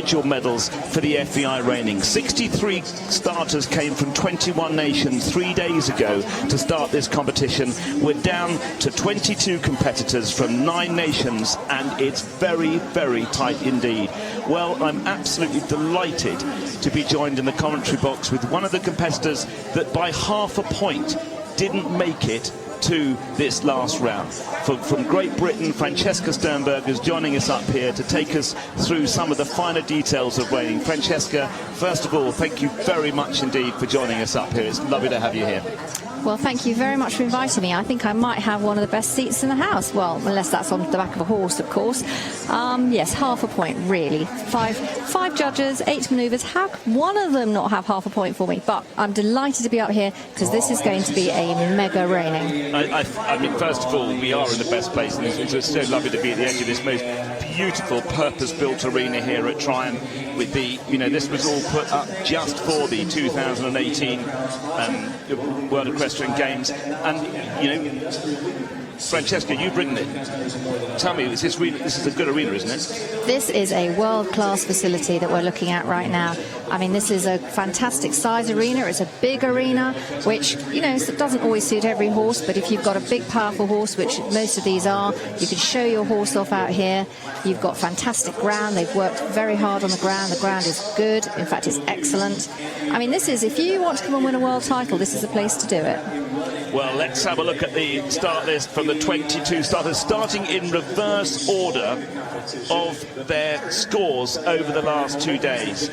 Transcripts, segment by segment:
individual medals for the FEI Reining. 63 starters came from 21 nations 3 days ago to start this competition. We're down to 22 competitors from 9 nations, and it's very, very tight indeed. Well, I'm absolutely delighted to be joined in the commentary box with one of the competitors that by half a point didn't make it to this last round. From Great Britain, Francesca Sternberg is joining us up here to take us through some of the finer details of reining. Francesca, first of all, thank you very much indeed for joining us up here. It's lovely to have you here. Well, thank you very much for inviting me. I think I might have one of the best seats in the house. Well, unless that's on the back of a horse, of course. Yes, half a point, really. Five judges, 8 manoeuvres. How could one of them not have half a point for me? But I'm delighted to be up here because this is going to be a mega reining. I mean, first of all, we are in the best place, and it's so lovely to be at the edge of this most beautiful purpose-built arena here at Tryon. With the, this was all put up just for the 2018 World Equestrian Games, and Francesca, you've ridden it. Tell me, this is a good arena, isn't it? This is a world-class facility that we're looking at right now. I mean, this is a fantastic size arena. It's a big arena, which, it doesn't always suit every horse, but if you've got a big, powerful horse, which most of these are, you can show your horse off out here. You've got fantastic ground. They've worked very hard on the ground. The ground is good. In fact, it's excellent. I mean, this is, if you want to come and win a world title, this is the place to do it. Well, let's have a look at the start list from the 22 starters, starting in reverse order of their scores over the last 2 days.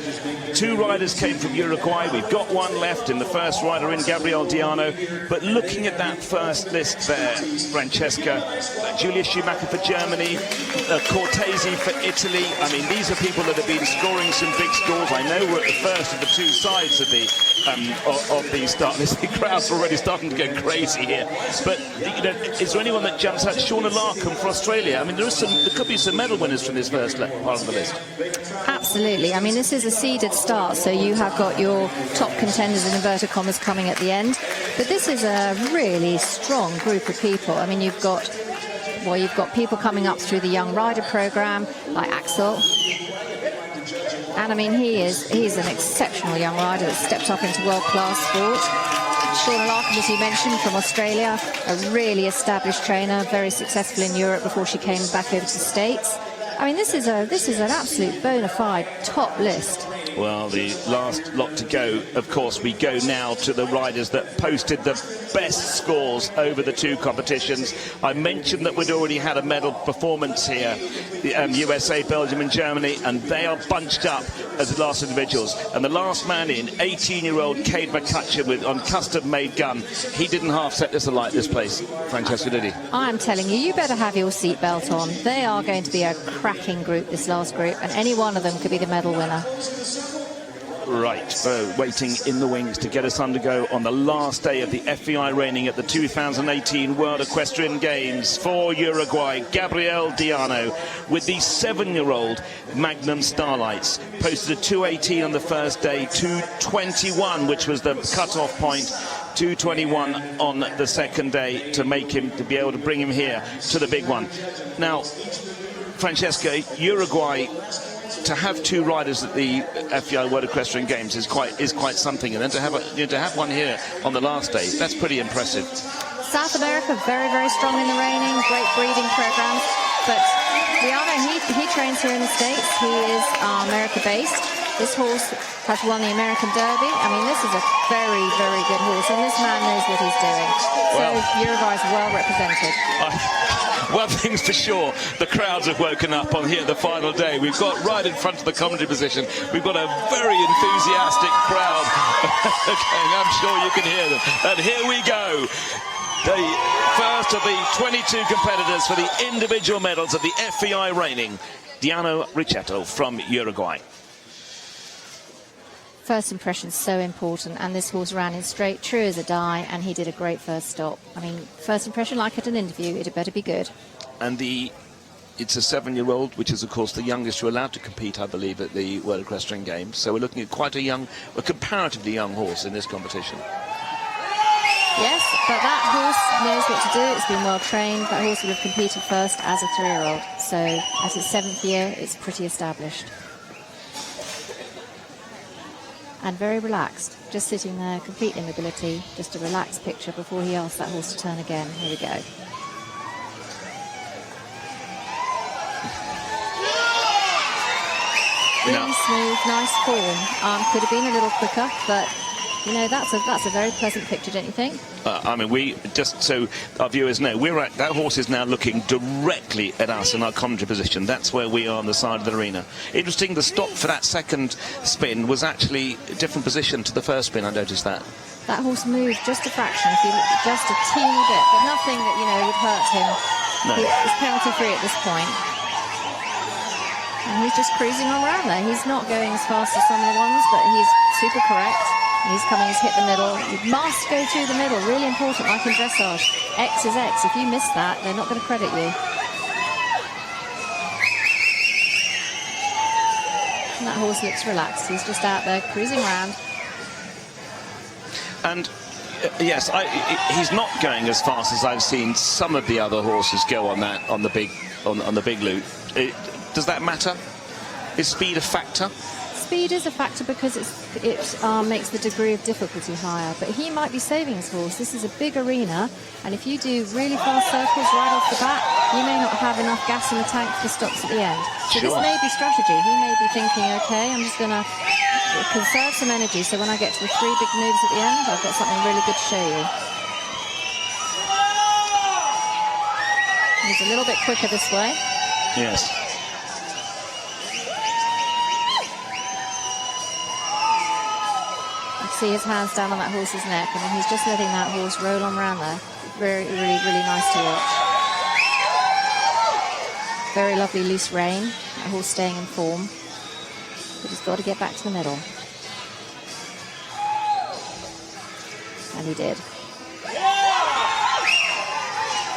2 riders came from Uruguay. We've got 1 left in the first rider in Gabriele Diano. But looking at that first list there, Francesca, Julius Schumacher for Germany, Cortese for Italy. I mean, these are people that have been scoring some big scores. I know we're at the first of the 2 sides of the start list. The crowd's already starting to go crazy here. But is there anyone that jumps out? Shauna Larkum for Australia. I mean, there could be some medal winners from this first part of the list. Absolutely. I mean, this is a seeded start, so you have got your top contenders in inverted commas coming at the end. But this is a really strong group of people. I mean, you've got people coming up through the young rider program like Axel. And I mean, he's an exceptional young rider that stepped up into world-class sport. Shauna Larkum, as you mentioned, from Australia, a really established trainer, very successful in Europe before she came back over to the States. I mean, this is an absolute bona fide top list. Well, the last lot to go, of course, we go now to the riders that posted the best scores over the 2 competitions. I mentioned that we'd already had a medal performance here, the USA, Belgium and Germany, and they are bunched up as the last individuals. And the last man in, 18-year-old Cade McCutcheon on custom-made gun. He didn't half set this alight, this place, Francesca, did he? I'm telling you, you better have your seatbelt on. They are going to be a cracking group, this last group, and any one of them could be the medal winner. Right, so waiting in the wings to get us undergo on the last day of the FEI reining at the 2018 World Equestrian Games for Uruguay, Gabriele Diano, with the 7-year-old Magnum Starlights. Posted a 2:18 on the first day, 2:21, which was the cut-off point, 2:21 on the second day to be able to bring him here to the big one. Now, Francesca, Uruguay, to have 2 riders at the FEI World Equestrian Games is quite something, and then to have one here on the last day, that's pretty impressive. South America, very, very strong in the reining, great breeding programs. But Diano, he trains here in the States. He is America-based. This horse has won the American Derby. I mean, this is a very, very good horse, and this man knows what he's doing. So Uruguay is well represented. One thing's for sure, the crowds have woken up on here the final day. We've got right in front of the commentary position, we've got a very enthusiastic crowd. Okay, I'm sure you can hear them. And here we go. The first of the 22 competitors for the individual medals of the FEI reining. Diano Ricciotto from Uruguay. First impression is so important, and this horse ran in straight, true as a die, and he did a great first stop. I mean, first impression, like at an interview, it had better be good. And it's a 7-year-old, which is, of course, the youngest you're allowed to compete, I believe, at the World Equestrian Games. So we're looking at quite a comparatively young horse in this competition. Yes, but that horse knows what to do. It's been well trained. That horse would have competed first as a 3-year-old. So at its 7th year, it's pretty established. and very relaxed, just sitting there, complete immobility, just a relaxed picture before he asks that horse to turn again. Here we go. Really smooth, nice form. Could have been a little quicker, but you know, that's a very pleasant picture, don't you think? I mean, we just so our viewers know, that horse is now looking directly at us in our commentary position. That's where we are on the side of the arena. Interesting, the stop for that second spin was actually a different position to the first spin. I noticed that. That horse moved just a fraction, just a teeny bit, but nothing that, you know, would hurt him. No. He's penalty free at this point. And he's just cruising on around there. He's not going as fast as some of the ones, but he's super correct. He's coming, he's hit the middle. You must go through the middle, really important, like in dressage. X is X. If you miss that, they're not going to credit you. And that horse looks relaxed. He's just out there cruising around. And yes, he's not going as fast as I've seen some of the other horses go on the big loop. Does that matter? Is speed a factor? Speed is a factor because it makes the degree of difficulty higher, but he might be saving his horse. This is a big arena, and if you do really fast circles right off the bat, you may not have enough gas in the tank for stops at the end. So This may be strategy. He may be thinking, okay, I'm just going to conserve some energy, so when I get to the 3 big moves at the end, I've got something really good to show you. He's a little bit quicker this way. Yes. See his hands down on that horse's neck, and then he's just letting that horse roll on around there. Really, really, really nice to watch. Very lovely loose rein. That horse staying in form. But he's got to get back to the middle. And he did.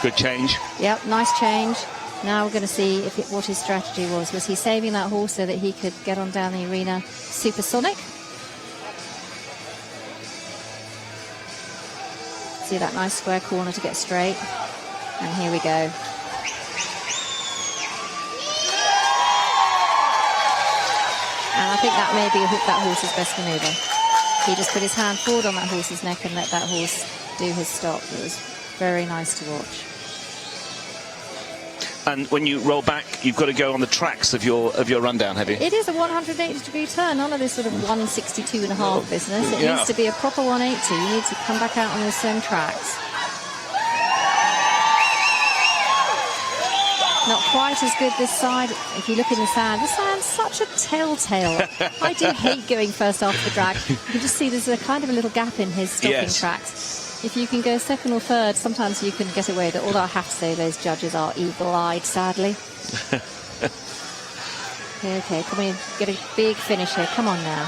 Good change. Yep, nice change. Now we're going to see what his strategy was. Was he saving that horse so that he could get on down the arena supersonic? See that nice square corner to get straight. And here we go. And I think that may be that horse's best manoeuvre. He just put his hand forward on that horse's neck and let that horse do his stop. It was very nice to watch. And when you roll back, you've got to go on the tracks of your rundown, have you? It is a 180-degree turn, none of this sort of 162.5 business. It needs to be a proper 180. You need to come back out on those same tracks. Not quite as good this side. If you look in the sand's such a telltale. I do hate going first after the drag. You can just see there's a kind of a little gap in his stopping tracks. If you can go second or third, sometimes you can get away with it. Although I have to say those judges are eagle-eyed, sadly. Okay, come in, get a big finish here. Come on now.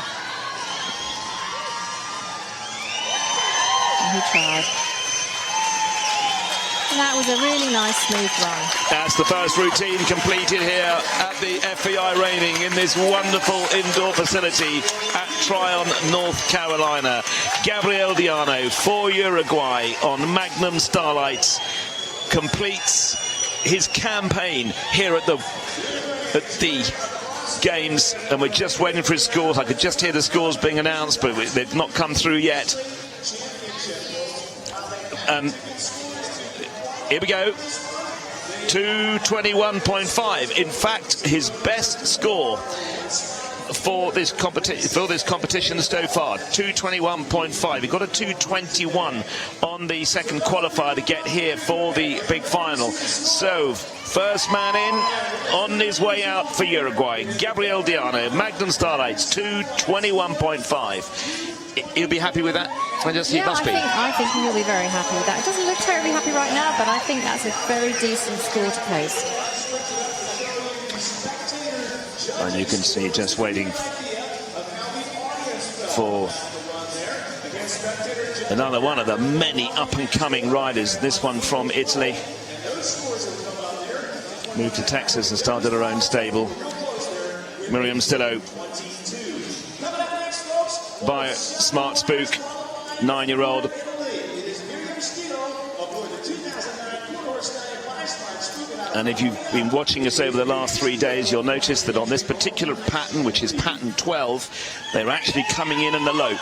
And he tried. And that was a really nice, smooth run. That's the first routine completed here at the FEI Reining in this wonderful indoor facility at Tryon, North Carolina. Gabriele Diano for Uruguay on Magnum Starlights completes his campaign here at the games, and we're just waiting for his scores. I could just hear the scores being announced, but they've not come through yet. Here we go. 221.5. In fact, his best score for this competition so far. 221.5. He got a 221 on the second qualifier to get here for the big final. So first man in on his way out for Uruguay. Gabriele Diano, Magnum Starlights, 221.5. He'll be happy with that? He must be. I think he'll be very happy with that. It doesn't look terribly happy right now, but I think that's a very decent score to post. And you can see just waiting for another one of the many up-and-coming riders. This one from Italy. Moved to Texas and started her own stable. Miriam Stillow. By Smart Spook, 9-year-old. And if you've been watching us over the last 3 days, you'll notice that on this particular pattern, which is pattern 12, they're actually coming in the lope.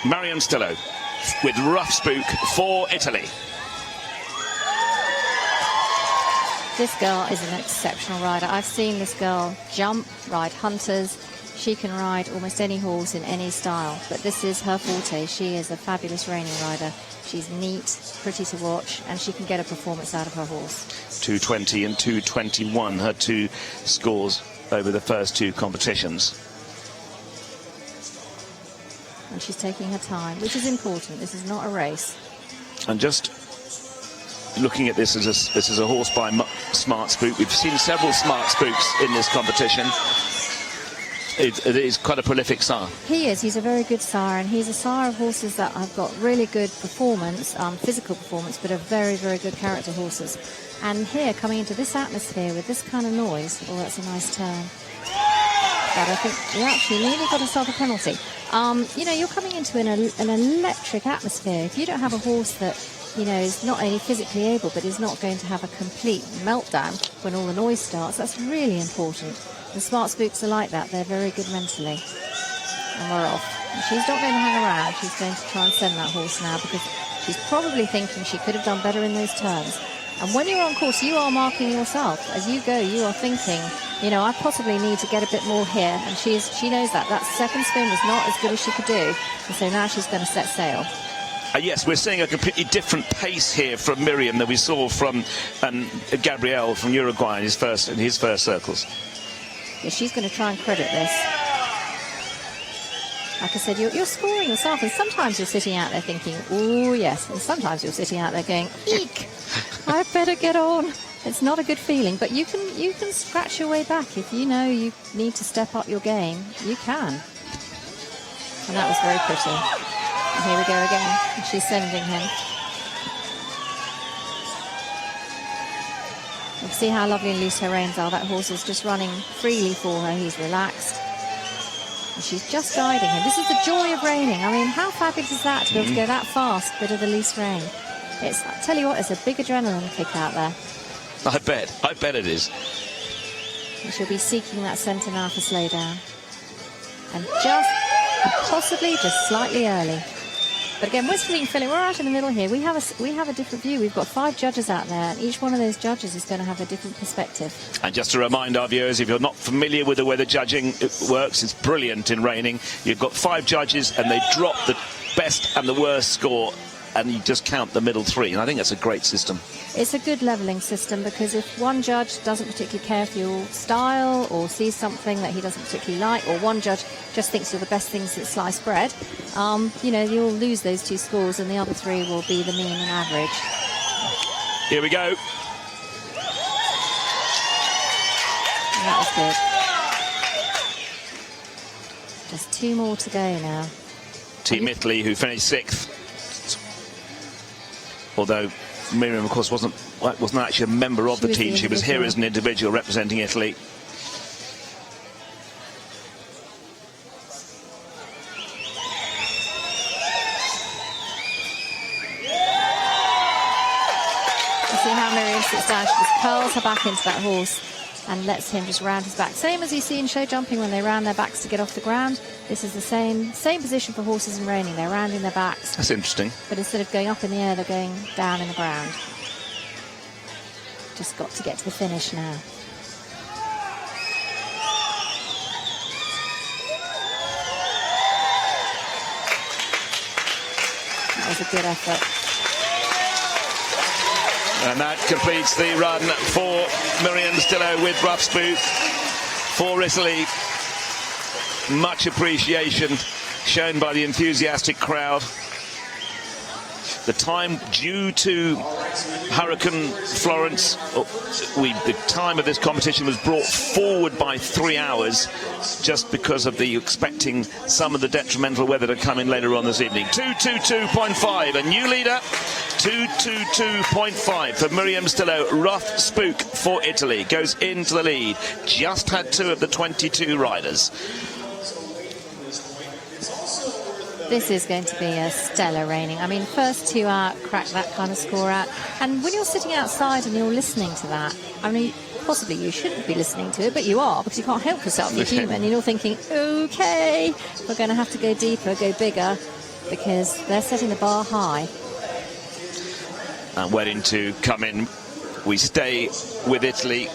Miriam Stillow with Rough Spook for Italy. This girl is an exceptional rider. I've seen this girl jump, ride hunters. She can ride almost any horse in any style, but this is her forte. She is a fabulous reining rider. She's neat, pretty to watch, and she can get a performance out of her horse. 220 and 221, her two scores over the first two competitions. And she's taking her time, which is important. This is not a race. And just looking at this as a horse by Smart Spook. We've seen several Smart Spooks in this competition. It is quite a prolific sire. He is. He's a very good sire, and he's a sire of horses that have got really good performance, physical performance, but are very, very good character horses. And here, coming into this atmosphere with this kind of noise, oh, that's a nice turn. But I think you actually nearly got yourself a penalty. You know, you're coming into an electric atmosphere. If you don't have a horse that, you know, is not only physically able, but is not going to have a complete meltdown when all the noise starts, that's really important. The Smart Spooks are like that. They're very good mentally. And we're off. And she's not going to hang around. She's going to try and send that horse now, because she's probably thinking she could have done better in those turns. And when you're on course, you are marking yourself. As you go, you are thinking, you know, I possibly need to get a bit more here. And she knows that. That second spin was not as good as she could do. And so now she's going to set sail. Yes, we're seeing a completely different pace here from Miriam than we saw from Gabriele from Uruguay in his first circles. Yeah, she's going to try and credit this. Like I said, you're scoring yourself, and sometimes you're sitting out there thinking, oh yes, and sometimes you're sitting out there going, eek, I better get on. It's not a good feeling, but you can scratch your way back. If you know you need to step up your game, you can. And that was very pretty. And here we go again. And she's sending him. You can see how lovely and loose her reins are. That horse is just running freely for her. He's relaxed. And she's just guiding him. This is the joy of reining. I mean, how fabulous is that to be able to go that fast, bit of the loose rein? I tell you what, it's a big adrenaline kick out there. I bet it is. And she'll be seeking that centre now for slow down. And possibly just slightly early. But again, Whistling Philip, we're out in the middle here. We have a different view. We've got 5 judges out there, and each one of those judges is going to have a different perspective. And just to remind our viewers, if you're not familiar with the way the judging works, it's brilliant in reining. You've got 5 judges, and they drop the best and the worst score, and you just count the middle 3. And I think that's a great system. It's a good levelling system, because if one judge doesn't particularly care for your style or sees something that he doesn't particularly like, or one judge just thinks you're the best thing since sliced bread, you know, you'll lose those 2 scores, and the other 3 will be the mean and average. Here we go. And that was good. Just 2 more to go now. Team Italy, who finished 6th. Although Miriam, of course, wasn't actually a member of the team. She was here as an individual representing Italy. You see how Miriam sits down. She just curls her back into that horse and lets him just round his back. Same as you see in show jumping when they round their backs to get off the ground. This is the same position for horses in reining. They're rounding their backs. That's interesting. But instead of going up in the air, they're going down in the ground. Just got to get to the finish now. That was a good effort. And that completes the run for Miriam Stillow with Rough Spook for Italy. Much appreciation shown by the enthusiastic crowd. The time due to Hurricane Florence, the time of this competition was brought forward by 3 hours just because of the expecting some of the detrimental weather to come in later on this evening. 222.5, a new leader. 222.5 for Miriam Stillow. Rough Spook for Italy goes into the lead. Just had 2 of the 22 riders. This is going to be a stellar Reining. I mean, first 2 out, crack that kind of score out. And when you're sitting outside and you're listening to that, I mean, possibly you shouldn't be listening to it, but you are, because you can't help yourself. You're human. And you're thinking, OK, we're going to have to go deeper, go bigger, because they're setting the bar high. And waiting to come in, we stay with Italy.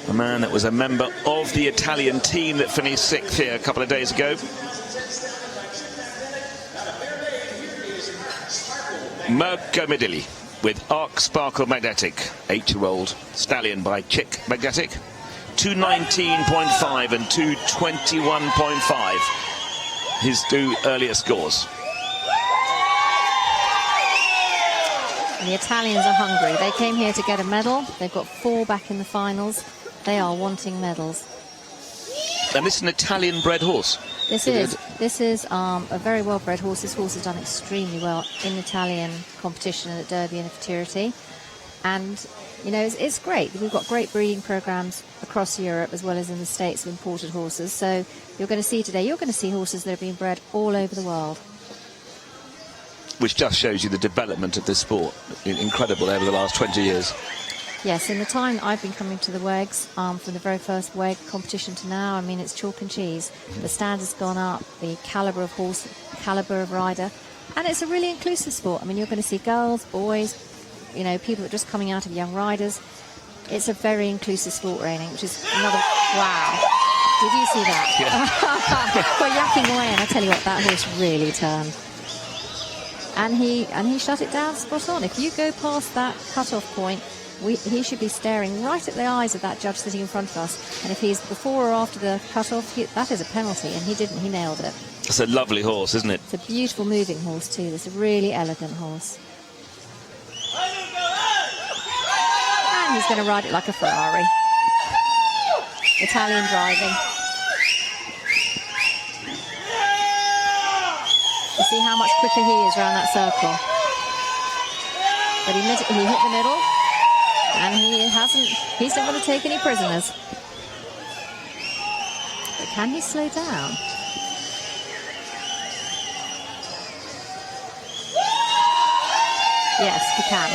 A man that was a member of the Italian team that finished 6th here a couple of days ago. Mirko Medelli with Arc Sparkle Magnetic, 8-year-old stallion by Chick Magnetic. 219.5 and 221.5. His 2 earlier scores. And the Italians are hungry. They came here to get a medal. They've got 4 back in the finals. They are wanting medals. And this is an Italian-bred horse. This is a very well-bred horse. This horse has done extremely well in Italian competition at Derby and Futurity. And, you know, it's great. We've got great breeding programs across Europe as well as in the States with imported horses. So you're going to see today, you're going to see horses that are being bred all over the world. Which just shows you the development of this sport. Incredible over the last 20 years. Yes, in the time that I've been coming to the WEGs, from the very first WEG competition to now, I mean, it's chalk and cheese. The standard's gone up, the calibre of horse, calibre of rider, and it's a really inclusive sport. I mean, you're going to see girls, boys, you know, people that are just coming out of young riders. It's a very inclusive sport, Reining, which is another, wow. Did you see that? Yeah. Well, yakking away, and I tell you what, that horse really turned. And he shut it down spot on. If you go past that cut-off point, he should be staring right at the eyes of that judge sitting in front of us. And if he's before or after the cut-off, that is a penalty, and he didn't. He nailed it. It's a lovely horse, isn't it? It's a beautiful moving horse, too. It's a really elegant horse. And he's going to ride it like a Ferrari. Italian driving. You see how much quicker he is around that circle. But he hit the middle. And he's not going to take any prisoners. But can he slow down? Yes, he can.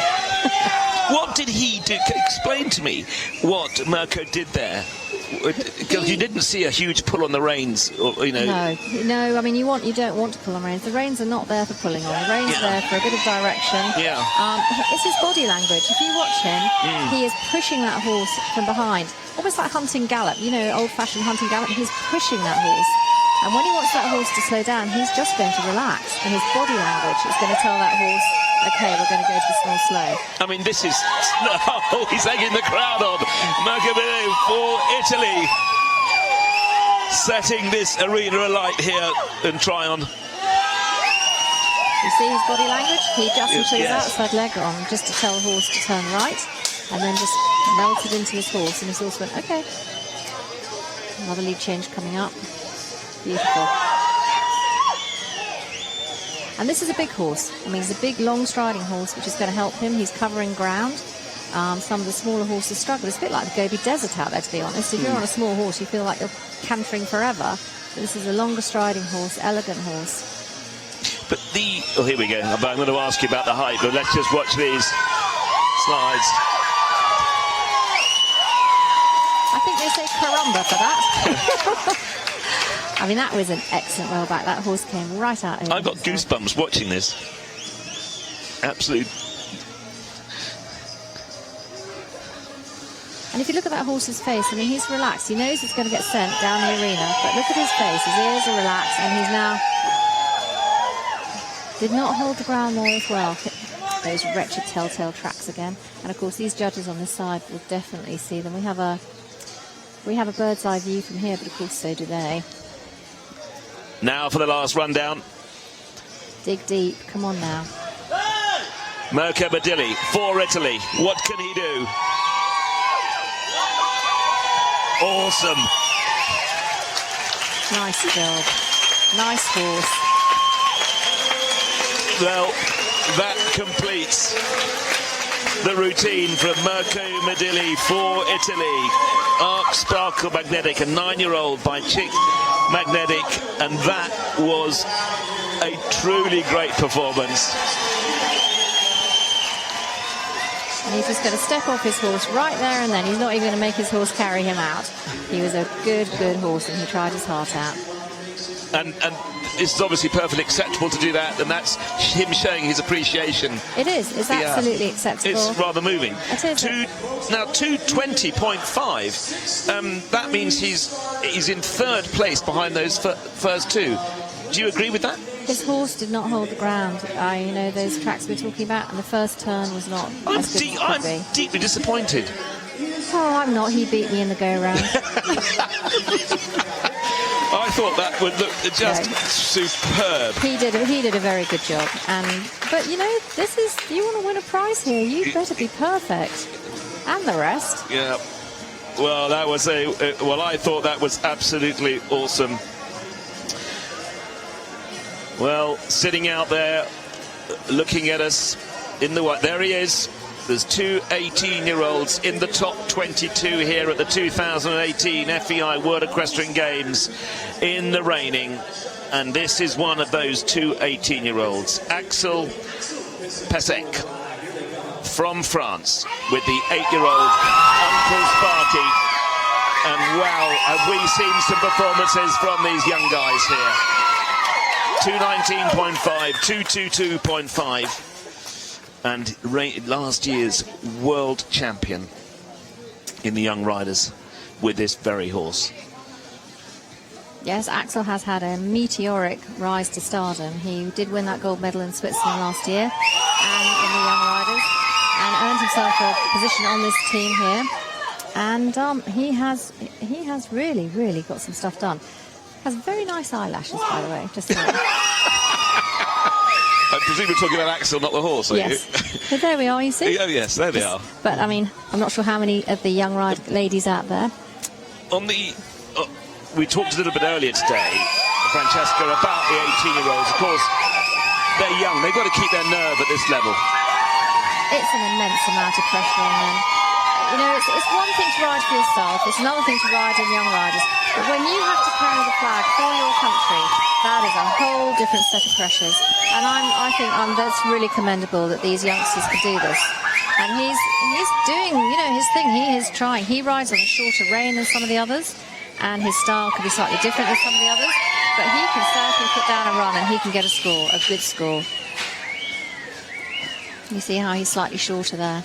What did he do? Explain to me what Mirko did there. Because you didn't see a huge pull on the reins, or, you know. No. I mean, you don't want to pull on reins. The reins are not there for pulling on. The reins are there for a bit of direction. Yeah. It's his body language. If you watch him, he is pushing that horse from behind, almost like hunting gallop. You know, old-fashioned hunting gallop. He's pushing that horse, and when he wants that horse to slow down, he's just going to relax, and his body language is going to tell that horse, okay, we're going to go to the small slow. I mean, this is... Oh, he's egging the crowd on. Mirko Medelli for Italy. Setting this arena alight here in Tryon. You see his body language? He just put his outside leg on just to tell the horse to turn right, and then just melted into his horse, and his horse went, okay. Another lead change coming up. Beautiful. And this is a big horse. I mean, he's a big, long striding horse, which is going to help him. He's covering ground. Some of the smaller horses struggle. It's a bit like the Gobi Desert out there, to be honest. If you're on a small horse, you feel like you're cantering forever. But this is a longer striding horse, elegant horse. But oh, here we go. I'm going to ask you about the height, but let's just watch these slides. I think they say caramba for that. I mean, that was an excellent roll back. That horse came right out. I've got goosebumps watching this. Absolute. And if you look at that horse's face, I mean, he's relaxed. He knows it's going to get sent down the arena. But look at his face. His ears are relaxed, and he's now... Did not hold the ground there as well. Those wretched telltale tracks again. And, of course, these judges on this side will definitely see them. We have a bird's eye view from here, but, of course, so do they. Now for the last rundown. Dig deep. Come on now. Mirko Medelli for Italy. What can he do? Awesome. Nice job. Nice horse. Well, that completes the routine from Mirko Medelli for Italy. Arc Sparkle Magnetic, a 9-year-old by Chick magnetic, and that was a truly great performance. And he's just going to step off his horse right there and then. He's not even going to make his horse carry him out. He was a good horse, and he tried his heart out. And it's obviously perfectly acceptable to do that, and that's him showing his appreciation. It is. It's absolutely acceptable. It's rather moving. It is. Now 220.5. That means he's in third place behind those first two. Do you agree with that? His horse did not hold the ground. You know, those tracks we're talking about, and the first turn was not as good as it could be. Deeply disappointed. Oh, I'm not. He beat me in the go-round. I thought that would look just superb. He did a very good job. But you know, you want to win a prize here. You better be perfect, and the rest. Yeah. Well, that was I thought that was absolutely awesome. Well, sitting out there, looking at us in the white. There he is. There's two 18-year-olds in the top 22 here at the 2018 FEI World Equestrian Games in the Reining. And this is one of those two 18-year-olds, Axel Pessec from France, with the 8-year-old Uncle Sparky. And wow, have we seen some performances from these young guys here. 219.5, 222.5. And last year's world champion in the young riders with this very horse. Yes, Axel has had a meteoric rise to stardom. He did win that gold medal in Switzerland last year and in the young riders, and earned himself a position on this team here. And he has really, really got some stuff done. Has very nice eyelashes, by the way, just saying. I presume we're talking about Axel, not the horse, are you? But there we are, you see. Oh, yes, there they are. But, I mean, I'm not sure how many of the young ladies out there. We talked a little bit earlier today, Francesca, about the 18-year-olds. Of course, they're young. They've got to keep their nerve at this level. It's an immense amount of pressure on them. You know, it's one thing to ride for yourself. It's another thing to ride in young riders. But when you have to carry the flag for your country, that is a whole different set of pressures. And I think that's really commendable that these youngsters can do this. And he's doing, you know, his thing. He is trying. He rides on a shorter rein than some of the others, and his style could be slightly different than some of the others. But he can certainly put down a run, and he can get a score, a good score. You see how he's slightly shorter there.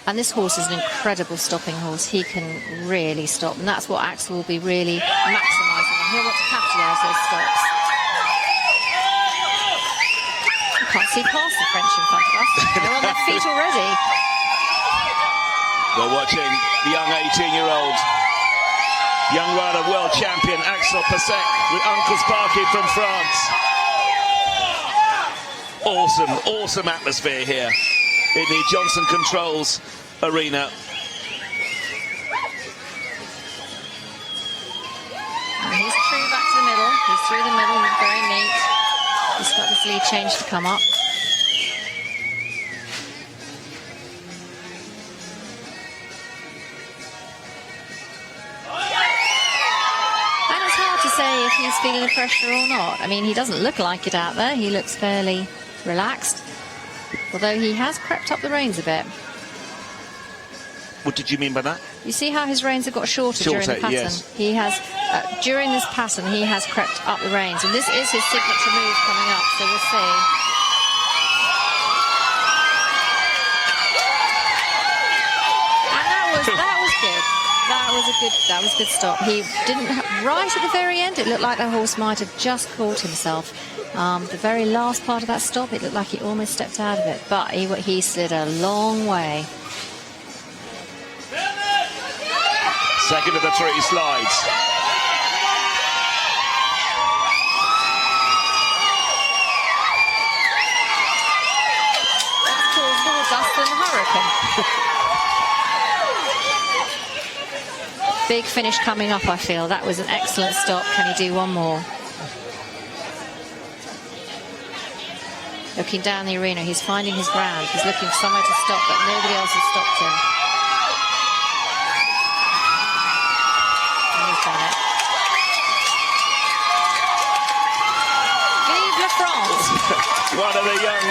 And this horse is an incredible stopping horse. He can really stop, and that's what Axel will be really maximising on. He'll want to capitalise those stops. You can't see past the French in front of us. They're on their feet already. We're watching the young 18-year-old, young rider world champion Axel Pessec with Uncle Sparky from France. Awesome atmosphere here in the Johnson Controls arena. And he's through back to the middle. He's through the middle, very neat. He's got this lead change to come up. And it's hard to say if he's feeling the pressure or not. I mean, he doesn't look like it out there. He looks fairly relaxed, although he has crept up the reins a bit. What did you mean by that? You see how his reins have got shorter during the pattern? Yes. He has, during this pattern, he has crept up the reins, and this is his signature move coming up, so we'll see. And that was good. That was a good stop. He didn't, right at the very end, it looked like the horse might have just caught himself. The very last part of that stop, it looked like he almost stepped out of it, but he slid a long way. Second of the three slides. That's called more dust than a hurricane. Big finish coming up, I feel. That was an excellent stop. Can he do one more? Looking down the arena, he's finding his ground. He's looking for somewhere to stop, but nobody else has stopped him. And he's done it. one of the young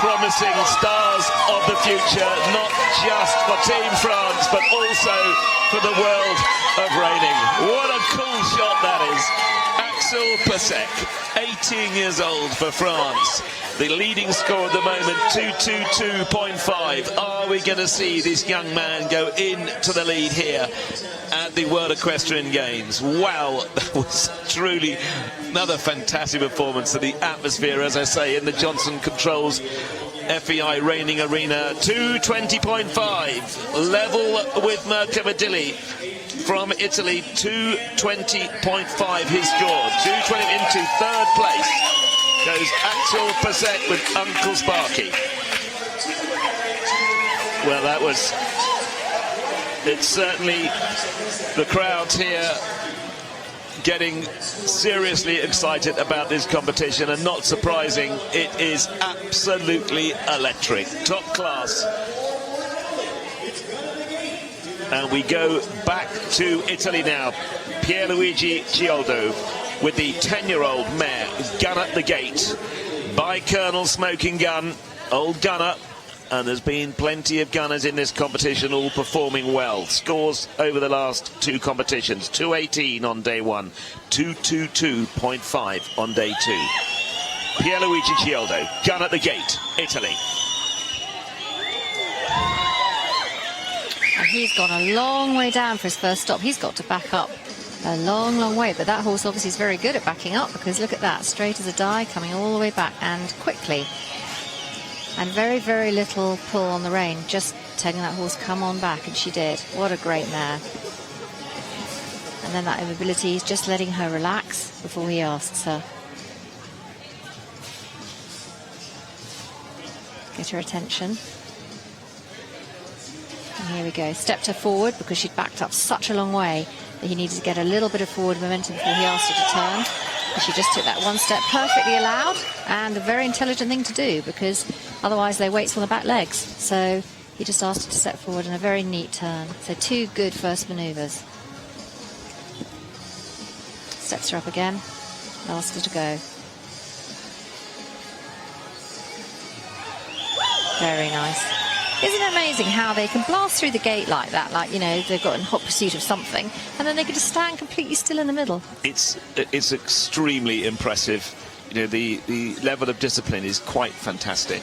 promising stars of the future, not just for Team France, but also for the world of reining. What a cool shot that is. Axel Pessec, 18 years old for France. The leading score at the moment, 222.5. Are we going to see this young man go into the lead here at the World Equestrian Games? Wow, that was truly another fantastic performance. And the atmosphere, as I say, in the Johnson Controls FEI Reining Arena, 220.5. Level with Medelli from Italy, 220.5 his score. 220 into third place goes Axel Pessec with Uncle Sparky. Well, that was... It's certainly the crowd here getting seriously excited about this competition, and not surprising, it is absolutely electric. Top class. And we go back to Italy now. Pier Luigi Giordo with the 10-year-old mare, Gun at the Gate, by Colonel Smoking Gun, old gunner. And there's been plenty of gunners in this competition, all performing well. Scores over the last two competitions: 218 on day one, 222.5 on day two. Pier Luigi Giordo, Gun at the Gate, Italy. And he's gone a long way down for his first stop. He's got to back up a long, long way. But that horse obviously is very good at backing up, because look at that, straight as a die, coming all the way back and quickly. And very, very little pull on the rein, just telling that horse, come on back, and she did. What a great mare. And then that immobility, he's just letting her relax before he asks her. Get her attention. And here we go. Stepped her forward because she'd backed up such a long way that he needed to get a little bit of forward momentum before he asked her to turn. And she just took that one step, perfectly allowed, and a very intelligent thing to do, because otherwise they wait on the back legs. So he just asked her to step forward in a very neat turn. So two good first manoeuvres. Steps her up again, asks her to go. Very nice. Isn't it amazing how they can blast through the gate like that, like, you know, they've got in hot pursuit of something, and then they can just stand completely still in the middle? It's extremely impressive. You know, the level of discipline is quite fantastic.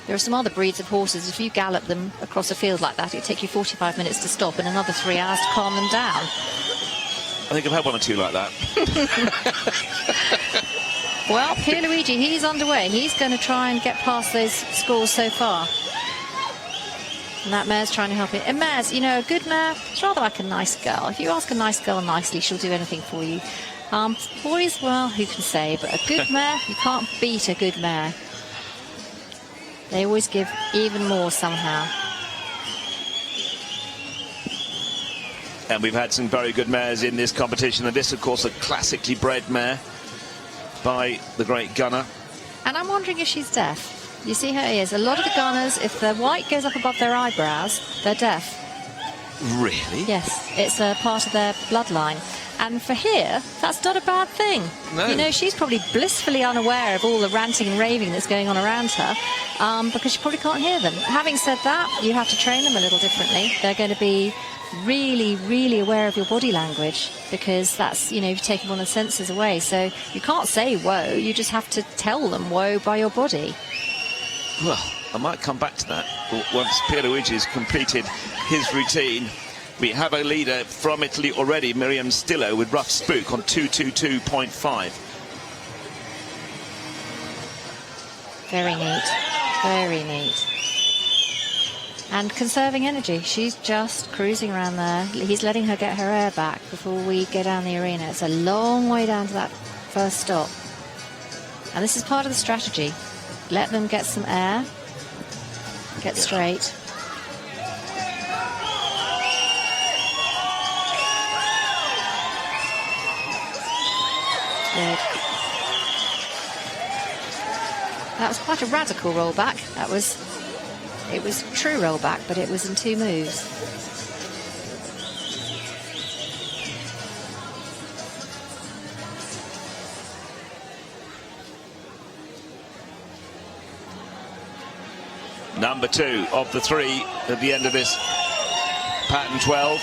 There are some other breeds of horses, if you gallop them across a field like that, it'd take you 45 minutes to stop and another 3 hours to calm them down. I think I've had one or two like that. Well, Pier Luigi, he's underway. He's going to try and get past those scores so far. And that mare's trying to help it. And mares, you know, a good mare, it's rather like a nice girl. If you ask a nice girl nicely, she'll do anything for you. Boys, well, who can say? But a good mare, you can't beat a good mare. They always give even more somehow. And we've had some very good mares in this competition. And this, of course, a classically bred mare by the great gunner. And I'm wondering if she's deaf. You see her ears. A lot of the gunners, if the white goes up above their eyebrows, they're deaf. Really? Yes, it's a part of their bloodline. And for here, that's not a bad thing. No. You know, she's probably blissfully unaware of all the ranting and raving that's going on around her, because she probably can't hear them. Having said that, you have to train them a little differently. They're going to be really, really aware of your body language, because that's, you know, you've taken one of the senses away. So you can't say whoa, you just have to tell them whoa by your body. Well, I might come back to that once Pier Luigi's completed his routine. We have a leader from Italy already, Miriam Stillow, with Rough Spook on 222.5. Very neat, very neat. And conserving energy. She's just cruising around there. He's letting her get her air back before we go down the arena. It's a long way down to that first stop. And this is part of the strategy. Let them get some air, get straight. Good. That was quite a radical rollback. It was true rollback, but it was in 2 moves. Number 2 of the 3 at the end of this pattern 12.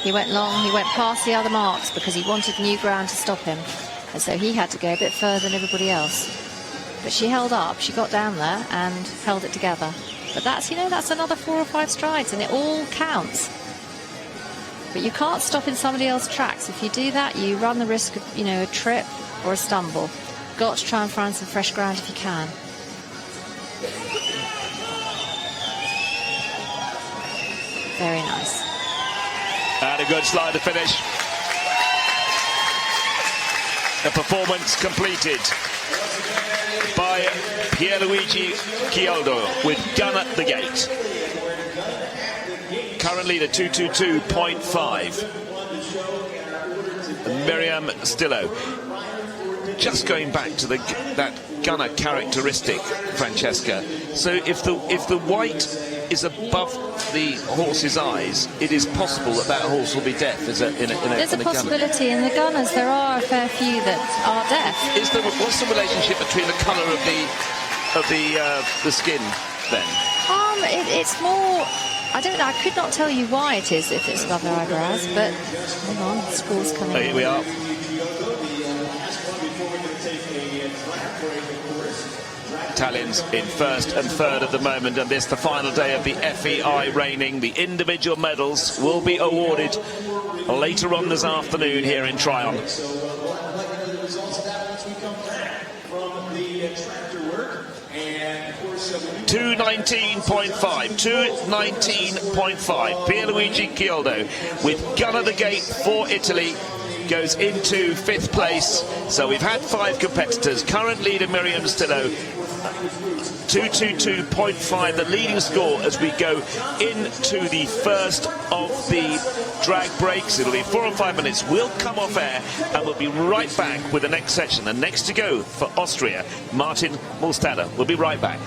He went long, he went past the other marks because he wanted new ground to stop him. And so he had to go a bit further than everybody else. But she held up, she got down there and held it together. But that's, you know, that's another 4 or 5 strides and it all counts. But you can't stop in somebody else's tracks. If you do that, you run the risk of, you know, a trip or a stumble. Got to try and find some fresh ground if you can. Very nice. And a good slide to finish. The performance completed by Pier Luigi Giordo with gun at the gate. Currently the 222.5. Miriam Stillow. Just going back to that gunner characteristic, Francesca. So if the white is above the horse's eyes, it is possible that horse will be deaf. There's a possibility in the gunners. There are a fair few that are deaf. What's the relationship between the colour of the skin then? It's more. I don't know. I could not tell you why it is if it's above their eyebrows. But hang on, the score's coming. Here we are. Italians in first and third at the moment, and this the final day of the FEI Reining. The individual medals will be awarded later on this afternoon here in Tryon. 219.5. Pier Luigi Giordo with gun at the gate for Italy goes into 5th place. So we've had 5 competitors. Current leader Miriam Stillow, 222.5, the leading score as we go into the first of the drag breaks. It'll be 4 or 5 minutes. We'll come off air and we'll be right back with the next section. And next to go for Austria, Martin Mulstatter. We'll be right back.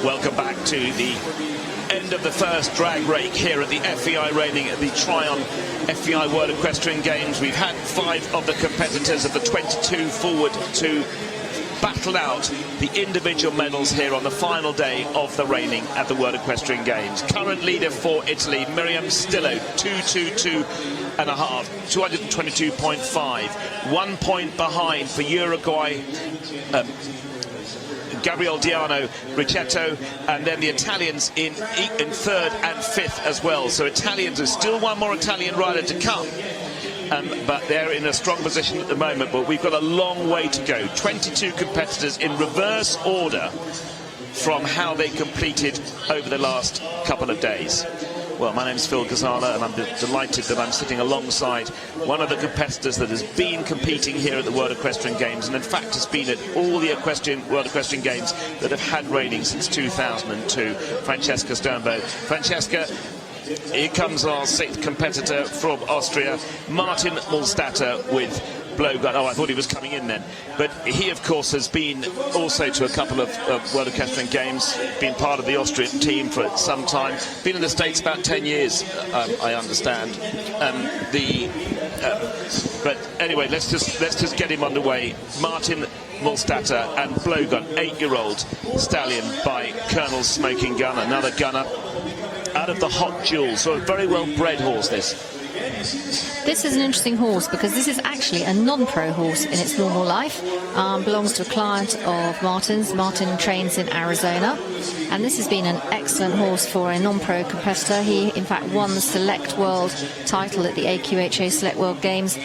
Welcome back to the end of the first drag rake here at the FEI Reining at the Tryon FEI World Equestrian Games. We've had 5 of the competitors of the 22 forward to battle out the individual medals here on the final day of the reining at the World Equestrian Games. Current leader for Italy, Miriam Stillow, 222.5, 222.5. 1 point behind for Uruguay, Gabriele Diano, Ricchetto, and then the Italians in 3rd and 5th as well. So Italians, there's still one more Italian rider to come. But they're in a strong position at the moment, but we've got a long way to go. 22 competitors in reverse order from how they completed over the last couple of days. Well, my name's Phil Gazala, and I'm delighted that I'm sitting alongside one of the competitors that has been competing here at the World Equestrian Games, and in fact has been at all the World Equestrian Games that have had reining since 2002, Francesca Sternberg. Francesca, here comes our 6th competitor from Austria, Martin Mulstatter with blowgun. Oh, I thought he was coming in then. But he, of course, has been also to a couple of World Equestrian Games, been part of the Austrian team for some time, been in the States about 10 years, I understand. But anyway, let's just get him underway. Martin Mulstatter and blowgun, 8-year-old stallion by Colonel Smoking Gun, another gunner out of the Hot Jewel, so a very well bred horse this. This is an interesting horse because this is actually a non-pro horse in its normal life. Belongs to a client of Martin's. Martin trains in Arizona, and this has been an excellent horse for a non-pro competitor. He, in fact, won the Select World title at the AQHA Select World Games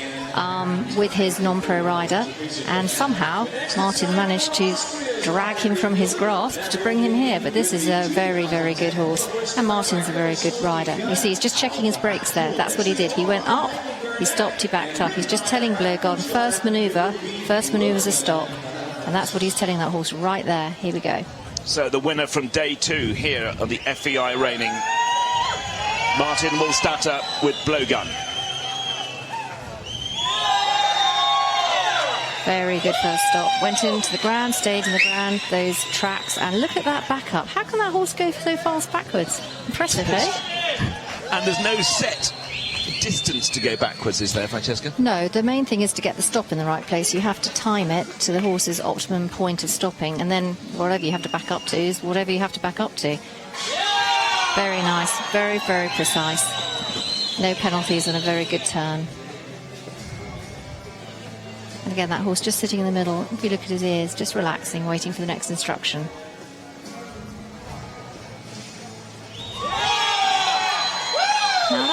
with his non-pro rider, and somehow Martin managed to drag him from his grasp to bring him here. But this is a very, very good horse, and Martin's a very good rider. You see, he's just checking his brakes there. That's what he did. He went up, he stopped, he backed up. He's just telling Blögon, first manoeuvre's a stop, and that's what he's telling that horse right there. Here we go. So the winner from day 2 here of the FEI Reining, Martin Mulstatter with Blögon. Very good first stop. Went into the ground, stayed in the ground, those tracks, and look at that backup. How can that horse go so fast backwards? Impressive, eh? And there's no set distance to go backwards, is there, Francesca? No, the main thing is to get the stop in the right place. You have to time it to the horse's optimum point of stopping, and then whatever you have to back up to is whatever you have to back up to. Very nice, very, very precise. No penalties and a very good turn. And again, that horse just sitting in the middle. If you look at his ears, just relaxing, waiting for the next instruction. Now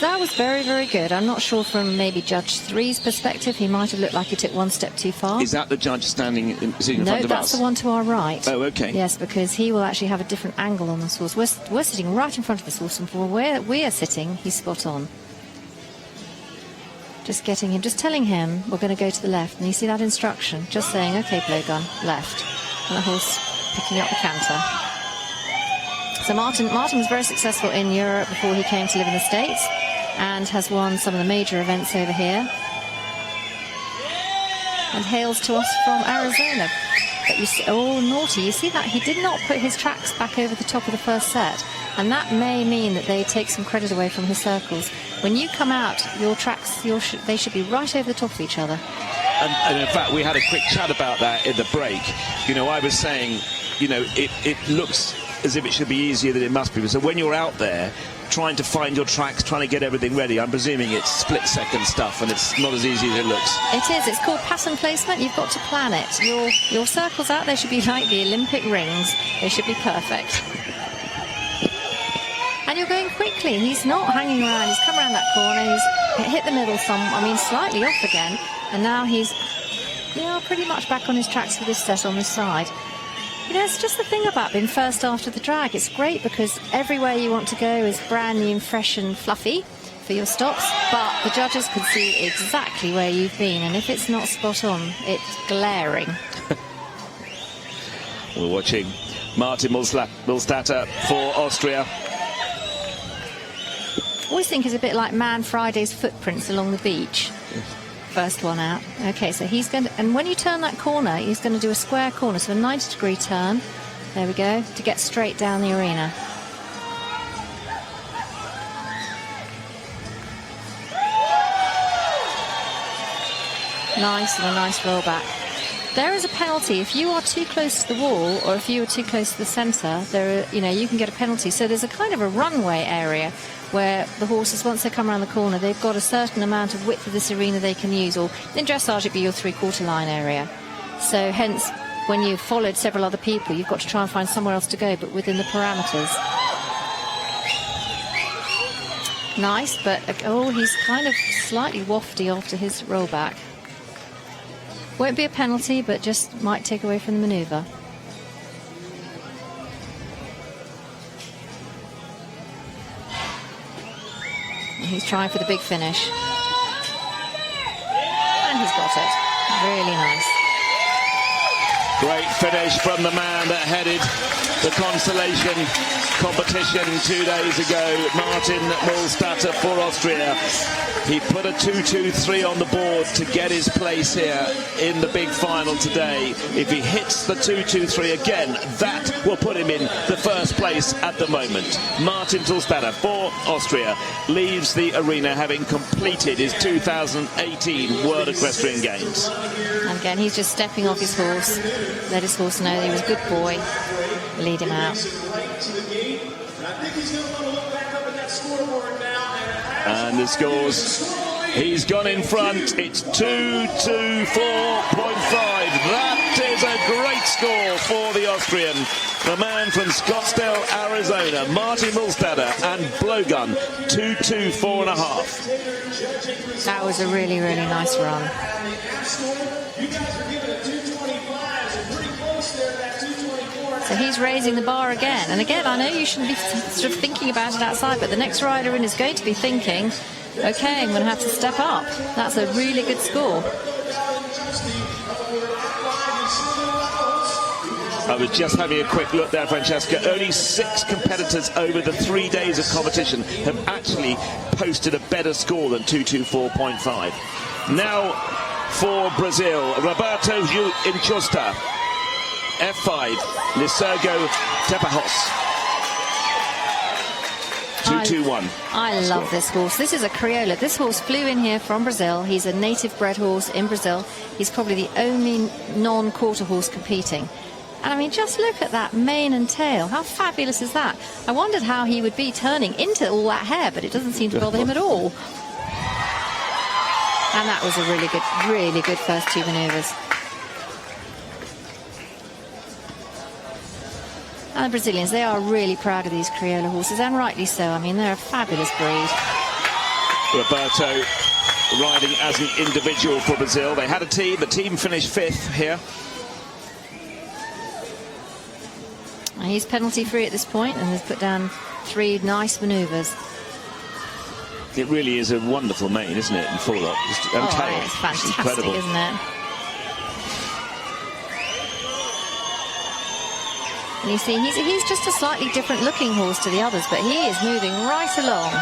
that was very, very good. I'm not sure from maybe Judge 3's perspective, he might have looked like he took one step too far. Is that the judge standing in front of us? No, that's the one to our right. Oh, okay. Yes, because he will actually have a different angle on this horse. We're sitting right in front of this horse, and from where we are sitting, he's spot on. Just getting him, just telling him we're going to go to the left. And you see that instruction? Just saying, OK, Blögon, left. And the horse picking up the canter. So Martin was very successful in Europe before he came to live in the States, and has won some of the major events over here. And hails to us from Arizona. But you see, oh, naughty. You see that? He did not put his tracks back over the top of the first set. And that may mean that they take some credit away from his circles. When you come out, your tracks, they should be right over the top of each other. And in fact, we had a quick chat about that in the break. You know, I was saying, you know, it looks as if it should be easier than it must be. So when you're out there trying to find your tracks, trying to get everything ready, I'm presuming it's split-second stuff, and it's not as easy as it looks. It is. It's called pattern placement. You've got to plan it. Your circles out there should be like the Olympic rings. They should be perfect. And you're going quickly. He's not hanging around. He's come around that corner. He's hit the middle slightly off again. And now he's, pretty much back on his tracks for this set on this side. You know, it's just the thing about being first after the drag. It's great because everywhere you want to go is brand new and fresh and fluffy for your stops. But the judges can see exactly where you've been. And if it's not spot on, it's glaring. We're watching Martin Mulstatter for Austria. Always think it's a bit like Man Friday's footprints along the beach. First one out. Okay, so he's going to, and when you turn that corner, he's going to do a square corner, so a 90-degree turn. There we go, to get straight down the arena. Nice, and a nice rollback. There is a penalty if you are too close to the wall, or if you are too close to the centre. You can get a penalty. So there's a kind of a runway area where the horses, once they come around the corner, they've got a certain amount of width of this arena they can use, or in dressage it'd be your three-quarter line area. So hence, when you've followed several other people, you've got to try and find somewhere else to go, but within the parameters. Nice, but he's kind of slightly wafty after his rollback. Won't be a penalty, but just might take away from the manoeuvre. He's trying for the big finish. And he's got it. Really nice. Great finish from the man that headed the consolation competition 2 days ago, Martin Mulstatter for Austria. He put a 2-2-3 on the board to get his place here in the big final today. If he hits the 2-2-3 again, that will put him in the first place at the moment. Martin Mulstatter for Austria leaves the arena having completed his 2018 World Equestrian Games. And again, he's just stepping off his horse. Let his horse know that he was a good boy. Lead him out. I think he's going to want to look back up at that scoreboard now and And the scores, he's gone in front. It's 2:24.5. That is a great score for the Austrian. The man from Scottsdale, Arizona, Martin Mulstatter, and Blowgun, 2:24.5. That was a really, really nice run. So he's raising the bar again. And again, I know you shouldn't be sort of thinking about it outside, but the next rider in is going to be thinking, okay, I'm going to have to step up. That's a really good score. I was just having a quick look there, Francesca. Only 6 competitors over the 3 days of competition have actually posted a better score than 2:24.5. Now for Brazil, Roberto Lisergo, F5, Lisergo Tepajos. 2:21. I love this horse. This is a Criolla. This horse flew in here from Brazil. He's a native bred horse in Brazil. He's probably the only non-quarter horse competing. And I mean, just look at that mane and tail. How fabulous is that? I wondered how he would be turning into all that hair, but it doesn't seem to bother him at all. And that was a really good first 2 maneuvers. And the Brazilians, they are really proud of these Criolla horses, and rightly so. I mean, they're a fabulous breed. Roberto riding as an individual for Brazil. They had a team. The team finished 5th here. He's penalty free at this point and has put down 3 nice maneuvers. It really is a wonderful mane, isn't it? And full up. It's fantastic, it's incredible, isn't it? And you see, he's just a slightly different looking horse to the others, but he is moving right along.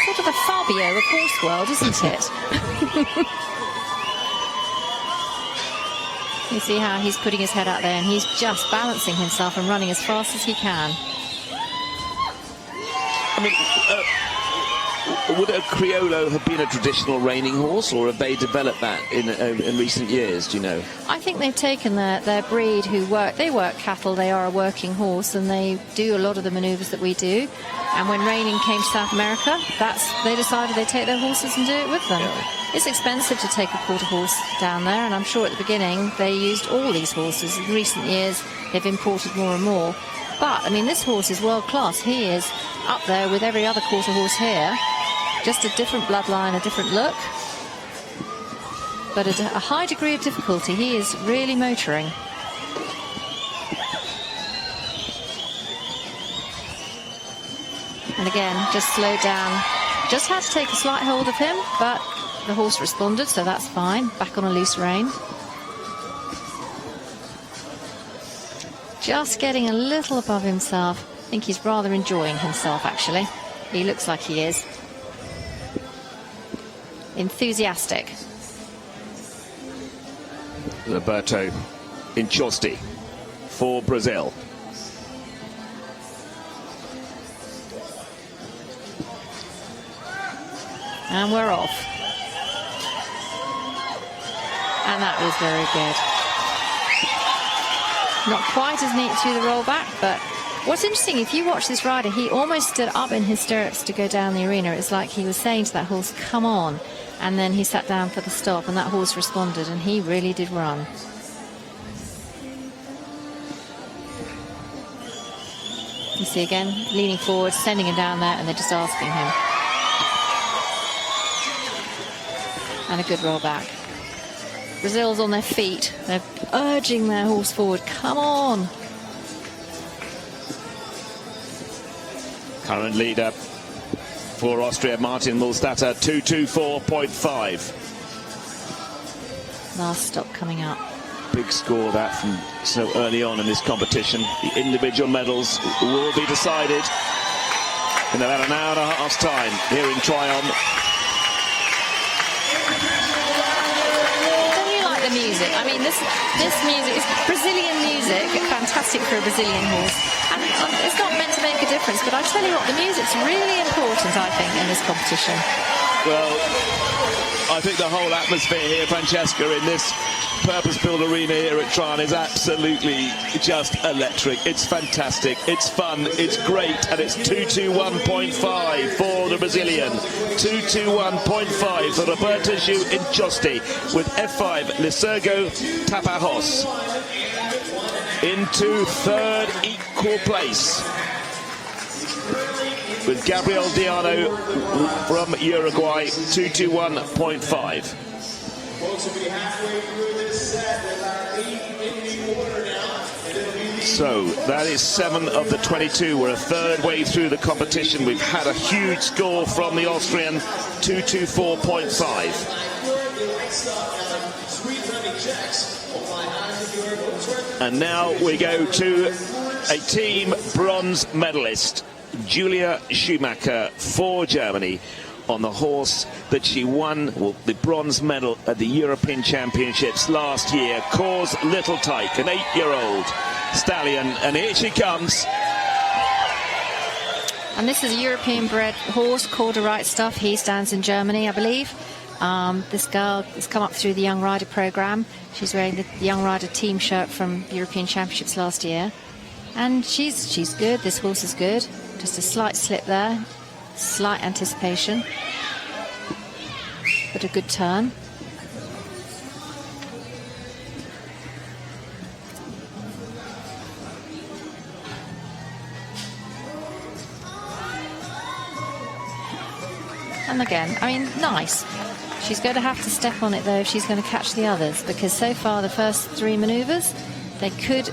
Sort of a Fabio of horse world, isn't it? You see how he's putting his head out there, and he's just balancing himself and running as fast as he can. I mean, would a Criollo have been a traditional reining horse, or have they developed that in recent years, do you know? I think they've taken their breed they work cattle, they are a working horse, and they do a lot of the manoeuvres that we do. And when reining came to South America, they decided they'd take their horses and do it with them. Yeah. It's expensive to take a quarter horse down there, and I'm sure at the beginning they used all these horses. In recent years, they've imported more and more. But, I mean, this horse is world class. He is up there with every other quarter horse here. Just a different bloodline, a different look. But at a high degree of difficulty, he is really motoring. And again, just slowed down. Just had to take a slight hold of him, but the horse responded, so that's fine. Back on a loose rein. Just getting a little above himself. I think he's rather enjoying himself, actually. He looks like he is. Enthusiastic. Roberto Lisergo for Brazil. And we're off. And that was very good. Not quite as neat through the rollback, but what's interesting, if you watch this rider, he almost stood up in his stirrups to go down the arena. It's like he was saying to that horse, come on. And then he sat down for the stop, and that horse responded, and he really did run. You see again, leaning forward, sending him down there, and they're just asking him. And a good roll back. Brazil's on their feet. They're urging their horse forward. Come on. Current leader for Austria, Martin Mulstatter, 2:24.5. Last stop coming up. Big score that from so early on in this competition. The individual medals will be decided in about an hour and a half's time here in Tryon. The music. I mean, this music is Brazilian music, fantastic for a Brazilian horse. And it's not meant to make a difference, but I tell you what, the music's really important, I think, in this competition. Well, I think the whole atmosphere here, Francesca, in this purpose-built arena here at Tryon is absolutely just electric. It's fantastic, it's fun, it's great, and it's 221.5 for the Brazilian, 221.5 for Roberto Giordo with F5 Lisergo Tapajos into third equal place, with Gabriele Diano from Uruguay, 221.5. So that is 7 of the 22. We're a third way through the competition. We've had a huge score from the Austrian, 224.5. And now we go to a team bronze medalist, Julia Schumacher for Germany, on the horse that she won the bronze medal at the European Championships last year, Cause Little Tyke, an 8-year-old stallion, and here she comes. And this is a European-bred horse called the Right Stuff. He stands in Germany, I believe. This girl has come up through the Young Rider program. She's wearing the Young Rider team shirt from European Championships last year, and she's good. This horse is good. Just a slight slip there, slight anticipation, but a good turn. And again, I mean, nice. She's going to have to step on it though if she's going to catch the others, because so far the first 3 manoeuvres, they could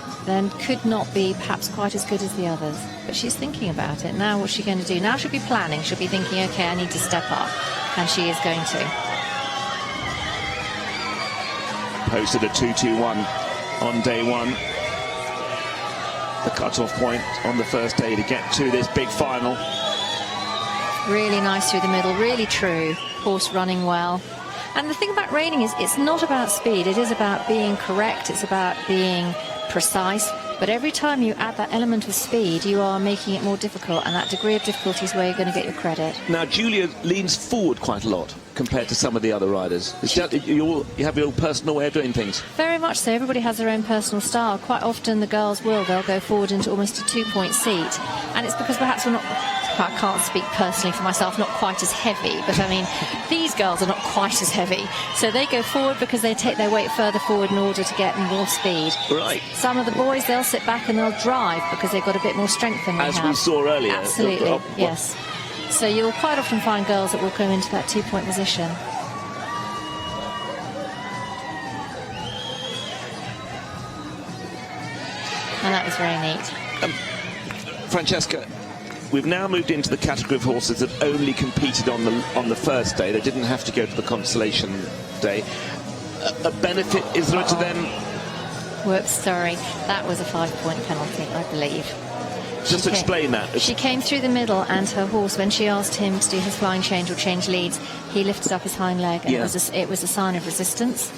not be perhaps quite as good as the others. But she's thinking about it. Now what's she going to do? Now she'll be planning. She'll be thinking, okay, I need to step up. And she is going to. Posted a 221 on day one. The cut-off point on the first day to get to this big final. Really nice through the middle, really true. Horse running well. And the thing about reining is it's not about speed. It is about being correct. It's about being precise. But every time you add that element of speed, you are making it more difficult, and that degree of difficulty is where you're going to get your credit. Now, Julia leans forward quite a lot compared to some of the other riders. You have your own personal way of doing things? Very much so. Everybody has their own personal style. Quite often the girls they'll go forward into almost a 2-point seat. And it's because perhaps we're not, I can't speak personally for myself, not quite as heavy, but I mean, these girls are not quite as heavy. So they go forward because they take their weight further forward in order to get more speed. Right. Some of the boys, they'll sit back and they'll drive because they've got a bit more strength than we have. As we saw earlier. Absolutely, yes. So you'll quite often find girls that will come into that 2-point position. And that was very neat. Francesca, we've now moved into the category of horses that only competed on the first day. They didn't have to go to the consolation day. A benefit is there to them? Whoops, sorry. That was a 5-point penalty, I believe. Just explain that. She came through the middle, and her horse, when she asked him to do his flying change or change leads, he lifted up his hind leg, and it was a sign of resistance,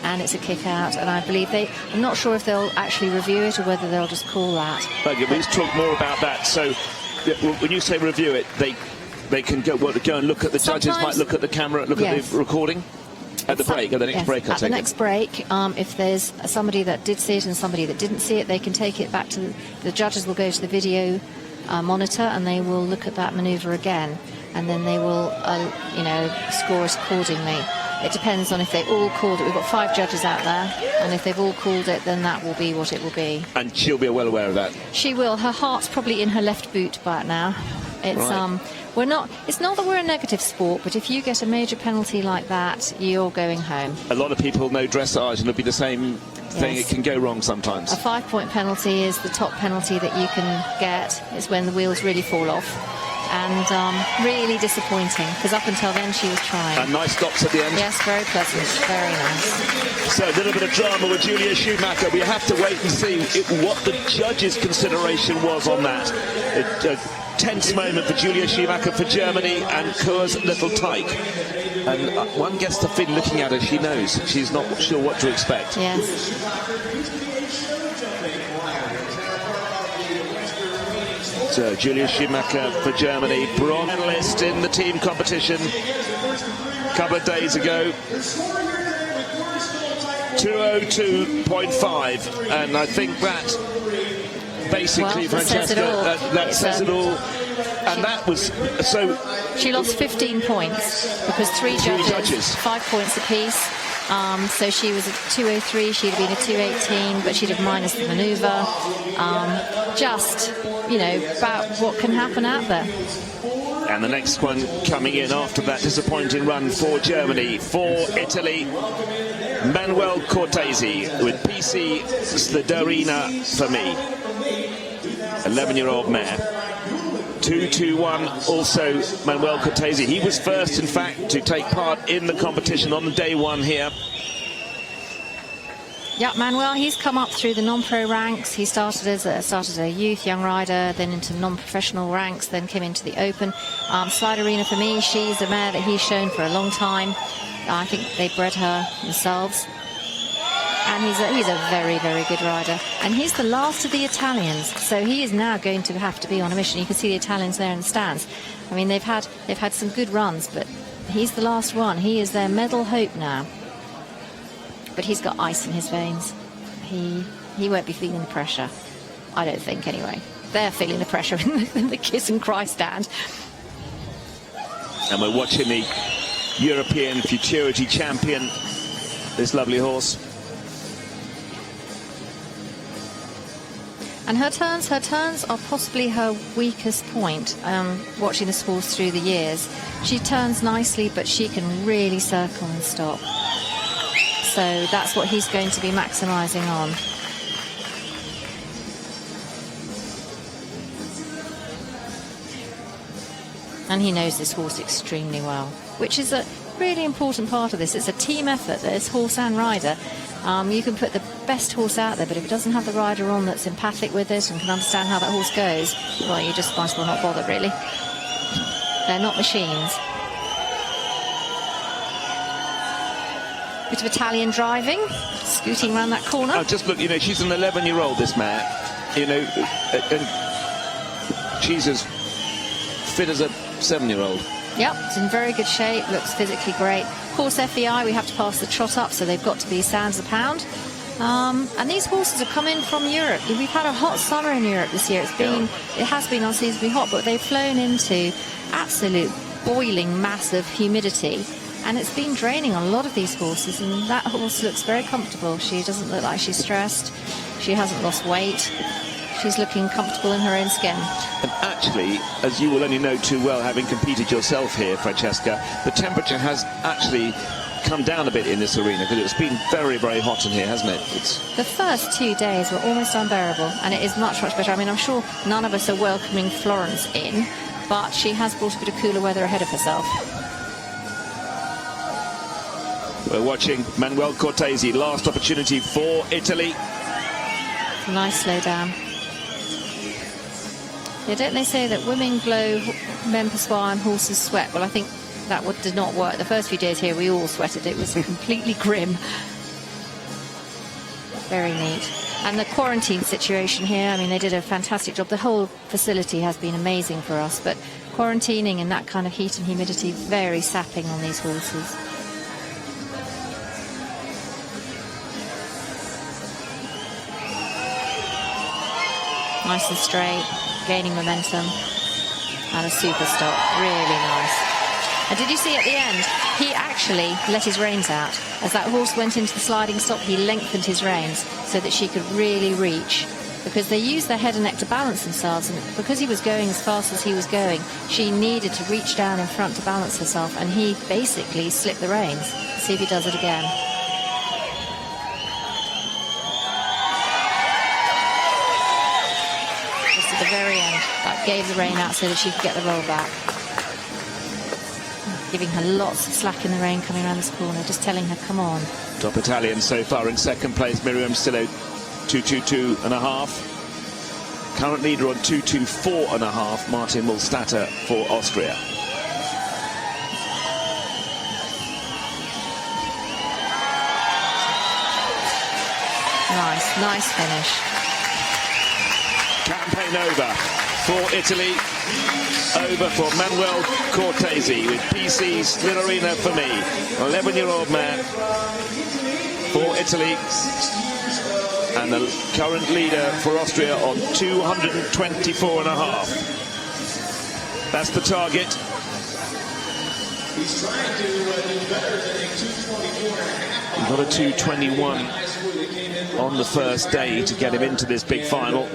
and it's a kick out. And I believe I'm not sure if they'll actually review it or whether they'll just call that. Okay, let's talk more about that. So when you say review it, they can go and look at the judges, might look at the camera, look at the recording. At the break, at the next break, At the next break, if there's somebody that did see it and somebody that didn't see it, they can take it back to the judges. Will go to the video monitor, and they will look at that manoeuvre again, and then they will, score it accordingly. It depends on if they all called it. We've got 5 judges out there, and if they've all called it, then that will be what it will be. And she'll be well aware of that. She will. Her heart's probably in her left boot by now. It's right. It's not that we're a negative sport, but if you get a major penalty like that, you're going home. A lot of people know dressage, and it'll be the same thing. Yes. It can go wrong sometimes. A 5-point penalty is the top penalty that you can get. It's when the wheels really fall off. And really disappointing, because up until then she was trying. And nice stops at the end. Yes, very pleasant, very nice. So a little bit of drama with Julia Schumacher. We have to wait and see what the judges' consideration was on that. A tense moment for Julia Schumacher for Germany and Cause Little Tyke. And one gets the feeling, looking at her, she knows. She's not sure what to expect. Yes. So Julia Schumacher for Germany, bronze medalist in the team competition. couple of days ago. 2:02.5, and I think that basically, well, Francesca, that says it all. And that was so. She lost 15 points because three judges, 5 points apiece. So she was at 2:03. She'd have been a 2:18, but she'd have minus the manoeuvre. Just, you know, about what can happen out there. And the next one coming in after that disappointing run for Germany, for Italy, Manuel Cortese with PC Sliderina for me. 11-year-old mare. 2-2-1 also Manuel Cortese. He was first, in fact, to take part in the competition on the day one here. Yeah, Manuel, he's come up through the non-pro ranks. He started as a youth young rider, then into non-professional ranks, then came into the open. Sliderina for me, she's a mare that he's shown for a long time. I think they bred her themselves. And he's a very, very good rider. And he's the last of the Italians, so he is now going to have to be on a mission. You can see the Italians there in the stands. I mean, they've had some good runs, but he's the last one. He is their medal hope now. But he's got ice in his veins. He won't be feeling the pressure, I don't think, anyway. They're feeling the pressure in the kiss and cry stand. And we're watching the European Futurity champion, this lovely horse. And her turns are possibly her weakest point. Watching this horse through the years, she turns nicely, but she can really circle and stop. So that's what he's going to be maximising on. And he knows this horse extremely well, which is a really important part of this. It's a team effort, this horse and rider. You can put the best horse out there, but if it doesn't have the rider on that's empathic with it and can understand how that horse goes, well, you just might as well not bother, really. They're not machines. Bit of Italian driving, scooting around that corner. Oh, just look, you know, she's an 11-year-old, this mare, you know, and she's as fit as a 7-year-old. Yep, it's in very good shape, looks physically great. Of course, FEI, we have to pass the trot up, so they've got to be £1 a pound. And these horses have come in from Europe. We've had a hot summer in Europe this year. It has been unseasonably hot, but they've flown into absolute boiling mass of humidity. And it's been draining on a lot of these horses, and that horse looks very comfortable. She doesn't look like she's stressed. She hasn't lost weight. She's looking comfortable in her own skin. And actually, as you will only know too well, having competed yourself here, Francesca, the temperature has actually come down a bit in this arena, because it's been very, very hot in here, hasn't it? The first 2 days were almost unbearable, and it is much, much better. I mean, I'm sure none of us are welcoming Florence in, but she has brought a bit of cooler weather ahead of herself. We're watching Manuel Cortese, last opportunity for Italy. Nice slow down. Yeah, don't they say that women glow, men perspire and horses sweat? Well, I think that did not work. The first few days here, we all sweated. It was completely grim. Very neat. And the quarantine situation here, I mean, they did a fantastic job. The whole facility has been amazing for us, but quarantining in that kind of heat and humidity, very sapping on these horses. Nice and straight, gaining momentum, and a super stop, really nice. And did you see at the end, he actually let his reins out. As that horse went into the sliding stop, he lengthened his reins so that she could really reach, because they use their head and neck to balance themselves, and because he was going as fast as he was going, she needed to reach down in front to balance herself, and he basically slipped the reins. Let's see if he does it again. At the very end, that gave the rein out so that she could get the roll back. Giving her lots of slack in the rein coming around this corner, just telling her, come on. Top Italian so far in second place, Miriam Stillow, 2:22.5. Current leader on 2:24.5, Martin Mulstatter for Austria. Nice finish. Campaign over for Italy. over for Manuel Cortese with PC Stillarina for me. 11-year-old man for Italy. And the current leader for Austria on 224.5. That's the target. He's trying to do better than a 224.5. He got a 221 on the first day to get him into this big final.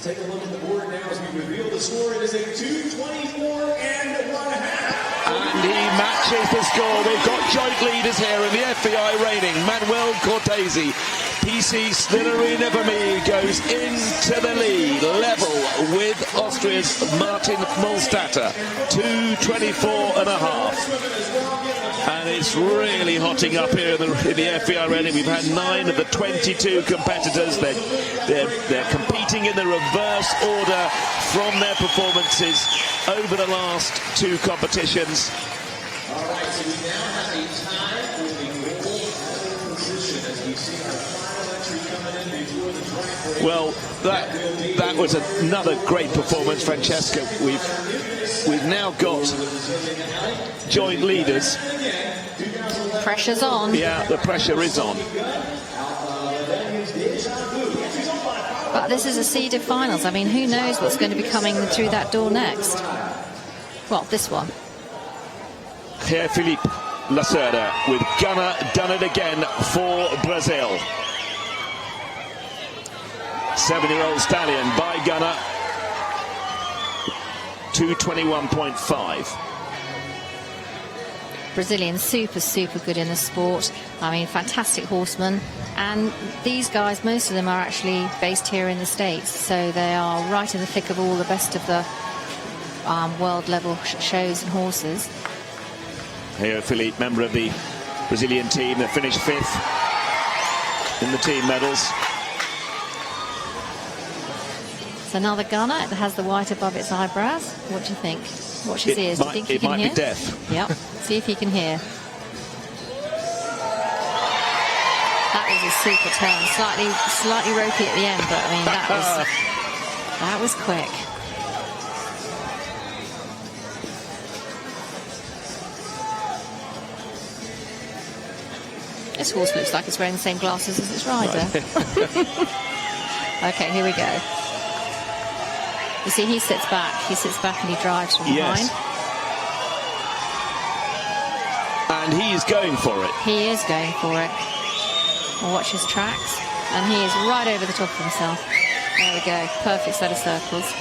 Take a look at the board now as we reveal the score. It is a 224.5. And he matches the score. They've got joint leaders here in the FEI Reining. Manuel Cortese. PC Stillarina for me goes into the lead, level with Austria's Martin Mulstatter. 224.5. And it's really hotting up here in the FEI Reining. We've had 9 of the 22 competitors. They're competing in the reverse order from their performances over the last 2 competitions. All right, so we now have a tie for the gold position as we see our final entry coming in before the track break. Well, that was another great performance, Francesca. We've now got joint leaders. Pressure's on. Yeah, the pressure is on. But this is a seeded finals. I mean, who knows what's going to be coming through that door next? Well, this one. Here, Felipe Lacerda with Gunnar done it again for Brazil. 7-year-old stallion by Gunnar. 221.5. Brazilian super good in the sport. I mean, fantastic horsemen. And these guys, most of them are actually based here in the States. So they are right in the thick of all the best of the world level shows and horses. Here, Felipe, member of the Brazilian team that finished 5th in the team medals. It's another gunner. It has the white above its eyebrows. What do you think? Watch his ears. Do you think he can hear? It might be deaf. Yep. See if he can hear. That was a super turn. Slightly ropey at the end, but I mean that was quick. This horse looks like it's wearing the same glasses as its rider. Okay, here we go. You see, he sits back and he drives from behind. Yes. And he is going for it. He is going for it. I'll watch his tracks. And he is right over the top of himself. There we go. Perfect set of circles.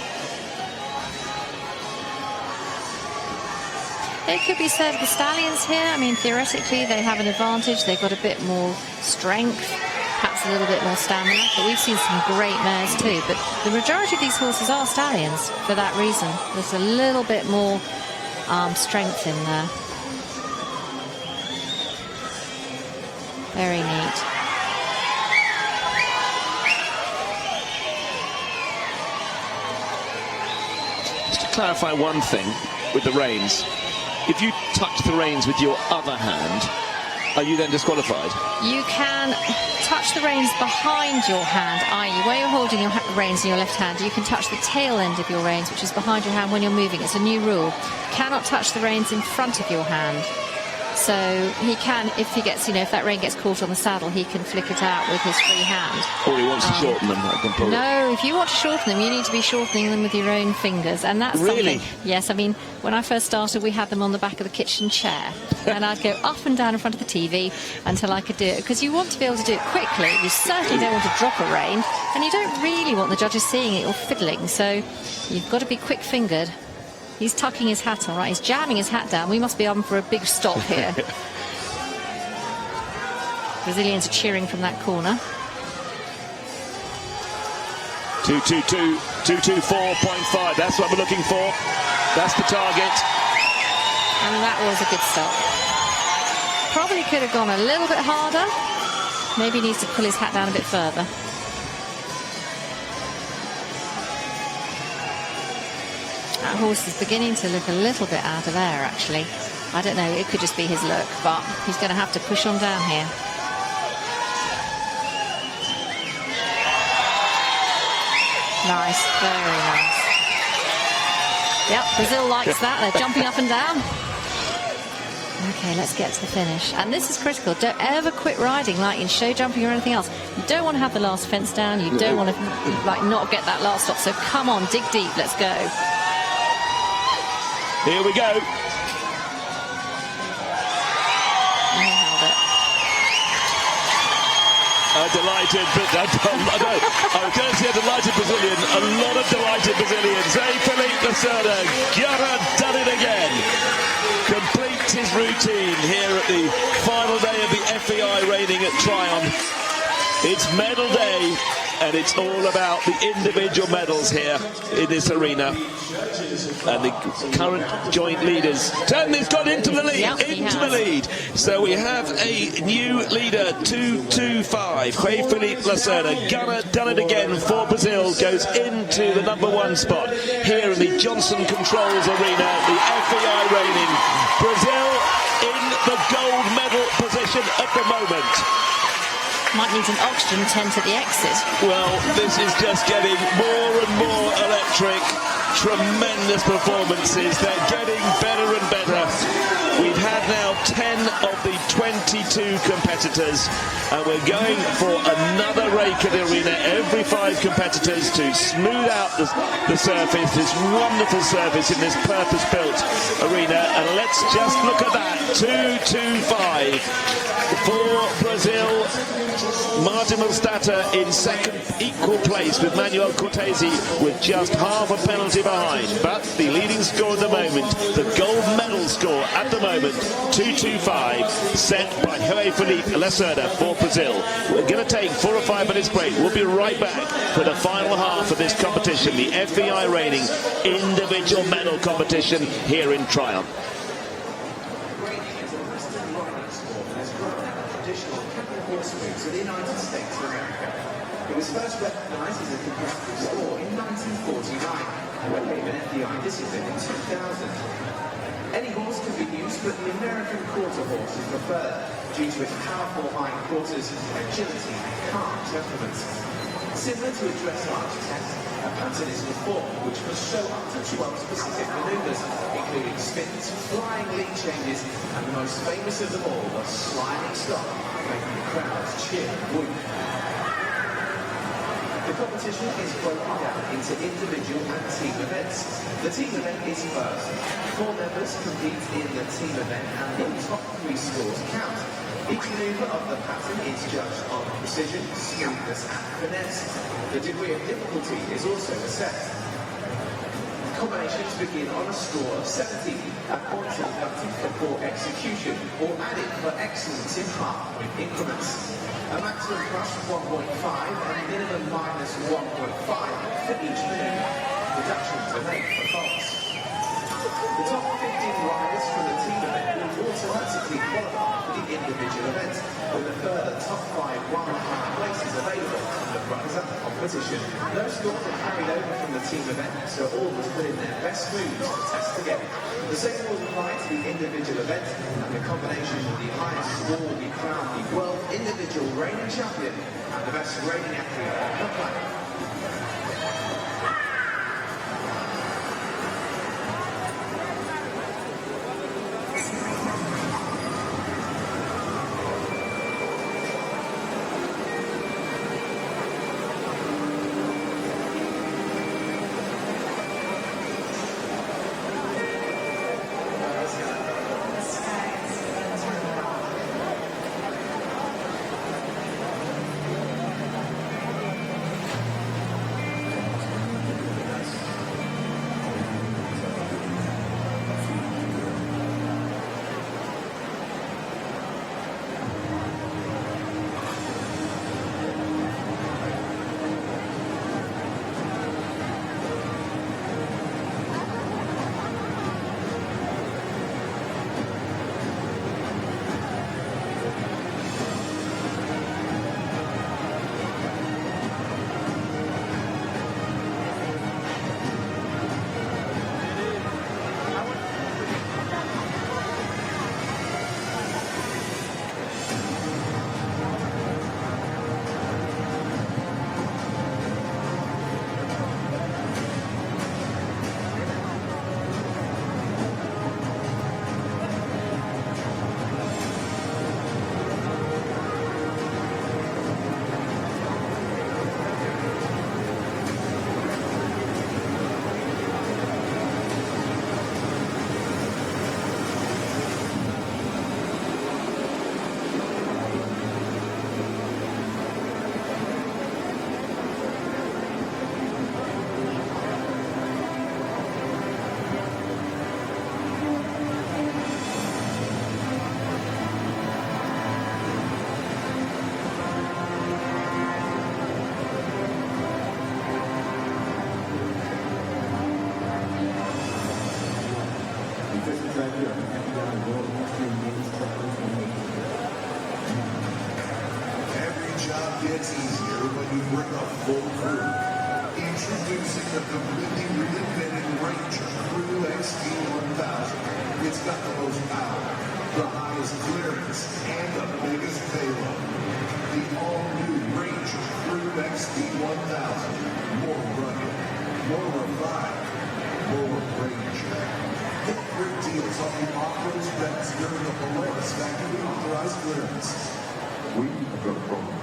It could be said the stallions here, I mean, theoretically, they have an advantage. They've got a bit more strength, perhaps a little bit more stamina. But we've seen some great mares too. But the majority of these horses are stallions for that reason. There's a little bit more strength in there. Very neat. Just to clarify one thing with the reins. If you touch the reins with your other hand, are you then disqualified? You can touch the reins behind your hand, i.e. where you're holding your reins in your left hand, you can touch the tail end of your reins, which is behind your hand when you're moving. It's a new rule. You cannot touch the reins in front of your hand. So he can, if he gets, if that rein gets caught on the saddle, he can flick it out with his free hand. Or he wants to shorten them. No, if you want to shorten them, you need to be shortening them with your own fingers. And that's really something. Yes, I mean, when I first started, we had them on the back of the kitchen chair. And I'd go up and down in front of the TV until I could do it. Because you want to be able to do it quickly. You certainly don't want to drop a rein. And you don't really want the judges seeing it or fiddling. So you've got to be quick-fingered. He's tucking his hat on, right? He's jamming his hat down. We must be on for a big stop here. Brazilians are cheering from that corner. 222, 224.5. That's what we're looking for. That's the target. And that was a good stop. Probably could have gone a little bit harder. Maybe he needs to pull his hat down a bit further. That horse is beginning to look a little bit out of air, actually. I don't know, it could just be his look, but he's going to have to push on down here. Nice, very nice. Yep, Brazil likes that. They're jumping up and down. Okay, let's get to the finish. And this is critical. Don't ever quit riding like in show jumping or anything else. You don't want to have the last fence down. You don't want to like not get that last stop. So come on, dig deep. Let's go. Here we go. A delighted, but I was going to say a delighted Brazilian. A lot of delighted Brazilians. Hey, Felipe Lacerda, done it again. Completes his routine here at the final day of the FEI Reining at Tryon. It's medal day, and it's all about the individual medals here in this arena. And the current joint leaders. Tony's got into the lead, the lead. So we have a new leader, 2-2-5. Felipe Lacerda, done it again for Brazil, goes into the #1 spot here in the Johnson Controls Arena, the FEI Reining. Brazil in the gold medal position at the moment. Might need an oxygen tent at the exit. Well, this is just getting more and more electric. Tremendous performances. They're getting better and better. We've had now 10 of the 22 competitors, and we're going for another rake at the arena. Every 5 competitors to smooth out the surface, this wonderful surface in this purpose-built arena. And let's just look at that. 2-2-5 for Brazil. Martin Mulstatter in second, equal place with Manuel Cortese with just half a penalty behind. But the leading score at the moment, the gold medal score at the moment, 2-2-5, set by Felipe Lacerda for Brazil. We're going to take 4 or 5 minutes break. We'll be right back for the final half of this competition, the FEI Reining individual medal competition here in Tryon. To the United States of America. It was first recognized as a competitive sport in 1949 and became an FEI discipline in 2000. Any horse can be used, but the American quarter horse is preferred due to its powerful hind quarters, agility and calm temperament. Similar to a dressage test, a pattern is performed which must show up to 12 specific maneuvers, including spins, flying lead changes, and the most famous of them all, the sliding stop, making the crowds cheer and whoop. The competition is broken down into individual and team events. The team event is first. 4 members compete in the team event and the top 3 scores count. Each maneuver of the pattern is judged on precision, smoothness and finesse. The degree of difficulty is also assessed. Combinations begin on a score of 70, at points deducted for poor execution or added for excellence in half-point increments. A maximum plus 1.5 and minimum minus 1.5 for each maneuver. Deductions are made for faults. The top 15 riders from the team event will automatically qualify for the individual event, with a further top 5 wildcard places available from the runners-up competition. No scores are carried over from the team event, so all must put in their best moves to test again. The same will apply to the individual event, and the combination with the highest score will be crowned the World Individual Reining Champion and the best reining athlete on the planet. Every job gets easier when you bring a full crew. Introducing the completely reinvented Ranger Crew XD1000. It's got the most power, the highest clearance, and the biggest payload. The all-new Ranger Crew XD1000. More rugged, more refined, more Ranger. Get great deals on the off-road specs during the Polaris factory authorized clearance. We have got a problem.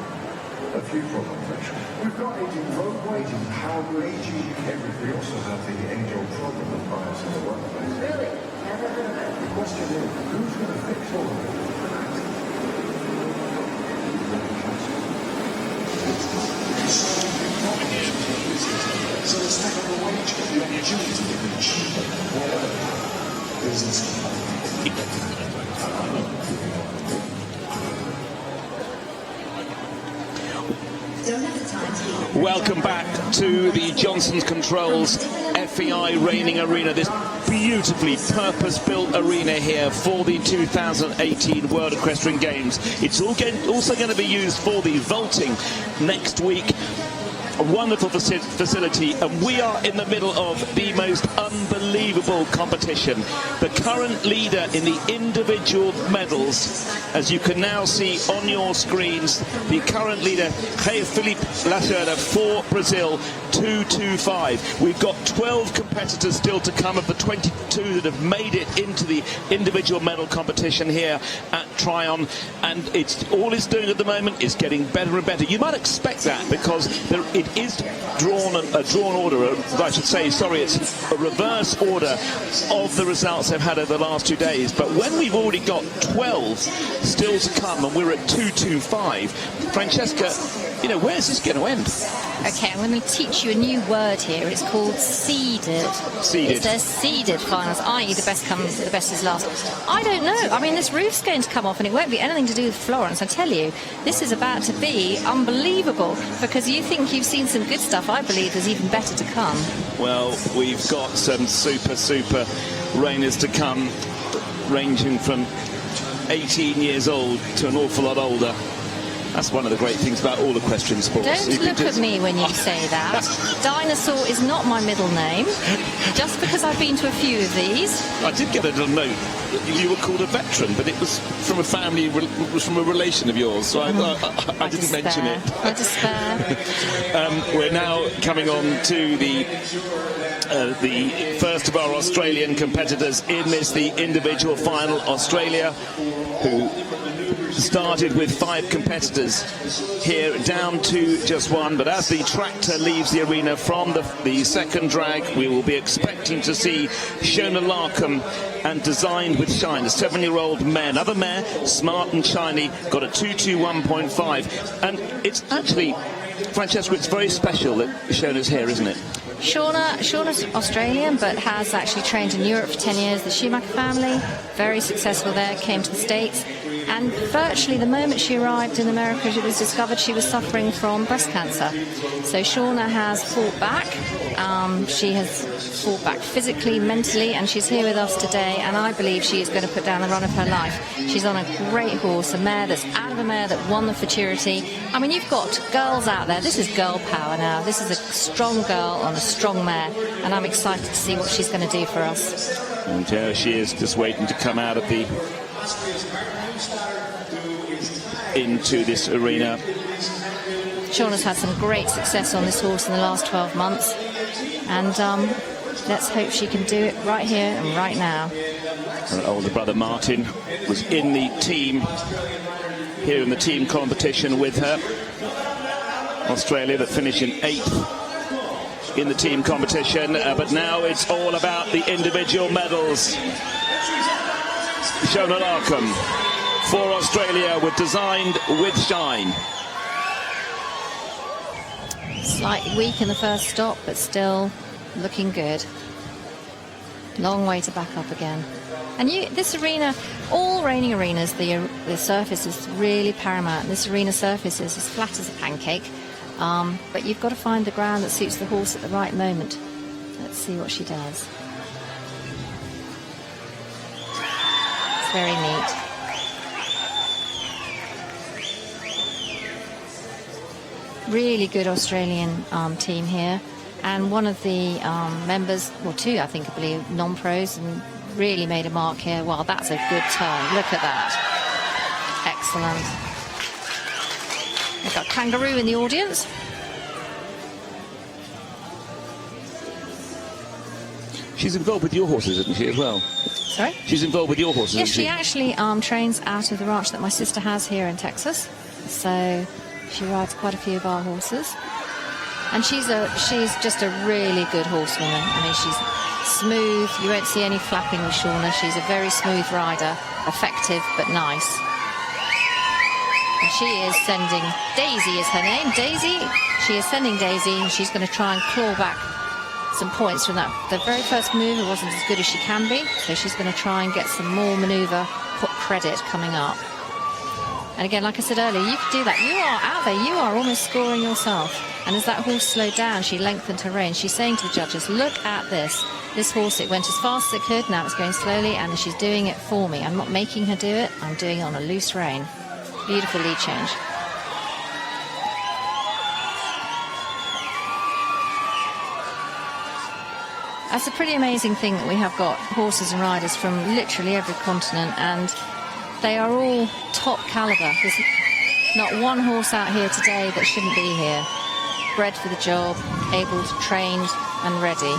A few problems, actually. We've got aging road weight and power aging. We also have the age-old problem of bias in the workplace. Really? Never heard of it. The question is, who's going to fix all of it? So let's take on the wage, the opportunity to achieve whatever business. Welcome back to the Johnson's Controls FEI Reining Arena, this beautifully purpose-built arena here for the 2018 World Equestrian Games. It's also going to be used for the vaulting next week. A wonderful facility, and we are in the middle of the most unbelievable competition. The current leader in the individual medals, as you can now see on your screens, the current leader, Felipe Lacerda for Brazil, 2.25. We've got 12 competitors still to come of the 22 that have made it into the individual medal competition here at Tryon, and all it's doing at the moment is getting better and better. You might expect that because it is a drawn order, I should say, sorry, it's a reverse order of the results they've had over the last 2 days. But when we've already got 12 still to come and we're at 2.25, Francesca, where's this going to end? Okay, I'm going to teach you a new word here. It's called seeded. Seeded. It's their seeded finals, i.e. the best is last. I don't know. I mean, this roof's going to come off and it won't be anything to do with Florence. I tell you, this is about to be unbelievable, because you think you've seen some good stuff. I believe there's even better to come. Well, we've got some super reiners to come, ranging from 18 years old to an awful lot older. That's one of the great things about all equestrian sports. Don't look at me when you say that. Dinosaur is not my middle name, just because I've been to a few of these. I did get a little note that you were called a veteran, but it was from a family, it was from a relation of yours, so I didn't mention it. I despair. We're now coming on to the first of our Australian competitors in the individual final. Australia, who started with 5 competitors here, down to just 1, but as the tractor leaves the arena from the second drag, we will be expecting to see Shauna Larkum and Designed with Shine, a 7-year-old mare, another mare, smart and shiny, got a 2.21.5, and it's actually, Francesca, it's very special that Shauna's here, isn't it? Shauna's Australian, but has actually trained in Europe for 10 years. The Schumacher family, very successful there, came to the States. And virtually the moment she arrived in America, it was discovered she was suffering from breast cancer. So Shauna has fought back. She has fought back physically, mentally, and she's here with us today. And I believe she is going to put down the run of her life. She's on a great horse, a mare that's out of a mare that won the Futurity. I mean, you've got girls out there. This is girl power now. This is a strong girl on a strong mare. And I'm excited to see what she's going to do for us. And here she is, just waiting to come out of into this arena. Shauna's had some great success on this horse in the last 12 months, and let's hope she can do it right here and right now. Her older brother Martin was in the team, here in the team competition with her. Australia that finished in 8th in the team competition, but now it's all about the individual medals. Shauna Larkum for Australia with Designed with Shine. Slightly weak in the first stop, but still looking good. Long way to back up again. And this arena, all reining arenas, the surface is really paramount. This arena surface is as flat as a pancake, but you've got to find the ground that suits the horse at the right moment. Let's see what she does. That's very neat. Really good Australian team here. And one of the members, well, two, I think, I believe, non-pros, and really made a mark here. Well, that's a good turn. Look at that. Excellent. We've got Kangaroo in the audience. She's involved with your horses, isn't she, as well? Sorry? She's involved with your horses, yes, isn't she? She actually trains out of the ranch that my sister has here in Texas. So she rides quite a few of our horses. And she's just a really good horsewoman. I mean, she's smooth. You won't see any flapping with Shauna. She's a very smooth rider, effective but nice. And she is sending, Daisy is her name, Daisy. She is sending Daisy, and she's going to try and claw back some points from that. The very first manoeuvre wasn't as good as she can be, so she's going to try and get some more manoeuvre credit coming up. And again, like I said earlier, you could do that. You are out there, you are almost scoring yourself. And as that horse slowed down, she lengthened her rein. She's saying to the judges, look at this. This horse, it went as fast as it could, now it's going slowly, and she's doing it for me. I'm not making her do it, I'm doing it on a loose rein. Beautiful lead change. That's a pretty amazing thing that we have got horses and riders from literally every continent, and they are all top caliber. There's not one horse out here today that shouldn't be here. Bred for the job, able, trained and ready.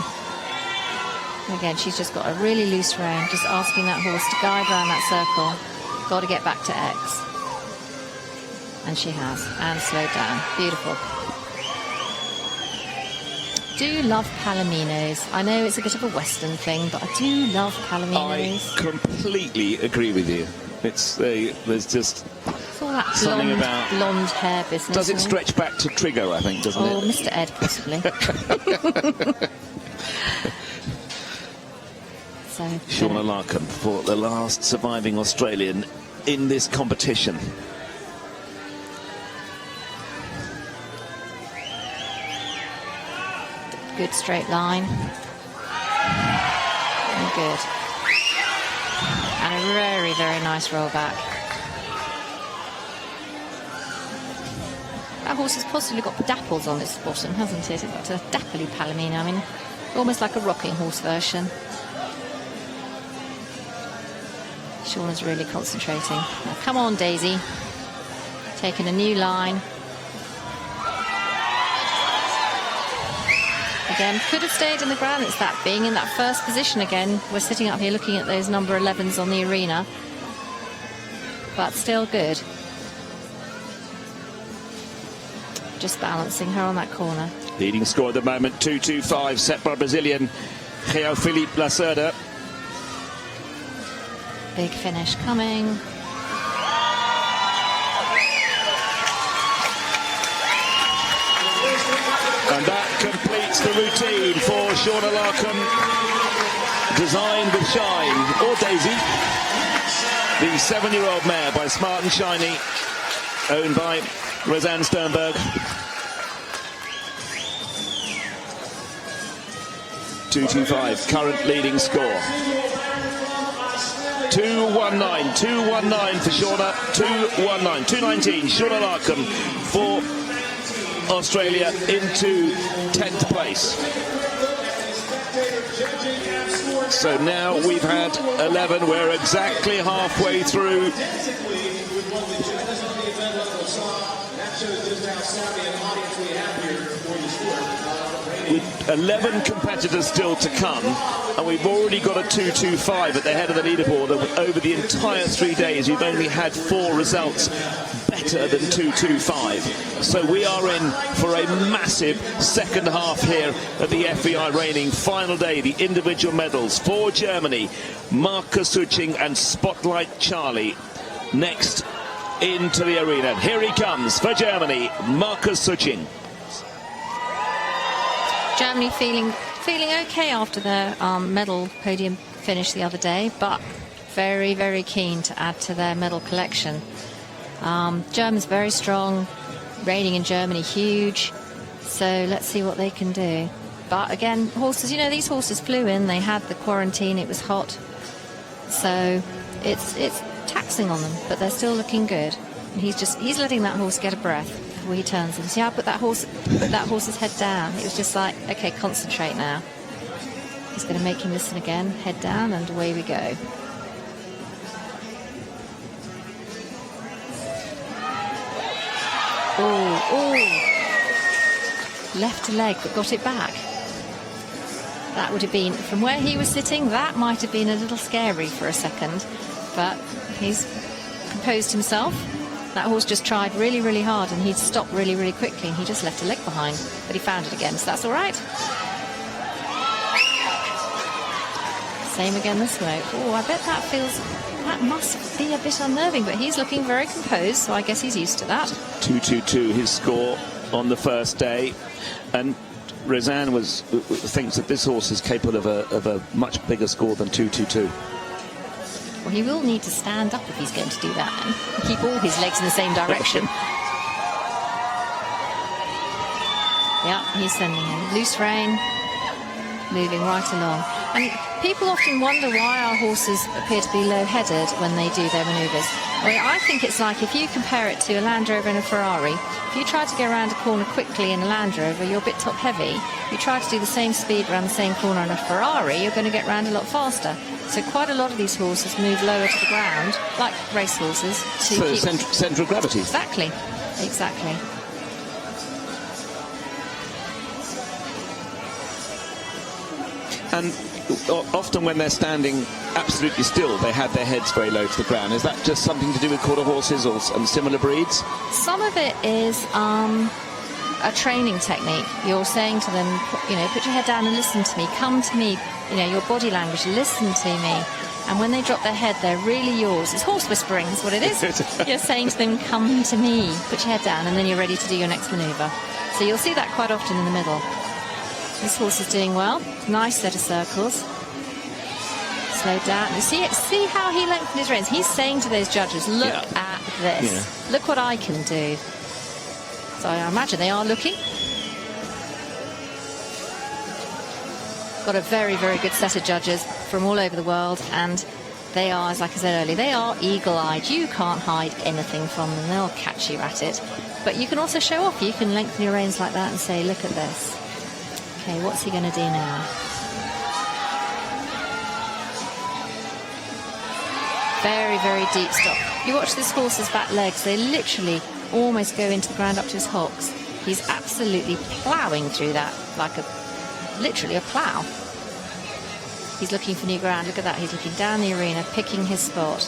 And again, she's just got a really loose rein, just asking that horse to guide around that circle. Got to get back to X. And she has, and slowed down. Beautiful. Do love palominos. I know it's a bit of a Western thing, but I do love palominos. I completely agree with you. There's just it's all that something about blonde hair business. Does it stretch back to Trigo, I think, doesn't it? Oh, Mr. Ed, possibly. So, Shauna Larkum for the last surviving Australian in this competition. Good straight line. And good. And a very, very nice rollback. That horse has possibly got dapples on its bottom, hasn't it? It's got a dappley palomino. I mean, almost like a rocking horse version. Shauna's really concentrating. Now, come on, Daisy. Taking a new line. Again, could have stayed in the ground. It's that being in that first position again. We're sitting up here looking at those number 11s on the arena. But still good. Just balancing her on that corner. Leading score at the moment, 2.25, set by Brazilian Felipe Lacerda. Big finish coming. And that completes the routine for Shauna Larkum. Designed with Shine, or Daisy. The 7-year-old mare by Smart and Shiny, owned by Roseanne Sternberg. 2.25, current leading score. 2.19, 2.19 for Shauna, 2.19, 2.19, Shauna Larkum for Australia into 10th place. So now we've had 11, we're exactly halfway through. With 11 competitors still to come, and we've already got a 2.25 at the head of the leaderboard. Over the entire 3 days, we've only had 4 results better than 2.25. So we are in for a massive second half here at the FEI Reining. Final day, the individual medals for Germany. Marcus Suching and Spotlight Charlie next into the arena. Here he comes for Germany, Marcus Suching. Germany feeling okay after their medal podium finish the other day, but very, very keen to add to their medal collection. Germans very strong, Reining in Germany huge, so let's see what they can do. But again, horses, you know, these horses flew in, they had the quarantine, it was hot, So it's taxing on them, but they're still looking good. And he's letting that horse get a breath before he turns him. See how I put that horse's head down? It was just like, okay, concentrate now. He's going to make him listen again. Head down, and away we go. Oh, left leg, but got it back. That would have been, from where he was sitting, that might have been a little scary for a second, but he's composed himself. That horse just tried really, really hard, and he'd stopped really, really quickly, and he just left a leg behind, but he found it again, so that's all right. Same again this way. Oh, I bet that must be a bit unnerving, but he's looking very composed, so I guess he's used to that. 2-2-2, his score on the first day, and Rosanne thinks that this horse is capable of a much bigger score than 2-2-2. Well, he will need to stand up if he's going to do that, and keep all his legs in the same direction. Yeah, he's sending him loose rein, moving right along. And people often wonder why our horses appear to be low-headed when they do their manoeuvres. Well, I think it's like if you compare it to a Land Rover and a Ferrari. If you try to go around a corner quickly in a Land Rover, you're a bit top-heavy. You try to do the same speed around the same corner in a Ferrari, you're going to get around a lot faster. So quite a lot of these horses move lower to the ground, like race horses. To keep centre of gravity. Exactly. And often when they're standing absolutely still, they have their heads very low to the ground. Is that just something to do with quarter horses or similar breeds? Some of it is a training technique. You're saying to them, put your head down and listen to me. Come to me. Your body language, listen to me. And when they drop their head, they're really yours. It's horse whispering is what it is. You're saying to them, come to me. Put your head down, and then you're ready to do your next manoeuvre. So you'll see that quite often in the middle. This horse is doing well. Nice set of circles. Slowed down. You see how he lengthened his reins? He's saying to those judges, look at this. Yeah. Look what I can do. So I imagine they are looking. Got a very, very good set of judges from all over the world, and they are, as like I said earlier, they are eagle-eyed. You can't hide anything from them. They'll catch you at it. But you can also show off. You can lengthen your reins like that and say, look at this. Okay, what's he going to do now? Very, very deep stop. You watch this horse's back legs. They literally almost go into the ground up to his hocks. He's absolutely ploughing through that like literally a plough. He's looking for new ground. Look at that. He's looking down the arena, picking his spot.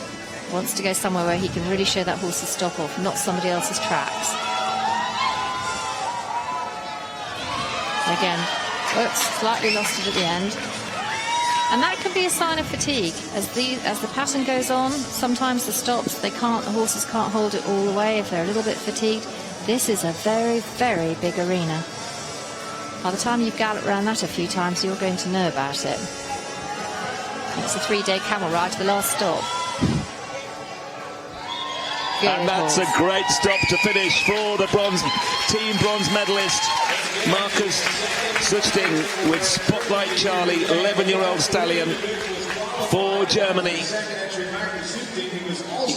Wants to go somewhere where he can really show that horse's stop off, not somebody else's tracks. Again, slightly lost it at the end. And that can be a sign of fatigue. As the pattern goes on, sometimes the stops, the horses can't hold it all the way if they're a little bit fatigued. This is a very, very big arena. By the time you've galloped around that a few times, you're going to know about it. It's a 3-day camel ride to the last stop. And that's a great stop to finish for the team bronze medalist, Marcus Suchting with Spotlight Charlie, 11-year-old stallion for Germany.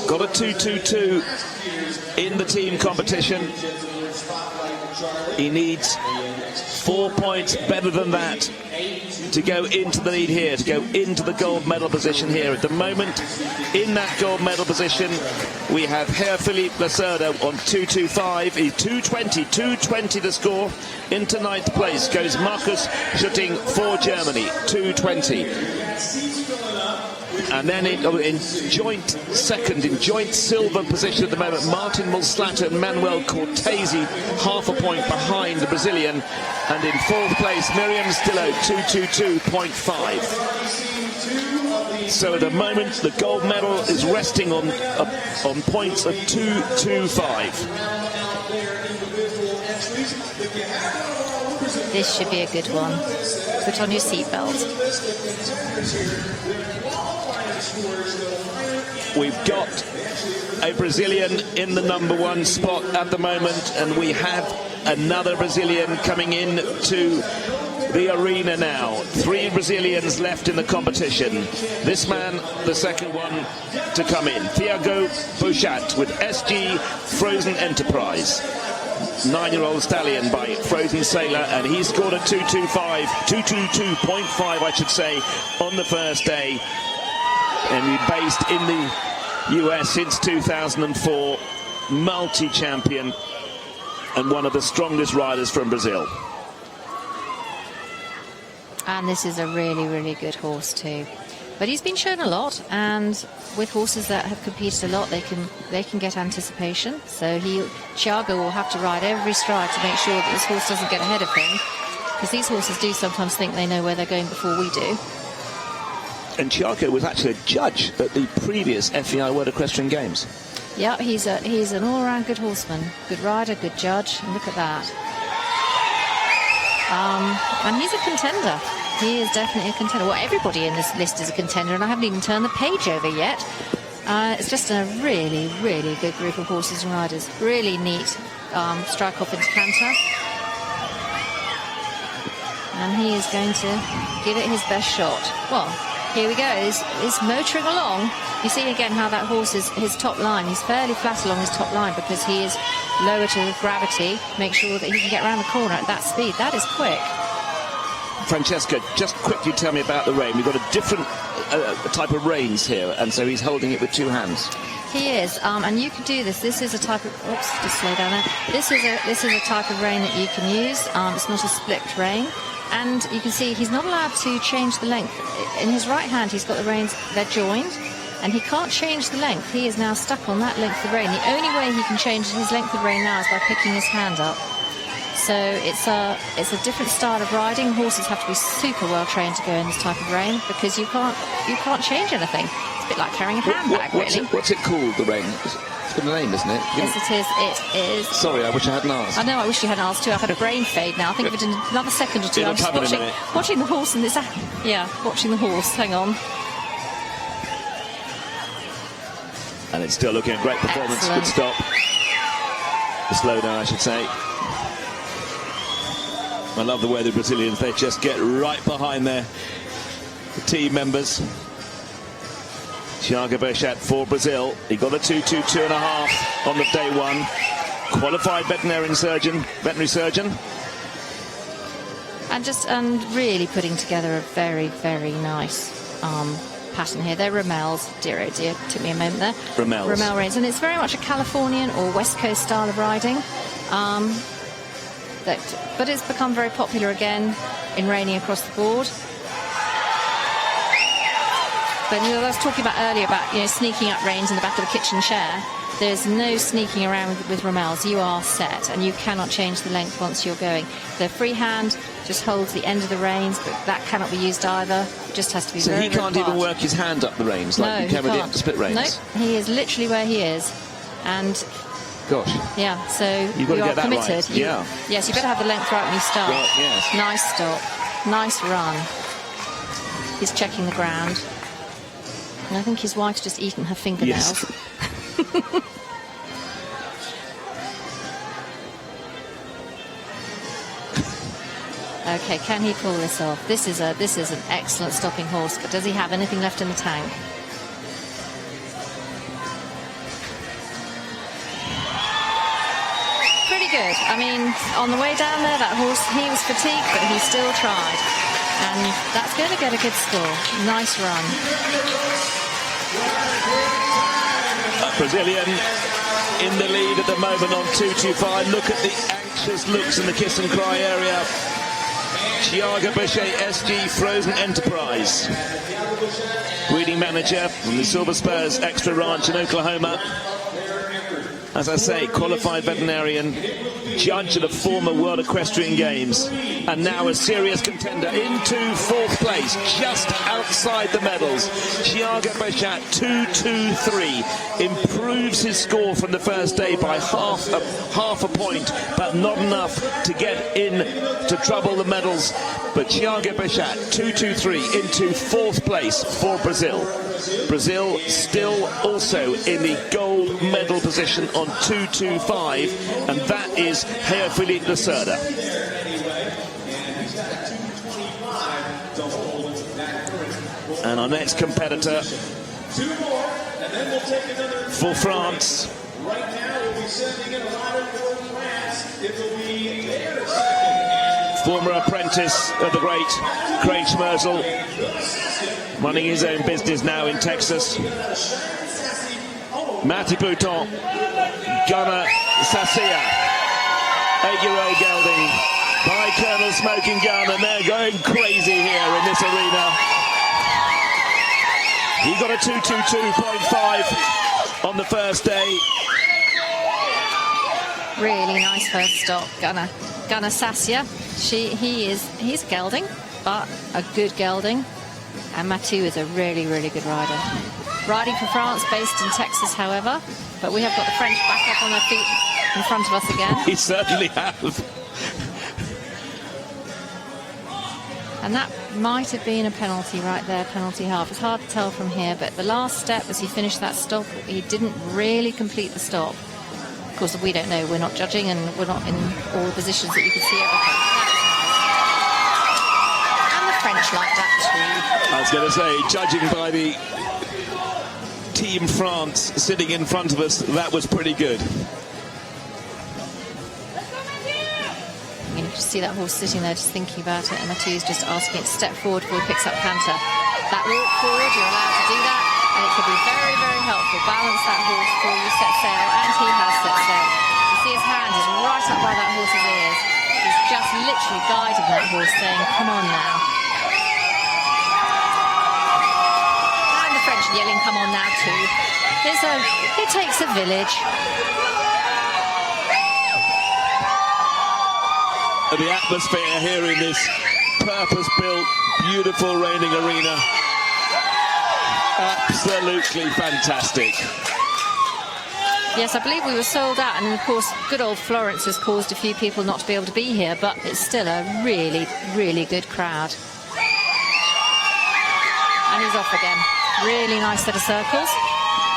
Got a 2-2-2 in the team competition. He needs 4 points better than that to go into the lead here, to go into the gold medal position here. At the moment, in that gold medal position, we have Herr Felipe Lacerda on 2.25. He's 2.20 to score. Into ninth place goes Marcus Schutting for Germany, 2.20. And then in joint second, in joint silver position at the moment, Martin Mulstatter and Manuel Cortese, half a point behind the Brazilian. And in fourth place, Miriam Stillow, 2.22.5. So at the moment, the gold medal is resting on points of 2.25. This should be a good one. Put on your seatbelt. We've got a Brazilian in the number one spot at the moment, and we have another Brazilian coming in to the arena now. 3 Brazilians left in the competition. This man, the second one to come in. Thiago Vilela with SG Frozen Enterprise. 9-year-old stallion by Frozen Sailor, and he scored a 222.5, I should say, on the first day. And he's based in the US since 2004, multi-champion, and one of the strongest riders from Brazil. And this is a really, really good horse too. But he's been shown a lot, and with horses that have competed a lot, they can get anticipation. So Thiago will have to ride every stride to make sure that this horse doesn't get ahead of him, because these horses do sometimes think they know where they're going before we do. And Thiago was actually a judge at the previous FEI World Equestrian Games. Yeah, he's an all-round good horseman, good rider, good judge. And look at that. And he's a contender. He is definitely a contender. Well, everybody in this list is a contender, and I haven't even turned the page over yet. It's just a really, really good group of horses and riders. Really neat strike off into canter. And he is going to give it his best shot. Well, here we go. He's motoring along. You see again how that horse is his top line. He's fairly flat along his top line because he is lower to the gravity. Make sure that he can get around the corner at that speed. That is quick. Francesca, just quickly tell me about the rein. We've got a different type of reins here, and so he's holding it with 2 hands. He is, and you can do this. This is a type of, oops, just slow down there. This is a type of rein that you can use. It's not a split rein. And you can see he's not allowed to change the length. In his right hand, he's got the reins, they're joined, and he can't change the length. He is now stuck on that length of rein. The only way he can change his length of rein now is by picking his hand up. So it's a different style of riding. Horses have to be super well trained to go in this type of rein, because you can't change anything. It's a bit like carrying a handbag, really. What's it called, the rein? It's got a name, isn't it? Yes, it is. It is. Sorry, I wish I hadn't asked. I know, I wish you hadn't asked too. I've had a brain fade now. I think of it in another second or two. I'm just watching the horse and this. Yeah, watching the horse. Hang on. And it's still looking a great performance. Excellent. Good stop. The slowdown, I should say. I love the way the Brazilians, they just get right behind the team members. Thiago Vilela for Brazil. He got a 2.5 on the day one. Qualified veterinary surgeon. And really putting together a very, very nice pattern here. They're Ramels. Dear, oh dear, took me a moment there. Ramel reins. And it's very much a Californian or West Coast style of riding. But it's become very popular again in reining across the board. But I was talking about earlier about sneaking up reins in the back of the kitchen chair. There's no sneaking around with Ramels. You are set, and you cannot change the length once you're going. The free hand just holds the end of the reins, but that cannot be used either. It just has to be very, very So he can't even work his hand up the reins like you can with the split reins? No, he is literally where he is. And gosh. Yeah, so you've got to get that committed. right. Yeah. Yes, you better have the length right when you start. Well, yes. Nice stop. Nice run. He's checking the ground. And I think his wife's just eaten her fingernails. Yes. Okay, can he pull this off? This is an excellent stopping horse, but does he have anything left in the tank? Pretty good. I mean, on the way down there, that horse, he was fatigued, but he still tried. And that's going to get a good score. Nice run. Brazilian in the lead at the moment on 2.25. Look at the anxious looks in the kiss and cry area. Thiago Vilela, SG Frozen Enterprise. Breeding manager from the Silver Spurs Extra Ranch in Oklahoma. As I say, qualified veterinarian, judge at the former World Equestrian Games, and now a serious contender into 4th place, just outside the medals. Thiago Vilela, 2.23, improves his score from the first day by half a point, but not enough to get in to trouble the medals. But Thiago Vilela, 2.23 into 4th place for Brazil. Brazil still also in the gold medal position on 2.25, and that is Felipe Lacerda. And our next competitor for France. Right now, we'll be sending in a rider for France. It will be their second. Former apprentice of the great Craig Schmerzel, running his own business now in Texas. Matty Bouton, Gunnar Sassia, 8-year-old gelding by Colonel Smoking Gun, and they're going crazy here in this arena. He got a 222.5 on the first day. Really nice first stop, Gunnar Sassia. He's a gelding, but a good gelding. And Mathieu is a really, really good rider. Riding for France, based in Texas, however. But we have got the French back up on their feet in front of us again. He certainly has. And that might have been a penalty right there, penalty half. It's hard to tell from here, but the last step as he finished that stop, he didn't really complete the stop. Of course, we don't know. We're not judging, and we're not in all the positions that you can see everything. And the French like that too. I was going to say, judging by the Team France sitting in front of us, that was pretty good. You can just see that horse sitting there just thinking about it, and Mathieu's just asking it to step forward before he picks up canter. That walk forward, you're allowed to do that, and it could be very, very helpful. Balance that horse before you set sail, and he has set sail. You see his hand is right up by that horse's ears. He's just literally guiding that horse, saying, come on now. And the French yelling, come on now too. It takes a village. The atmosphere here in this purpose-built, beautiful Reining arena. Absolutely fantastic. Yes, I believe we were sold out, and of course, good old Florence has caused a few people not to be able to be here, but it's still a really, really good crowd. And he's off again. Really nice set of circles.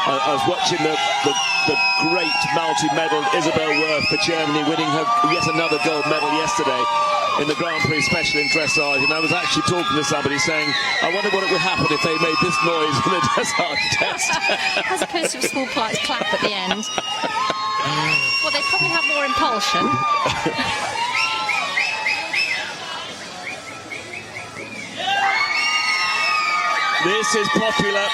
I was watching the great multi-medal Isabel Worth for Germany, winning her yet another gold medal yesterday in the Grand Prix Special in dressage, and I was actually talking to somebody saying, I wonder what it would happen if they made this noise in the dressage test. As opposed to a small polite clap at the end. Well, they probably have more impulsion. This is popular.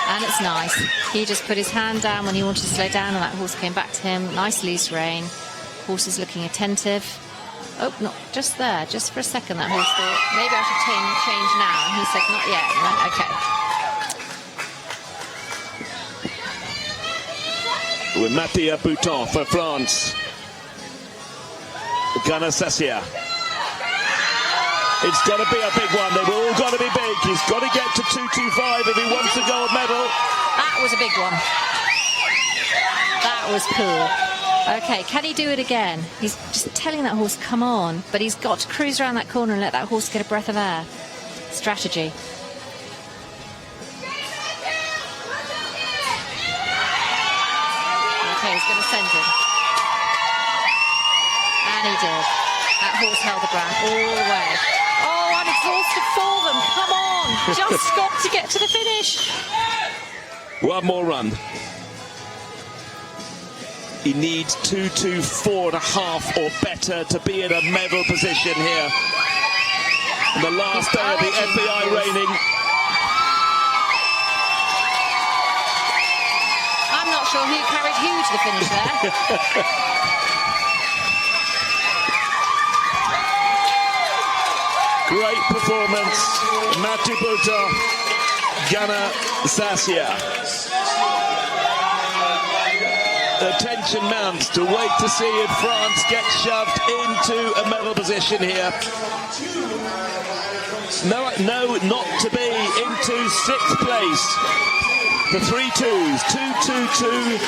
And it's nice. He just put his hand down when he wanted to slow down, and that horse came back to him. Nice loose rein. Horse is looking attentive. Oh, not just there. Just for a second, that horse thought, maybe I should change now. And he said, not yet. Right, okay. With Mathieu Bouton for France. Gunnar Sassia. It's got to be a big one. They've all got to be big. He's got to get to 225 if he wants a gold medal. That was a big one. That was cool. Okay, can he do it again? He's just telling that horse, come on. But he's got to cruise around that corner and let that horse get a breath of air. Strategy. Okay, he's going to send him. And he did. That horse held the ground all the way. Oh, I'm exhausted for them. Come on. Just got to get to the finish. One more run. He needs 224.5 or better to be in a medal position here. The last day of the FEI Reining. I'm not sure who carried who to the finish there. Great performance, Mathieu Bouton, Gunnar Sassia. The tension mounts to wait to see if France gets shoved into a medal position here. No, not to be into 6th place. The 3 2s, 2-2-2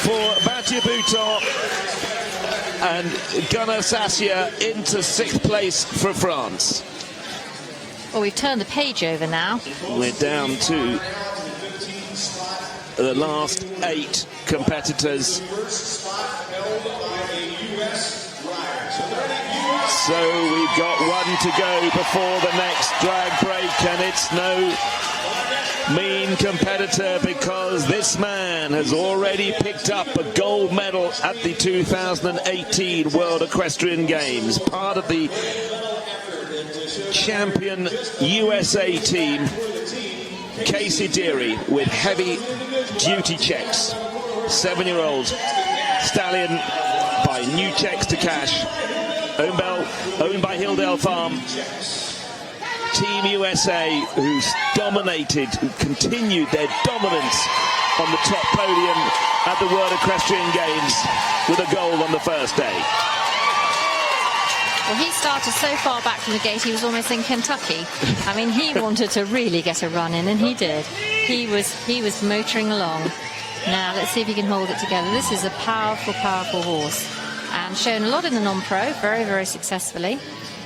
for Mathieu Bouton and Gunnar Sassia into 6th place for France. Well, we've turned the page over now. We're down to the last 8 competitors. So we've got one to go before the next drag break, and it's no mean competitor, because this man has already picked up a gold medal at the 2018 World Equestrian Games, part of the champion USA team. Casey Deary with heavy duty checks. 7-year-old stallion by New Checks to Cash, owned by Hilldale Farm. Team USA, who's dominated, who continued their dominance on the top podium at the World Equestrian Games with a gold on the first day. Well, he started so far back from the gate, he was almost in Kentucky. I mean, he wanted to really get a run in, and he did. He was motoring along. Now, let's see if he can hold it together. This is a powerful, powerful horse, and shown a lot in the non-pro, very, very successfully.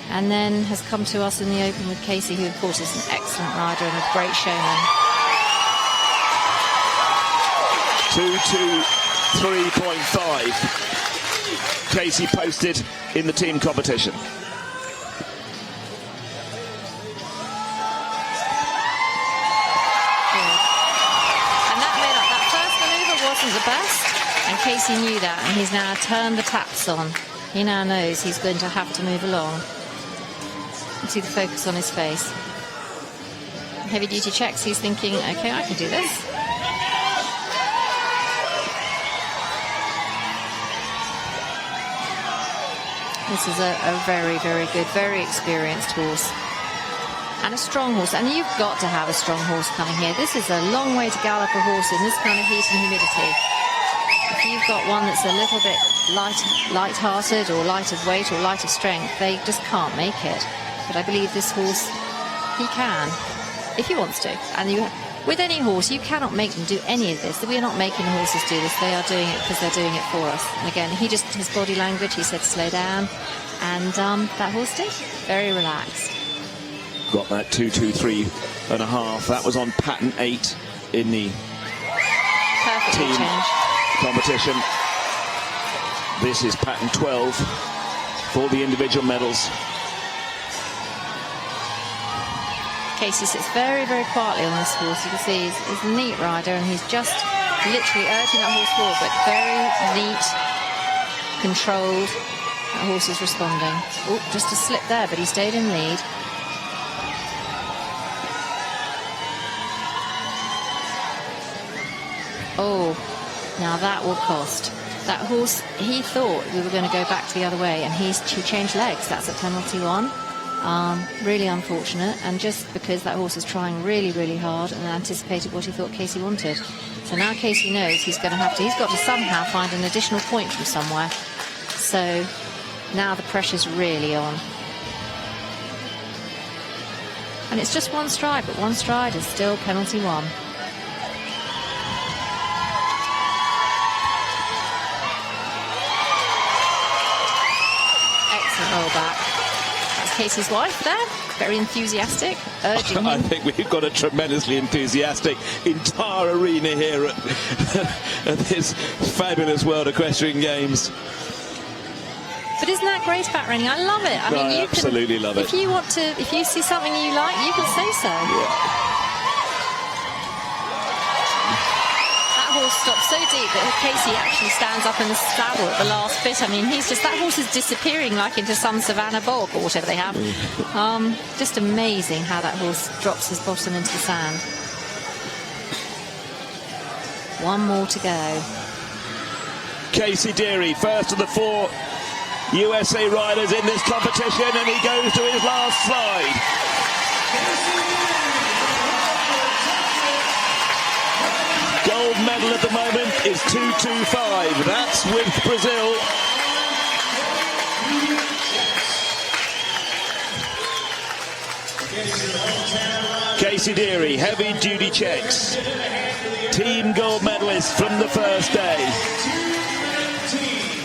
And then has come to us in the Open with Casey, who, of course, is an excellent rider and a great showman. 2:23.5. Casey posted in the team competition. And that first manoeuvre wasn't the best, and Casey knew that, and he's now turned the taps on. He now knows he's going to have to move along. You see the focus on his face. Heavy duty checks, he's thinking, okay, I can do this. This is a very, very good, very experienced horse. And a strong horse. And you've got to have a strong horse coming here. This is a long way to gallop a horse in this kind of heat and humidity. If you've got one that's a little bit light-hearted or light of weight or light of strength, they just can't make it. But I believe this horse, he can, if he wants to. And with any horse, you cannot make them do any of this. We are not making the horses do this. They are doing it because they're doing it for us. And again, his body language, he said slow down. And that horse did. Very relaxed. Got that 2:23.5. That was on pattern 8 in the team competition. This is pattern 12 for the individual medals. Casey sits very, very quietly on this horse. You can see he's a neat rider, and he's just literally urging that horse forward, but very neat, controlled. That horse is responding. Oh, just a slip there, but he stayed in lead. Oh, now that will cost. That horse, he thought we were going to go back to the other way, and he changed legs. That's at penalty 1. Really unfortunate, and just because that horse is trying really, really hard and anticipated what he thought Casey wanted. So now Casey knows he's got to somehow find an additional point from somewhere. So now the pressure's really on. And it's just one stride, but one stride is still penalty 1. Excellent roll back. Casey's wife there, very enthusiastic, urging him. I think we've got a tremendously enthusiastic entire arena here at this fabulous World Equestrian Games. But isn't that great about Reining? I love it. I mean, you absolutely love it. If you see something you like, you can say so. Yeah. Stops so deep that Casey actually stands up in the saddle at the last bit. I mean, that horse is disappearing like into some savannah bog or whatever they have. Just amazing how that horse drops his bottom into the sand. One more to go. Casey Deary, first of the 4 USA riders in this competition, and he goes to his last slide. Gold medal at the moment is 2:25. That's with Brazil. Casey Deary, heavy duty checks. Team gold medalist from the first day.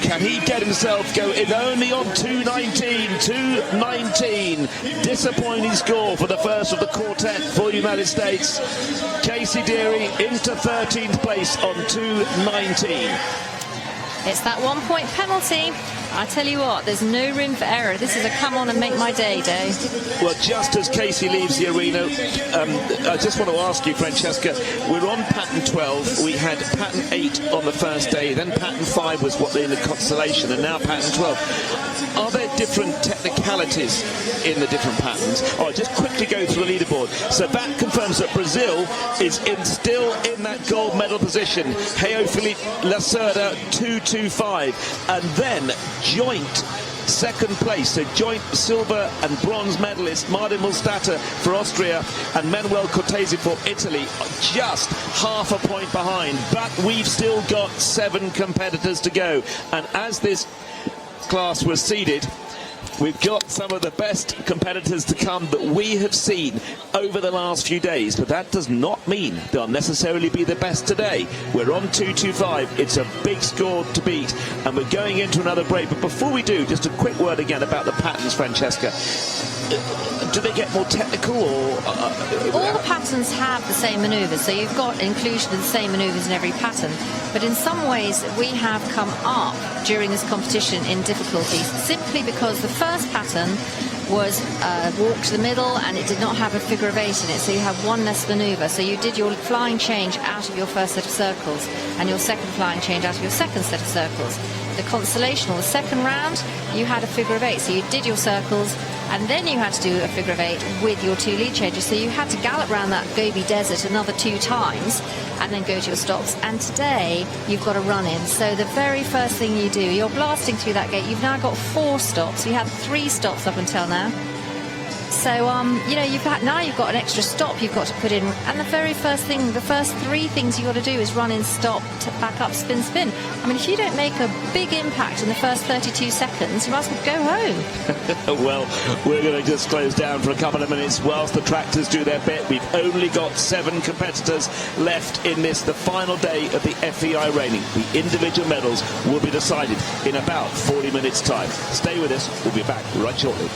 Can he get himself going? Only on 2:19. Disappointing score for the first of the quartet for the United States. Casey Deary into 13th place on 2:19. It's that 1 point penalty. I tell you what, there's no room for error. This is a come on and make my day day. Well, just as Casey leaves the arena, I just want to ask you, Francesca, we're on pattern 12. We had pattern 8 on the first day, then pattern 5 was what in the constellation, and now pattern 12. Are there different technicalities in the different patterns? Oh, just quickly go through the leaderboard. So that confirms that Brazil is still in that gold medal position. Felipe Lacerda 225, and then joint second place, so joint silver and bronze medalist Martin Mulstatter for Austria and Manuel Cortese for Italy, just half a point behind, but we've still got 7 competitors to go. And as this class was seeded, we've got some of the best competitors to come that we have seen over the last few days, but that does not mean they'll necessarily be the best today. We're on 225. It's a big score to beat, and we're going into another break. But before we do, just a quick word again about the patterns, Francesca. Do they get more technical, or all the patterns have the same manoeuvres, so you've got inclusion of the same manoeuvres in every pattern, but in some ways we have come up during this competition in difficulty simply because the first pattern was walk to the middle, and it did not have a figure of 8 in it, so you have one less manoeuvre. So you did your flying change out of your first set of circles and your second flying change out of your second set of circles. The constellation, or the second round, you had a figure of 8, so you did your circles and then you had to do a figure of 8 with your 2 lead changes, so you had to gallop around that Gobi Desert another 2 times and then go to your stops. And today you've got a run in, so the very first thing you do, you're blasting through that gate. You've now got 4 stops. You had 3 stops up until now. So you know, you've got an extra stop you've got to put in, and the very first thing, the first 3 things you've got to do is run in, stop, back up, spin, spin. I mean, if you don't make a big impact in the first 32 seconds, you might as well go home. Well, we're going to just close down for a couple of minutes whilst the tractors do their bit. We've only got 7 competitors left in this, the final day of the FEI Reining. The individual medals will be decided in about 40 minutes' time. Stay with us. We'll be back right shortly.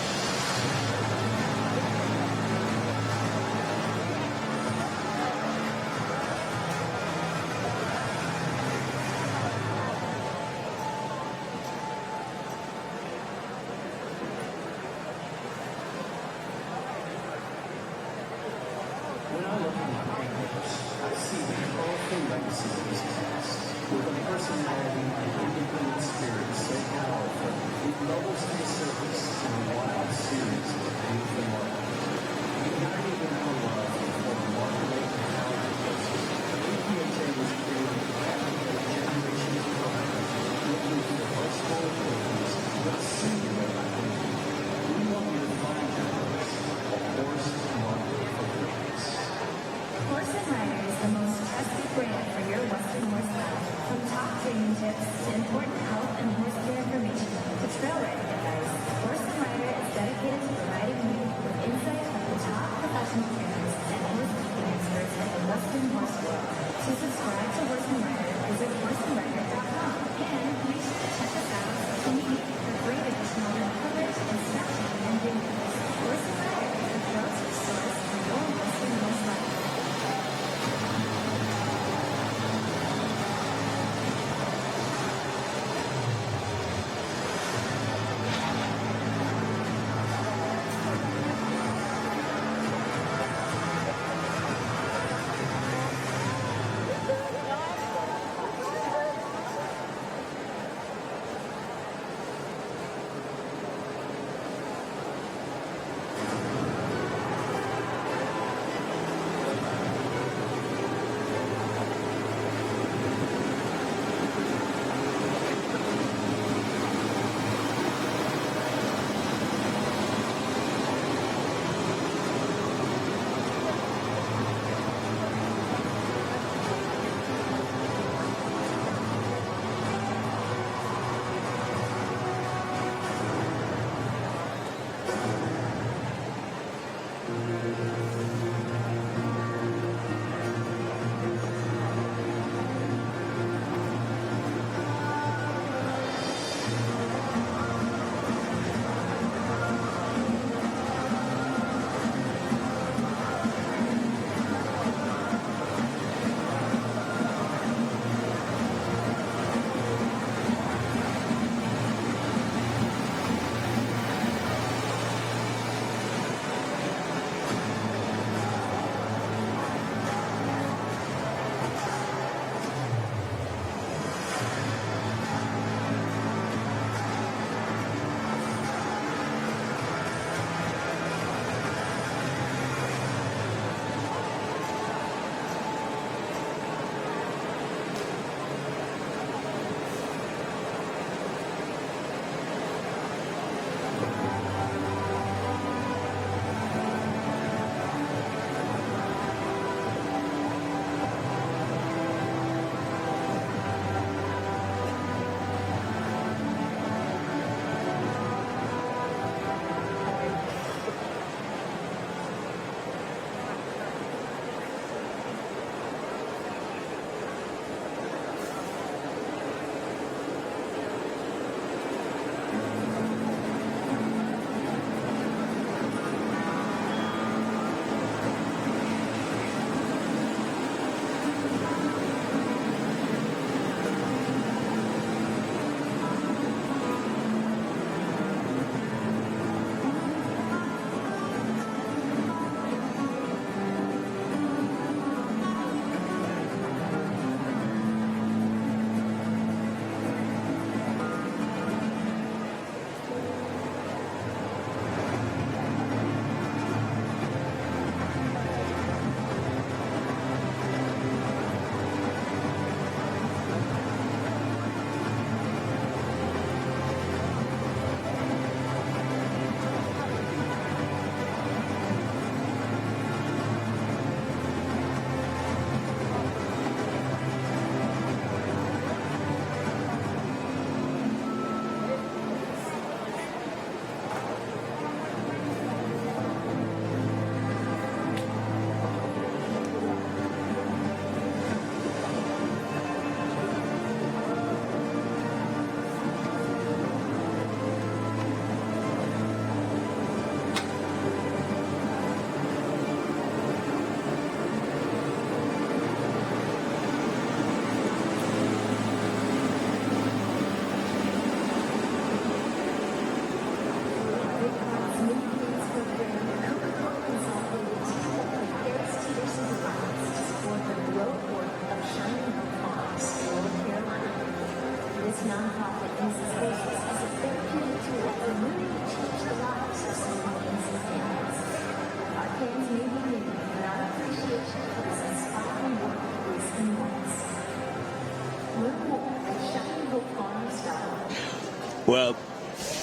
Well,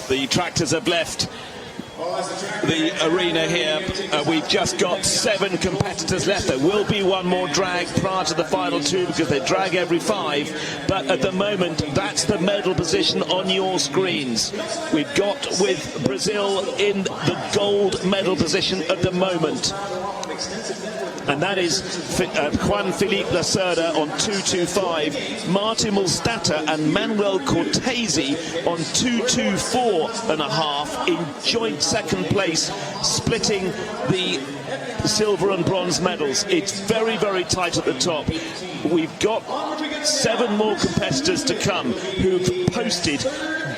the tractors have left the arena here. We've just got 7 competitors left. There will be one more drag prior to the final 2 because they drag every 5. But at the moment, that's the medal position on your screens. We've got with Brazil in the gold medal position at the moment. And that is Juan Felipe Lacerda on 2.25, Martin Mulstatter and Manuel Cortese on 2.24.5 in joint second place, splitting the silver and bronze medals. It's very, very tight at the top. We've got 7 more competitors to come who've posted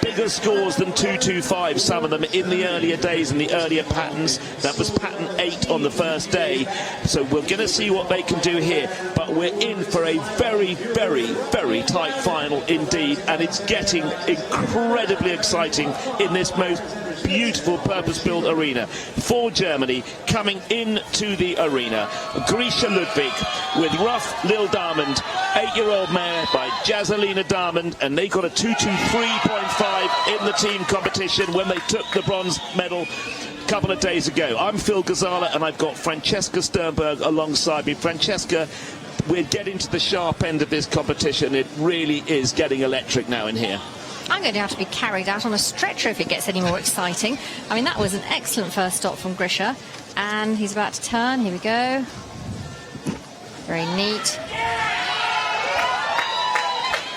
bigger scores than 2.25, some of them in the earlier days, in the earlier patterns. That was pattern 8 on the first day. So we're going to see what they can do here. But we're in for a very, very, very tight final indeed. And it's getting incredibly exciting in this most beautiful purpose-built arena. For Germany, coming into the arena, Grisha Ludwig with Rough Lil Diamond, 8-year-old mare by Jazalina Diamond, and they got a 2.23.5 in the team competition when they took the bronze medal a couple of days ago. I'm Phil Gazala, and I've got Francesca Sternberg alongside me. Francesca, we're getting to the sharp end of this competition. It really is getting electric now in here. I'm going to have to be carried out on a stretcher if it gets any more exciting. I mean, that was an excellent first stop from Grisha. And he's about to turn. Here we go. Very neat.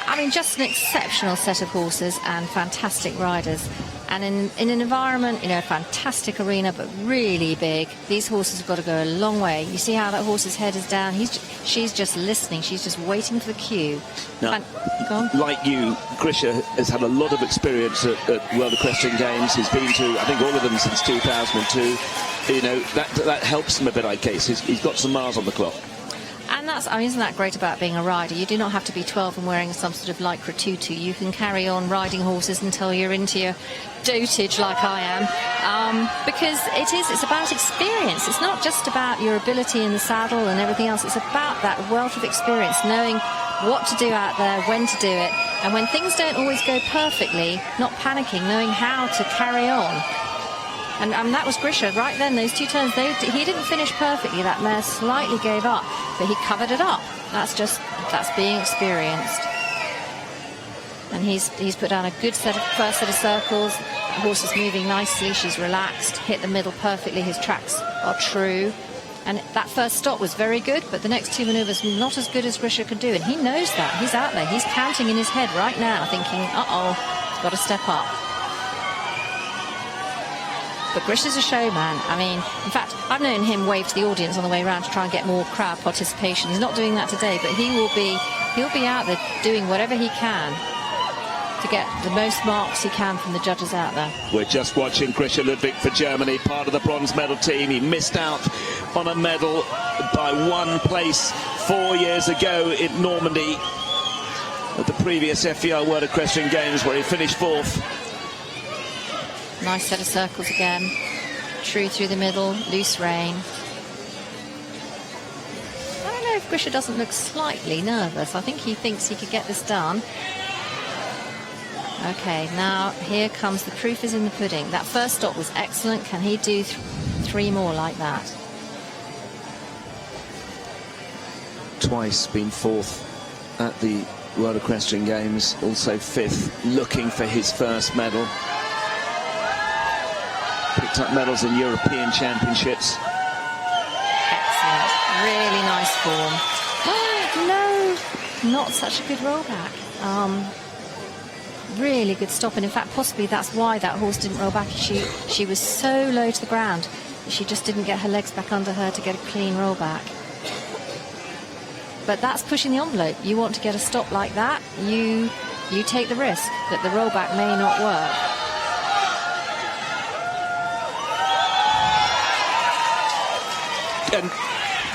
I mean, just an exceptional set of horses and fantastic riders. And in an environment, you know, a fantastic arena, but really big. These horses have got to go a long way. You see how that horse's head is down? She's just listening. She's just waiting for the cue. Now, like you, Grisha has had a lot of experience at World Equestrian Games. He's been to, I think, all of them since 2002. You know, that helps him a bit, I guess. He's got some miles on the clock. And that's, I mean, isn't that great about being a rider? You do not have to be 12 and wearing some sort of lycra tutu. You can carry on riding horses until you're into your dotage like I am, because it's about experience. It's not just about your ability in the saddle and everything else. It's about that wealth of experience, knowing what to do out there, when to do it, and when things don't always go perfectly, not panicking, knowing how to carry on. And that was Grisha right then. Those 2 turns, he didn't finish perfectly. That mare slightly gave up, but he covered it up. That's being experienced. And he's put down a good first set of circles. The horse is moving nicely. She's relaxed. Hit the middle perfectly. His tracks are true. And that first stop was very good, but the next 2 maneuvers not as good as Grisha could do. And he knows that. He's out there. He's counting in his head right now, thinking, uh-oh, he's got to step up. But Grisha's a showman. I mean, in fact, I've known him wave to the audience on the way around to try and get more crowd participation. He's not doing that today, but he'll be out there doing whatever he can to get the most marks he can from the judges out there. We're just watching Grisha Ludwig for Germany, part of the bronze medal team. He missed out on a medal by 1 place 4 years ago in Normandy at the previous FEI World Equestrian Games, where he finished 4th. Nice set of circles again. True through the middle, loose rein. I don't know if Grisha doesn't look slightly nervous. I think he thinks he could get this done. Okay, now here comes the proof is in the pudding. That first stop was excellent. Can he do 3 more like that? Twice been 4th at the World Equestrian Games, also 5th, looking for his first medal. Picked up medals in European Championships. Excellent. Really nice form. No, not such a good rollback. Really good stop, and in fact possibly that's why that horse didn't roll back. She was so low to the ground, she just didn't get her legs back under her to get a clean rollback. But that's pushing the envelope. You want to get a stop like that, you take the risk that the rollback may not work. And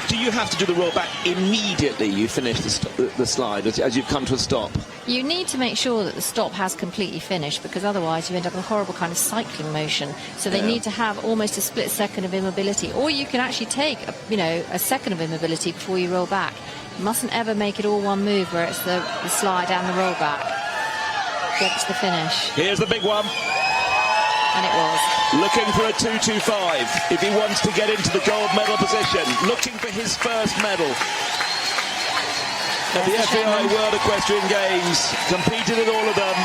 do do you have to do the roll back immediately you finish the slide as you've come to a stop? You need to make sure that the stop has completely finished, because otherwise you end up with a horrible kind of cycling motion. So they need to have almost a split second of immobility, or you can actually take a second of immobility before you roll back. You mustn't ever make it all one move where it's the slide and the roll back. Get to the finish. Here's the big one. And it was. Looking for a 2.25 if he wants to get into the gold medal position. Looking for his first medal. At the FEI World Equestrian Games, competed in all of them.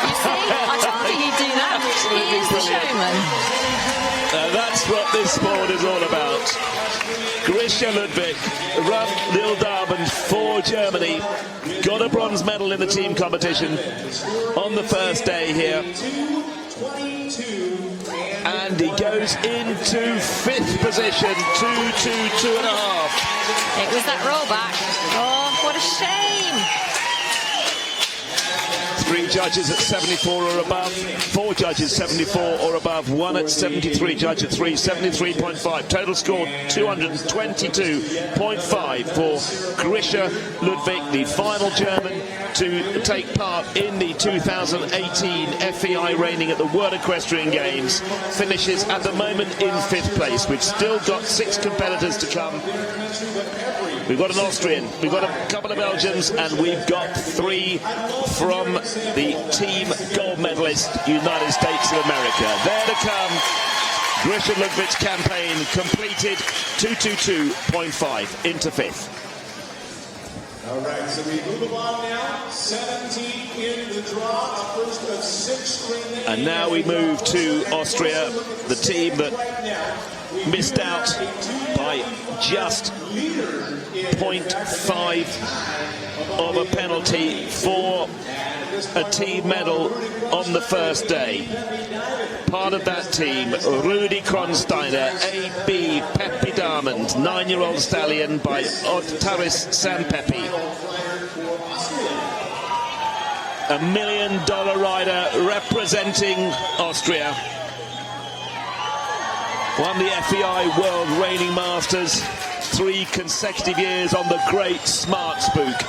You see, I told you he'd do that. He is the showman. That's what this sport is all about. Grisha Ludwig, run Lil Darmond for Germany, got a bronze medal in the team competition on the first day here. And he goes into 5th position, 2.5. It was that rollback. Oh, what a shame. 3 judges at 74 or above, 4 judges 74 or above, 1 at 73, judge at 3, 73.5. Total score 222.5 for Grisha Ludwig, the final German to take part in the 2018 FEI Reining at the World Equestrian Games. Finishes at the moment in 5th place. We've still got 6 competitors to come. We've got an Austrian, we've got a couple of Belgians, and we've got 3 from the team gold medalist, United States of America. There to come. Grisha Ludwig's campaign completed, 222.5 into 5th. All right, so we move along now. 17 in the draw, a first of 6 remaining. And now we move to Austria, the team that missed out by just 0.5 of a penalty for a team medal on the first day. Part of that team, Rudy Kronsteiner, AB Peppy Darmond, 9-year-old stallion by Ottaris Sanpepi. $1 million rider representing Austria. Won the FEI World Reining Masters 3 consecutive years on the great Smart Spook.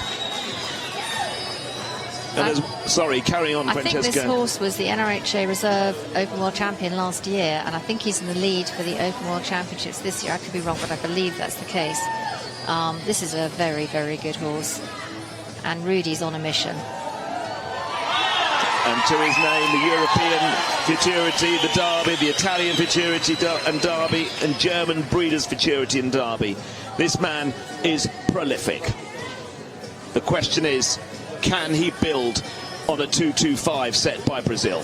And sorry, carry on, Francesca. I think this horse was the NRHA Reserve Open World Champion last year, and I think he's in the lead for the Open World Championships this year. I could be wrong, but I believe that's the case. This is a very, very good horse, and Rudy's on a mission. And to his name, the European Futurity, the Derby, the Italian Futurity and Derby, and German Breeders' Futurity and Derby. This man is prolific. The question is, can he build on a 2.25 set by Brazil?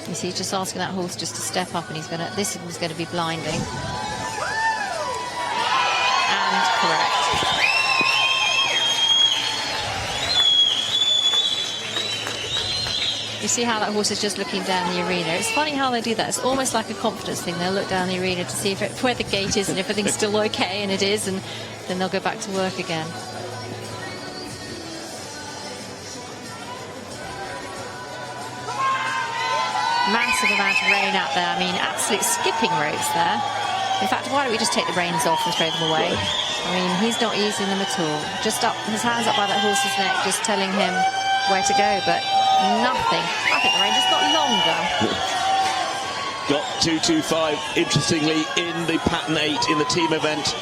You see, just asking that horse just to step up, and this was going to be blinding. And correct. You see how that horse is just looking down the arena. It's funny how they do that. It's almost like a confidence thing. They'll look down the arena to see where the gate is and if everything's still okay, and it is, and then they'll go back to work again. Massive amount of rain out there. I mean, absolute skipping ropes there. In fact, why don't we just take the reins off and throw them away? I mean, he's not using them at all. Just up, his hands up by that horse's neck, just telling him where to go, but nothing. I think the rein just got longer. Got 2.25, interestingly, in the pattern 8 in the team event.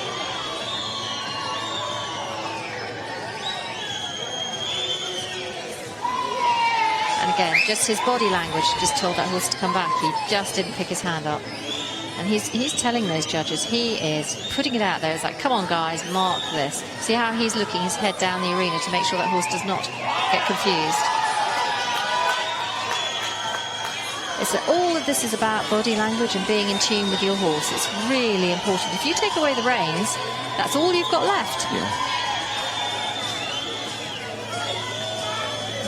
And again, just his body language just told that horse to come back. He just didn't pick his hand up. And he's telling those judges, he is putting it out there. It's like, come on, guys, mark this. See how he's looking his head down the arena to make sure that horse does not get confused. All of this is about body language and being in tune with your horse. It's really important. If you take away the reins, that's all you've got left. Yeah.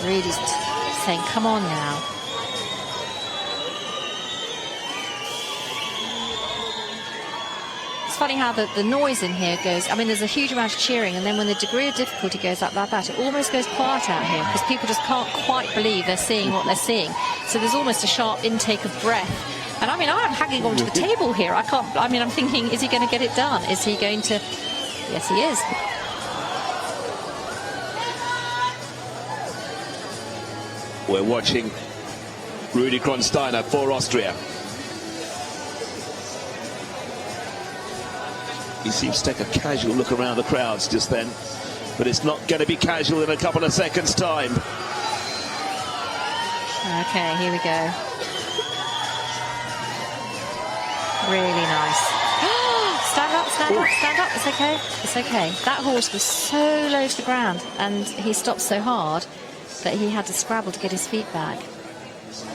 Really saying, come on now. It's funny how the noise in here goes. I mean, there's a huge amount of cheering, and then when the degree of difficulty goes up like that, it almost goes quiet out here because people just can't quite believe they're seeing what they're seeing. So there's almost a sharp intake of breath And I mean, I'm hanging onto the table here. I can't, I mean, I'm thinking, is he going to get it done? Is he going to? Yes, he is. We're watching Rudy Kronsteiner for Austria. He seems to take a casual look around the crowds just then, but it's not going to be casual in a couple of seconds' time. Okay, here we go. Really nice. Stand up, stand up, stand up. It's okay. It's okay. That horse was so low to the ground, and he stopped so hard that he had to scrabble to get his feet back.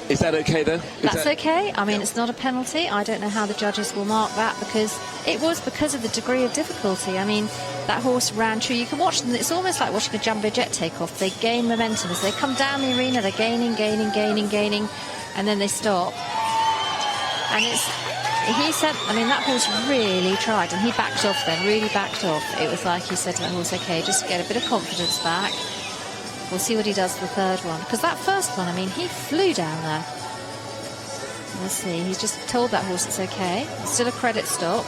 Is that okay, then? That's okay. I mean, it's not a penalty. I don't know how the judges will mark that, because it was because of the degree of difficulty. I mean, that horse ran true. You can watch them. It's almost like watching a jumbo jet take off. They gain momentum as they come down the arena. They're gaining, gaining, gaining, gaining, and then they stop. And it's, he said, I mean, that horse really tried, and he backed off then, really backed off. It was like he said to that horse, okay, just get a bit of confidence back. We'll see what he does the third one. Because that first one, I mean, he flew down there. We'll see. He's just told that horse it's okay. Still a credit stop.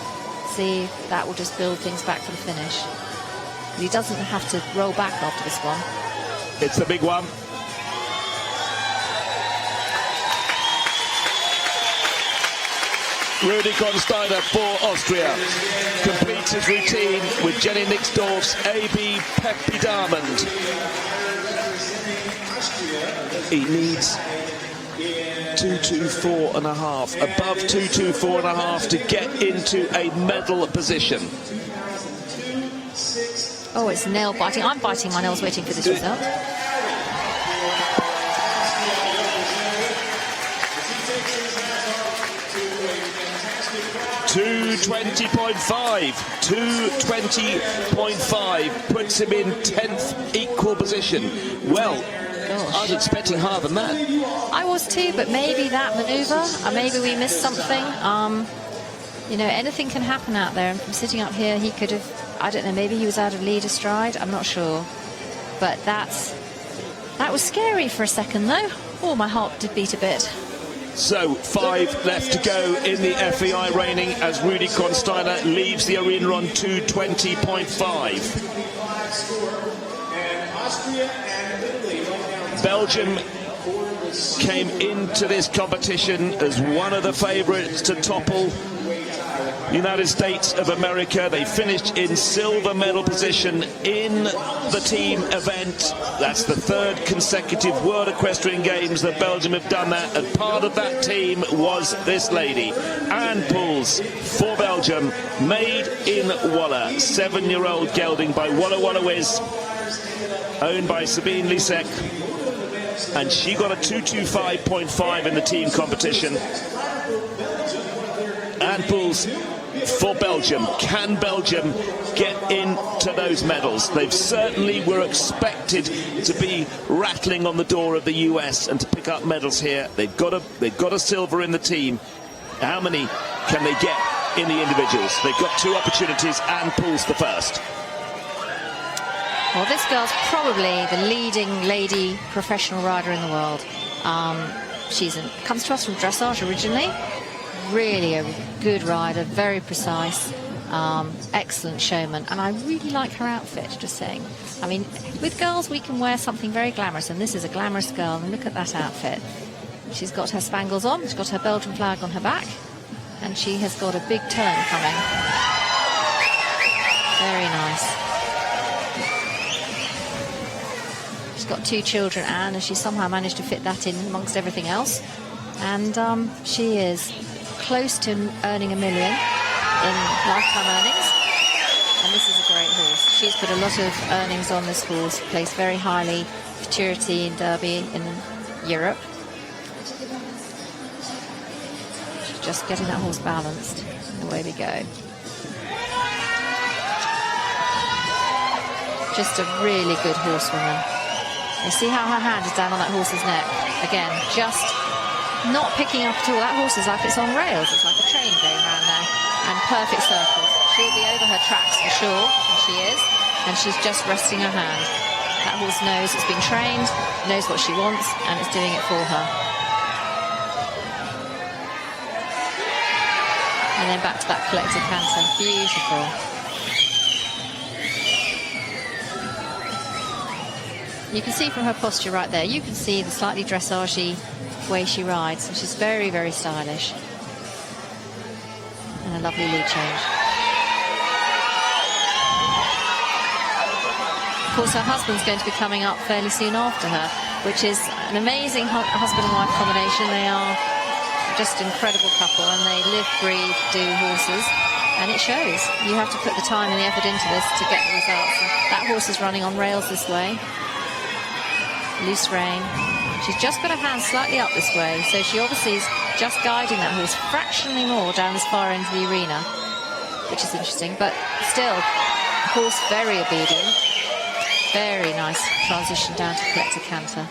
See if that will just build things back for the finish. But he doesn't have to roll back after this one. It's the big one. Rudy Kronsteiner for Austria completes his routine with Jenny Nixdorf's AB Peppy Diamond. He needs 224.5, above 224.5 to get into a medal position. Oh, it's nail biting. I'm biting my nails waiting for this result. 220.5, 220.5 puts him in 10th equal position. Well, gosh, I was expecting higher than that. I was too, but maybe that manoeuvre, maybe we missed something. You know, anything can happen out there. And from sitting up here, he could have, I don't know, maybe he was out of leader stride. I'm not sure. But that was scary for a second, though. Oh, my heart did beat a bit. So 5 left to go in the FEI Reining as Rudy Kronsteiner leaves the arena on 220.5. Belgium came into this competition as one of the favourites to topple United States of America. They finished in silver medal position in the team event. That's the 3rd consecutive World Equestrian Games that Belgium have done that, and part of that team was this lady, Anne Poels for Belgium, made in Walla, 7-year-old gelding by Walla Walla Wiz, owned by Sabine Lisek, and she got a 225.5 in the team competition. Anne Poels for Belgium. Can Belgium get into those medals? They certainly were expected to be rattling on the door of the US and to pick up medals here. They've got a silver in the team. How many can they get in the individuals? They've got 2 opportunities. Anne Poels the first. Well, this girl's probably the leading lady professional rider in the world. Comes to us from dressage originally. Really a good rider, very precise, excellent showman, and I really like her outfit, just saying. I mean, with girls we can wear something very glamorous, and this is a glamorous girl, and look at that outfit. She's got her spangles on, she's got her Belgian flag on her back, and she has got a big turn coming. Very nice. She's got 2 children, Anne, and she somehow managed to fit that in amongst everything else, and she is close to earning $1 million in lifetime earnings, and this is a great horse. She's put a lot of earnings on this horse, placed very highly, futurity in Derby in Europe. She's just getting that horse balanced. Away we go. Just a really good horsewoman. You see how her hand is down on that horse's neck? Again, just not picking up at all. That horse is like it's on rails. It's like a train going around there. And perfect circles. She'll be over her tracks for sure, and she is. And she's just resting her hand. That horse knows it's been trained, knows what she wants, and it's doing it for her. And then back to that collected canter. Beautiful. You can see from her posture right there, you can see the slightly dressage-y way she rides, which is very, very stylish. And a lovely lead change. Of course, her husband's going to be coming up fairly soon after her, which is an amazing husband and wife combination. They are just an incredible couple, and they live, breathe, do horses, and it shows. You have to put the time and the effort into this to get the results. And that horse is running on rails this way. Loose rein. She's just got her hands slightly up this way, so she obviously is just guiding that horse fractionally more down this far end of the arena, which is interesting, but still, horse very obedient. Very nice transition down to collector canter.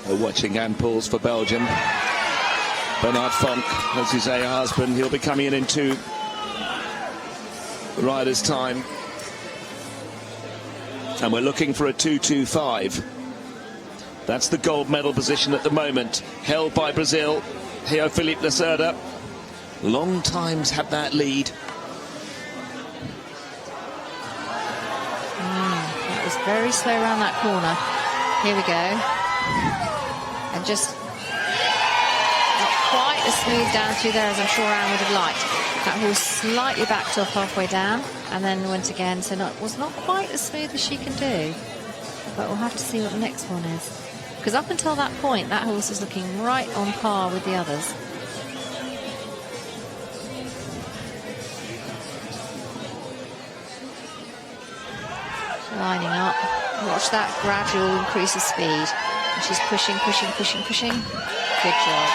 We're watching handpulls for Belgium. Bernard Fonk, as you say, her husband, he'll be coming in 2 riders' time. And we're looking for a 2.25. That's the gold medal position at the moment, held by Brazil. Here, Felipe Lacerda. Long times had that lead. That was very slow around that corner. Here we go. And just not quite as smooth down through there as I'm sure Anne would have liked. That horse slightly backed off halfway down and then went again, so was not quite as smooth as she can do. But we'll have to see what the next one is. Because up until that point, that horse was looking right on par with the others. Lining up. Watch that gradual increase of speed. And she's pushing, pushing, pushing, pushing. Good job.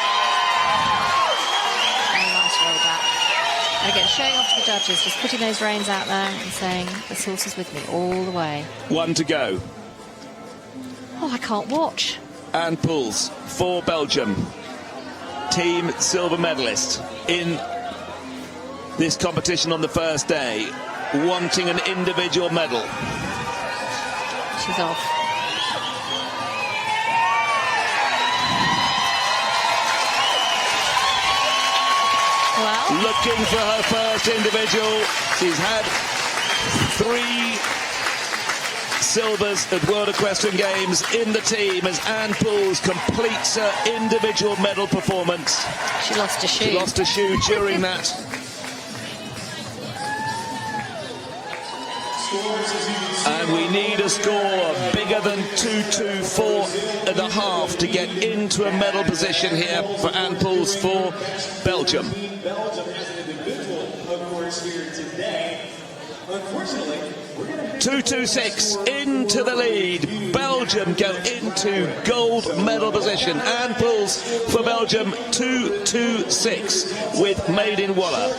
And a nice roll back. And again, showing off to the judges, just putting those reins out there and saying, this horse is with me all the way. 1 to go. Oh, I can't watch. And pulls for Belgium. Team silver medalist in this competition on the first day, wanting an individual medal. She's off. Well, looking for her first individual. She's had 3 silvers at World Equestrian Games in the team as Anne Pools completes her individual medal performance. She lost a shoe. She lost a shoe during that. And we need a score bigger than 224.5 to get into a medal position here for Anne Pools for Belgium. Belgium as an individual, of course, here today. Unfortunately, we're going to 226 into the lead. Belgium go into gold medal position. Anne Pools for Belgium 226 with Made in Waller.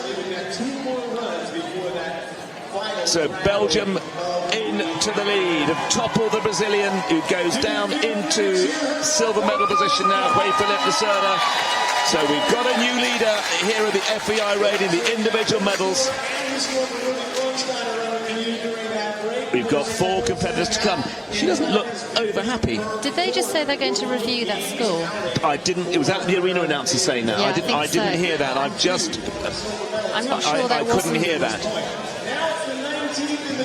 So Belgium into the lead, have toppled the Brazilian, who goes down into silver medal position now, Felipe Lacerda. So we've got a new leader here at the FEI rating, the individual medals. We've got 4 competitors to come. She doesn't look over happy. Did they just say they're going to review that score? I didn't. It was at the arena announcer saying that. Yeah, I didn't hear that. I'm not sure I couldn't hear that.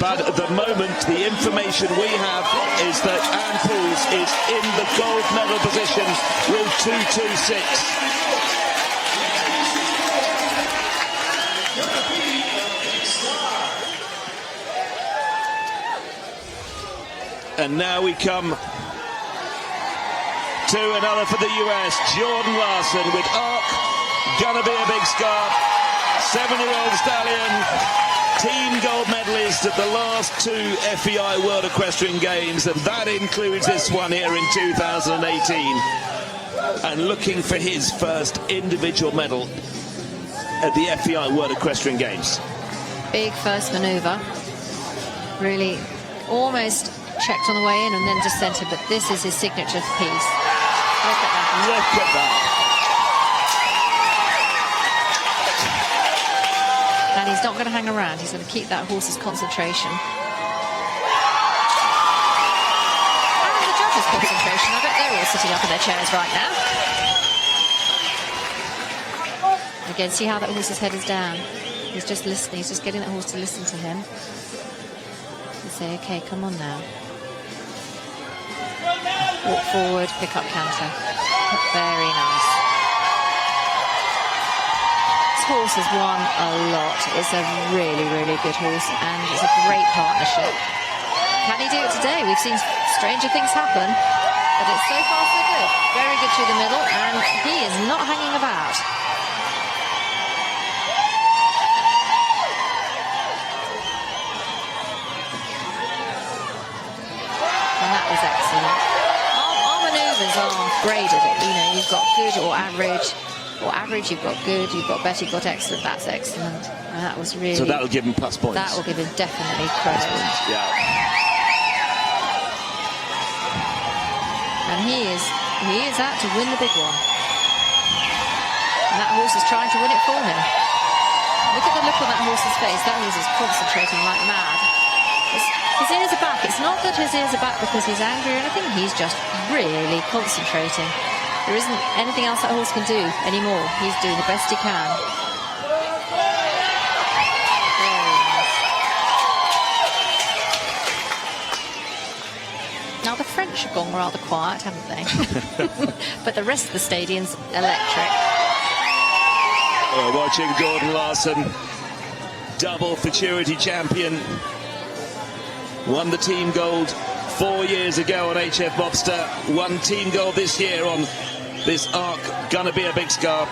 But at the moment, the information we have is that Anne Pools is in the gold medal position with 226. And now we come to another for the US, Jordan Larson with Arc, gonna be a big scar, 7-year-old stallion, team gold medalist at the last 2 FEI World Equestrian Games, and that includes this one here in 2018. And looking for his first individual medal at the FEI World Equestrian Games. Big first manoeuvre. Really almost checked on the way in and then just centered, but this is his signature piece. Look at that. Look at that. And he's not going to hang around. He's going to keep that horse's concentration. all sitting up in their chairs right now. Again, see how that horse's head is down. He's just listening. He's just getting that horse to listen to him. You say, okay, come on now. Walk forward, pick up canter. Very nice. This horse has won a lot. It's a really, really good horse, and it's a great partnership. Can he do it today? We've seen stranger things happen, but it's so far so good. Very good through the middle, and he is not hanging about. And that was excellent. Our manoeuvres are graded. You know, you've got good or average. Or average, you've got good, you've got better, you've got excellent. That's excellent. And that was really... So that'll give him plus points. That will give him definitely credit. Yeah. And he is out to win the big one. And that horse is trying to win it for him. Look at the look on that horse's face. That horse is concentrating like mad. His ears are back. It's not that his ears are back because he's angry or anything. He's just really concentrating. There isn't anything else that horse can do anymore. He's doing the best he can. Very nice. Now the French have gone rather quiet, haven't they? But the rest of the stadium's electric. We're watching Gordon Larson, double futurity champion. Won the team gold 4 years ago on HF Mobster. Won team gold this year on this Arc, gonna be a big scar.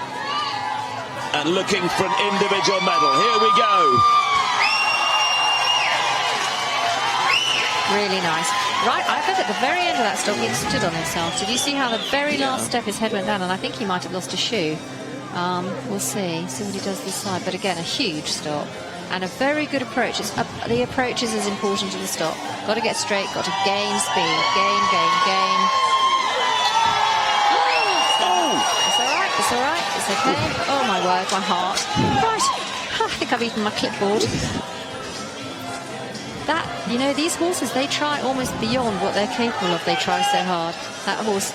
And looking for an individual medal. Here we go. Really nice. Right, I bet at the very end of that stop he stood on himself. Did you see how the very last step his head went down? And I think he might have lost a shoe. We'll see what he does this side. But again, a huge stop. And a very good approach. The approach is as important to the stop. Got to get straight, got to gain speed. Gain. It's all right, it's all right, it's okay. Oh my word, my heart. Right, I think I've eaten my clipboard. That, you know, these horses, they try almost beyond what they're capable of. They try so hard. That horse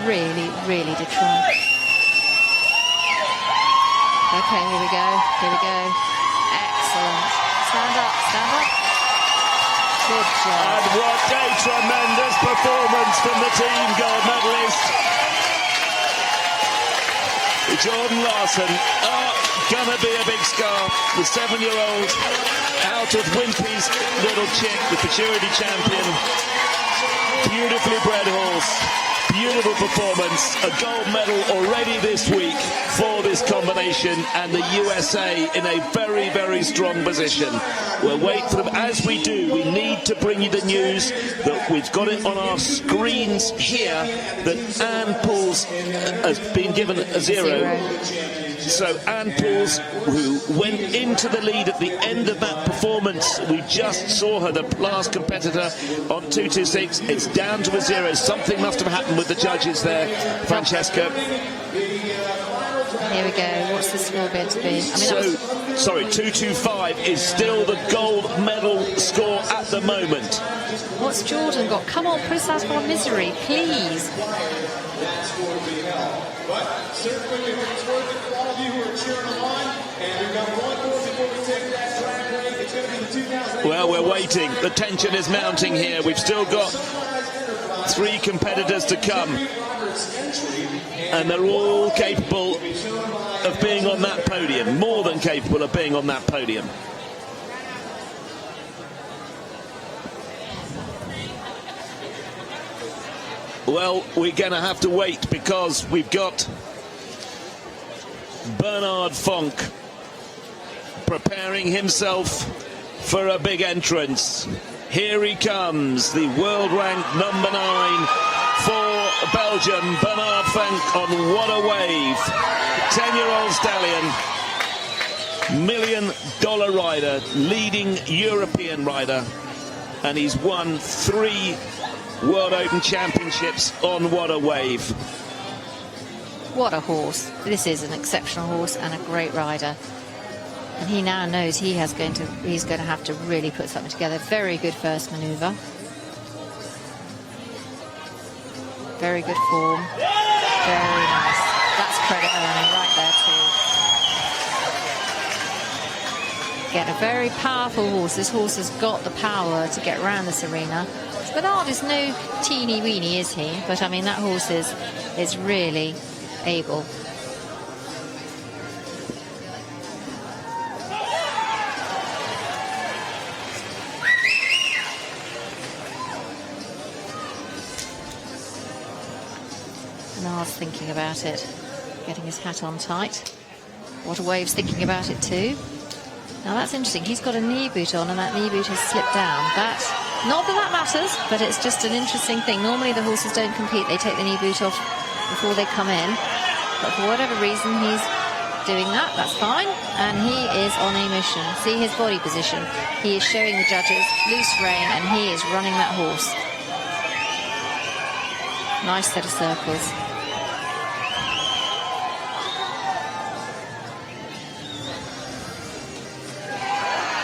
really, really did try. Okay, here we go. Excellent. Stand up. Good job. And what a tremendous performance from the team gold medalist. Jordan Larson, gonna be a big scar. The 7-year-old out of Wimpy's little chick, the futurity champion. Beautifully bred horse. Beautiful performance, a gold medal already this week for this combination, and the USA in a very, very strong position. We'll wait for them. As we do, we need to bring you the news that we've got it on our screens here, that Anne Pools has been given a 0. So Anne Pools, who went into the lead at the end of that performance, we just saw her, the last competitor, on 226. It's down to a 0. Something must have happened with the judges there, Francesca. Here we go. What's the score going to be? Sorry, 225 is still the gold medal score at the moment. What's Jordan got? Come on, put us out of our misery, please. But certainly it's worth it for all of you who are cheering them on. And we've got one more before we take that track break. It's going to be the 2008. Well, we're waiting. The tension is mounting here. We've still got 3 competitors to come. And they're all capable of being on that podium. More than capable of being on that podium. Well, we're going to have to wait because we've got Bernard Fonk preparing himself for a big entrance. Here he comes, the world rank number 9 for Belgium, Bernard Fonk on What a Wave. 10-year-old stallion, $1 million rider, leading European rider, and he's won 3 World Open Championships on What a Wave. What a horse. This is an exceptional horse and a great rider. And he now knows he's going to have to really put something together. Very good first manoeuvre. Very good form. Very nice. That's credit earning right there too. Again, a very powerful horse. This horse has got the power to get around this arena. Bernard is no teeny weeny, is he? But I mean, that horse is really able. Bernard's thinking about it, getting his hat on tight. Waterwave's thinking about it too. Now that's interesting. He's got a knee boot on, and that knee boot has slipped down. Not that matters, but it's just an interesting thing. Normally the horses don't compete. They take the knee boot off before they come in. But for whatever reason, he's doing that. That's fine. And he is on a mission. See his body position. He is showing the judges loose rein, and he is running that horse. Nice set of circles.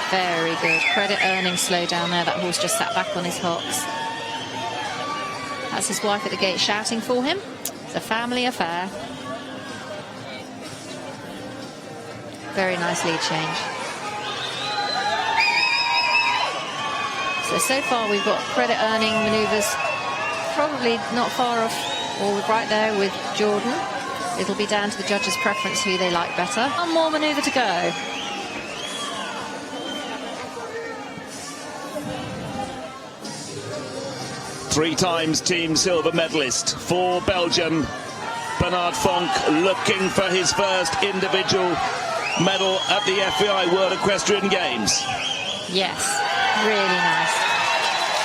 Very good. Credit earning slow down there. That horse just sat back on his hocks. That's his wife at the gate shouting for him. It's a family affair. Very nice lead change. So far we've got credit earning manoeuvres probably not far off, or right there with Jordan. It'll be down to the judges' preference who they like better. One more manoeuvre to go. Three times team silver medalist for Belgium. Bernard Fonk looking for his first individual medal at the FEI World Equestrian Games. Yes, really nice.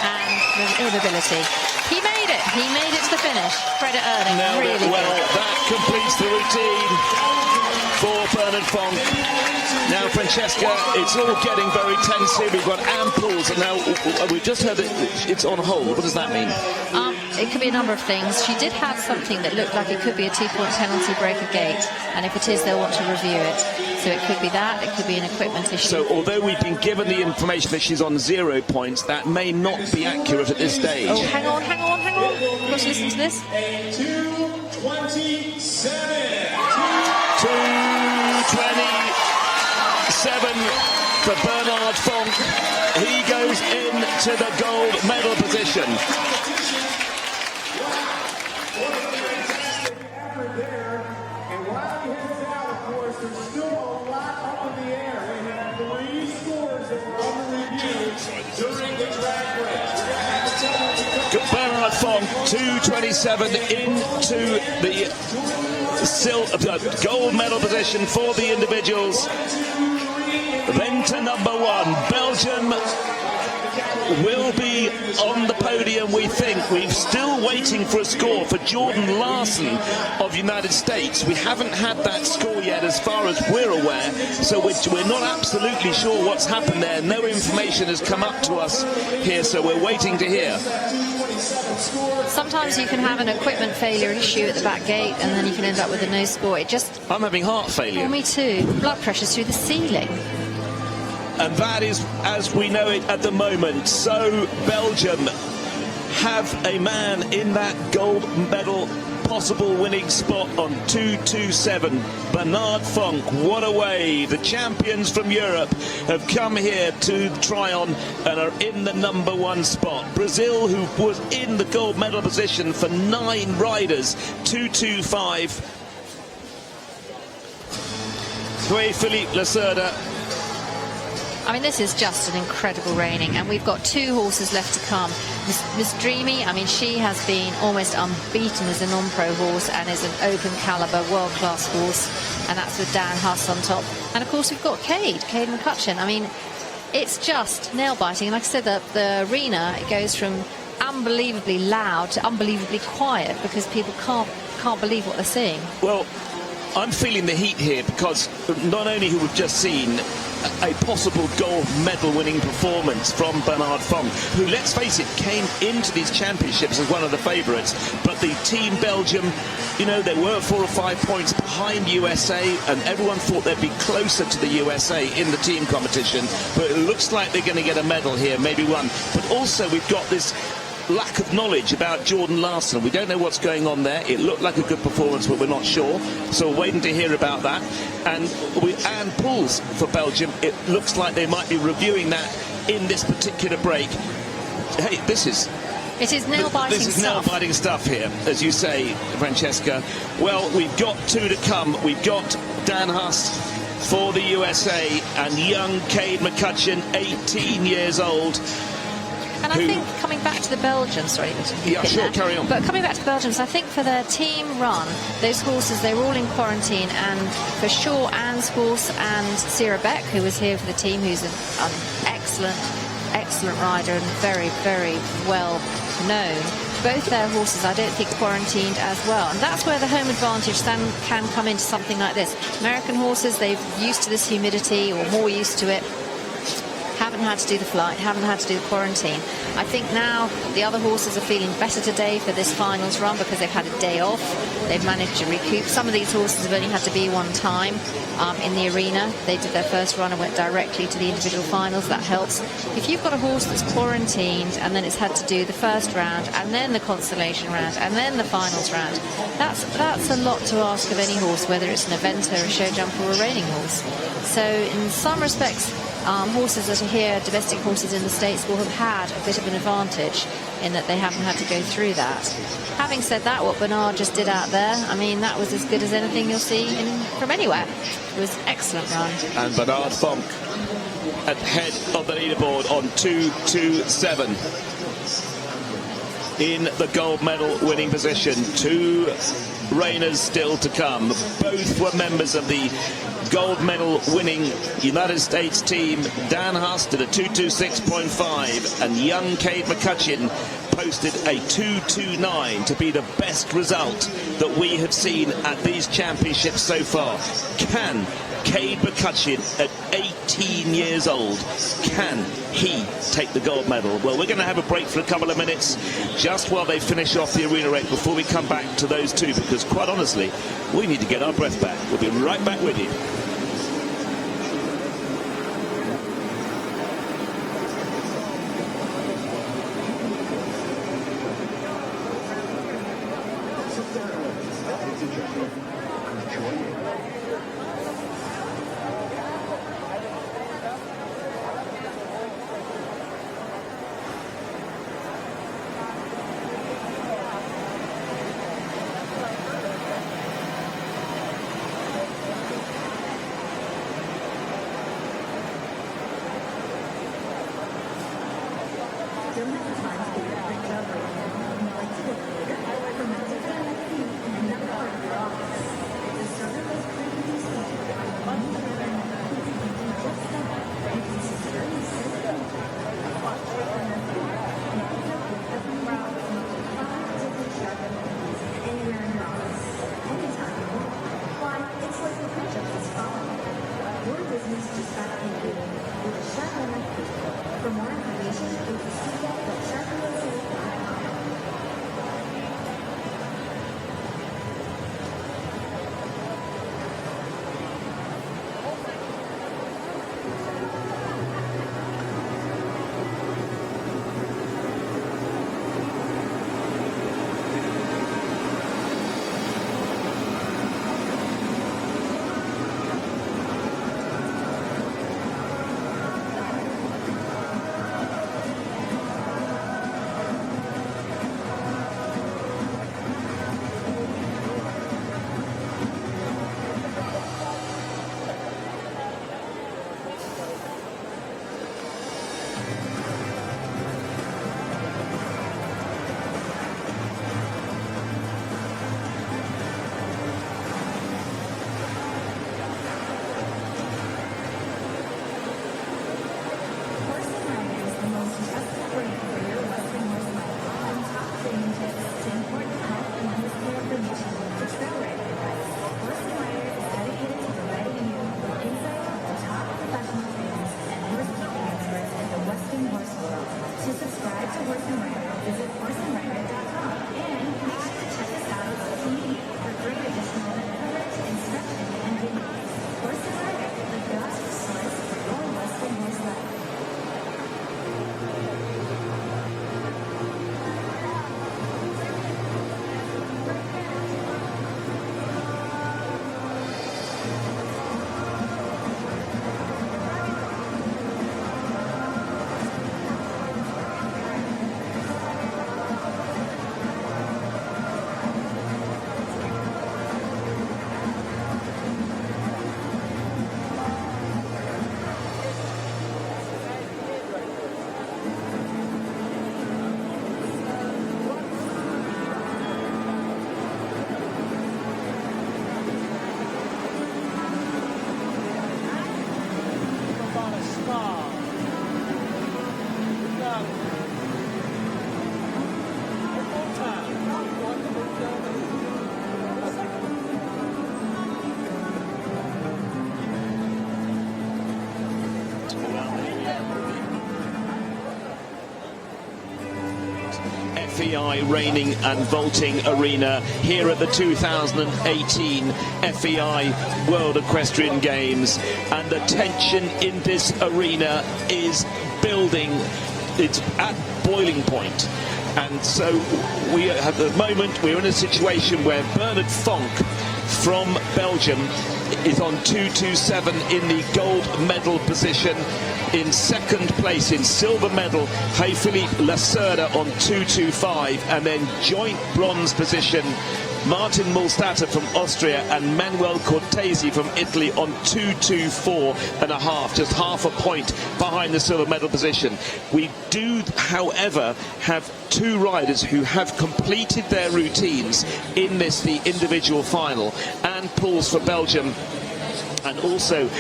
And with ability. He made it. He made it to the finish. Credit earning. Nailed really it well. good. That completes the routine for Bernard Fonk. Now, Francesca, it's all getting very tense here. We've got amples, and now we've just heard that it's on hold. What does that mean? It could be a number of things. She did have something that looked like it could be a 2-point penalty breaker gate, and if it is, they'll want to review it. So it could be that, it could be an equipment issue. So although we've been given the information that she's on 0 points, that may not be accurate at this stage. Oh, hang on. We've got to listen to this. 2:27 for Bernard Fonk. He goes into the gold medal position. Bernard Fonk, 2:27 into the gold medal position for the individuals. Then to number 1, Belgium will be on the podium, we think. We're still waiting for a score for Jordan Larson of United States. We haven't had that score yet as far as we're aware, so we're not absolutely sure what's happened there. No information has come up to us here, so we're waiting to hear. Sometimes you can have an equipment failure issue at the back gate, and then you can end up with a no score. I'm having heart failure. Oh, me too. Blood pressure's through the ceiling. And that is as we know it at the moment. So Belgium have a man in that gold medal possible winning spot on 2:27. Bernard Fonk, what a way. The champions from Europe have come here to Tryon and are in the number 1 spot. Brazil, who was in the gold medal position for 9 riders, 2:25. Felipe Lacerda. I mean, this is just an incredible reining, and we've got 2 horses left to come. Miss Dreamy, I mean, she has been almost unbeaten as a non-pro horse and is an open caliber, world-class horse, and that's with Dan Huss on top. And of course, we've got Cade McCutcheon. I mean, it's just nail-biting. Like I said, the arena, it goes from unbelievably loud to unbelievably quiet because people can't believe what they're seeing. Well, I'm feeling the heat here because not only who we've just seen a possible gold medal winning performance from Bernard Fonk, who, let's face it, came into these championships as one of the favourites, but the team Belgium, you know, they were 4 or 5 points behind USA, and everyone thought they'd be closer to the USA in the team competition, but it looks like they're going to get a medal here, maybe one. But also we've got this lack of knowledge about Jordan Larson. We don't know what's going on there. It looked like a good performance, but we're not sure. So we're waiting to hear about that. And pulls for Belgium. It looks like they might be reviewing that in this particular break. Hey, it is nail-biting stuff. This is nail-biting stuff here, as you say, Francesca. Well, we've got 2 to come. We've got Dan Huss for the USA and young Cade McCutcheon, 18 years old. And I think coming back to the Belgians, carry on. But coming back to the Belgians, I think for their team run, those horses, they were all in quarantine, and for sure Anne's horse and Sierra Beck, who was here for the team, who's an excellent rider and very, very well known. Both their horses, I don't think, quarantined as well. And that's where the home advantage can come into something like this. American horses, they're used to this humidity, or more used to it. Haven't had to do the flight, haven't had to do the quarantine. I think now the other horses are feeling better today for this finals run because they've had a day off. They've managed to recoup. Some of these horses have only had to be one time in the arena. They did their first run and went directly to the individual finals. That helps. If you've got a horse that's quarantined and then it's had to do the first round and then the consolation round and then the finals round, that's a lot to ask of any horse, whether it's an eventer, a show jumper, or a reining horse. So in some respects, horses that are here, domestic horses in the States, will have had a bit of an advantage in that they haven't had to go through that. Having said that, what Bernard just did out there, I mean, that was as good as anything you'll see from anywhere. It was an excellent run. And Bernard Fonk at head of the leaderboard on 2-2-7 in the gold medal winning position. 2 reigners still to come. Both were members of the gold medal winning United States team. Dan Huss did a 2:26.5 and young Cade McCutcheon posted a 2:29 to be the best result that we have seen at these championships so far. Can Cade McCutcheon, at 18 years old, can he take the gold medal? Well, we're going to have a break for a couple of minutes just while they finish off the arena race before we come back to those 2, because quite honestly, we need to get our breath back. We'll be right back with you. FEI Reining and Vaulting Arena here at the 2018 FEI World Equestrian Games, and the tension in this arena is building. It's at boiling point. And so we at the moment we're in a situation where Bernard Fonk from Belgium is on 227 in the gold medal position. In second place in silver medal, Felipe Lacerda on 225, and then joint bronze position Martin Mulstatter from Austria and Manuel Cortese from Italy on 224.5, just half a point behind the silver medal position. We do, however, have two riders who have completed their routines in this, the individual final, and pulls for Belgium, and also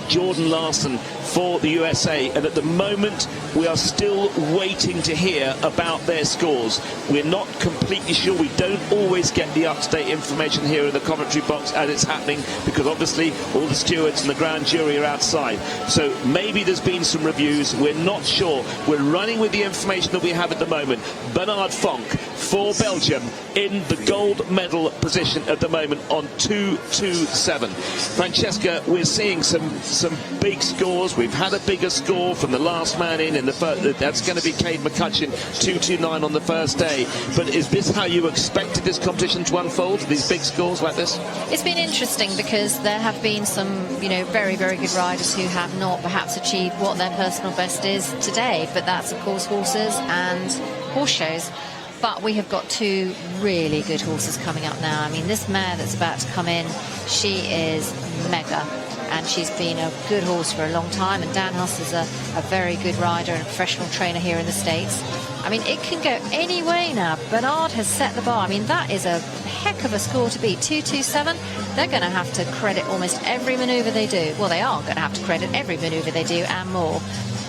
Jordan Larson for the USA, and at the moment we are still waiting to hear about their scores. We're not completely sure. We don't always get the up-to-date information here in the commentary box as it's happening, because obviously all the stewards and the grand jury are outside. So maybe there's been some reviews. We're not sure. We're running with the information that we have at the moment. Bernard Fonk for Belgium in the gold medal position at the moment on 227. Francesca, we're seeing some big scores. We've had a bigger score from the last man in the first. That's going to be Cade McCutcheon, 229 on the first day. But is this how you expected this competition to unfold, these big scores like this? It's been interesting because there have been some, very, very good riders who have not perhaps achieved what their personal best is today. But that's, of course, horses and horse shows. But we have got two really good horses coming up now. I mean, this mare that's about to come in, she is mega. And she's been a good horse for a long time. And Dan Huss is a very good rider and a professional trainer here in the States. I mean, it can go any way now. Bernard has set the bar. I mean, that is a heck of a score to beat. 227. They're going to have to credit almost every manoeuvre they do. Well, they are going to have to credit every manoeuvre they do and more.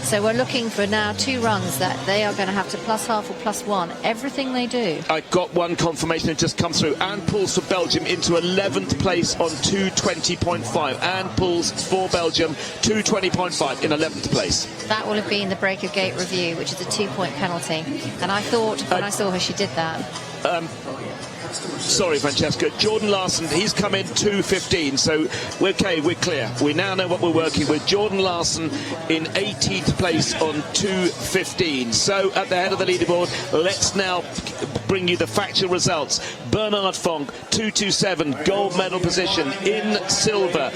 So we're looking for now two runs that they are going to have to plus half or plus one everything they do. I got one confirmation that just come through. Anne pulls for Belgium into 11th place on 220.5. Anne pulls for Belgium 220.5 in 11th place. That will have been the break of gate review, which is a 2-point penalty. And I thought when I saw her, she did that. Sorry, Francesca. Jordan Larson, he's come in 2:15, so we're clear. We now know what we're working with. Jordan Larson in 18th place on 2:15. So at the head of the leaderboard, let's now bring you the factual results. Bernard Fonk, 227, gold medal position in silver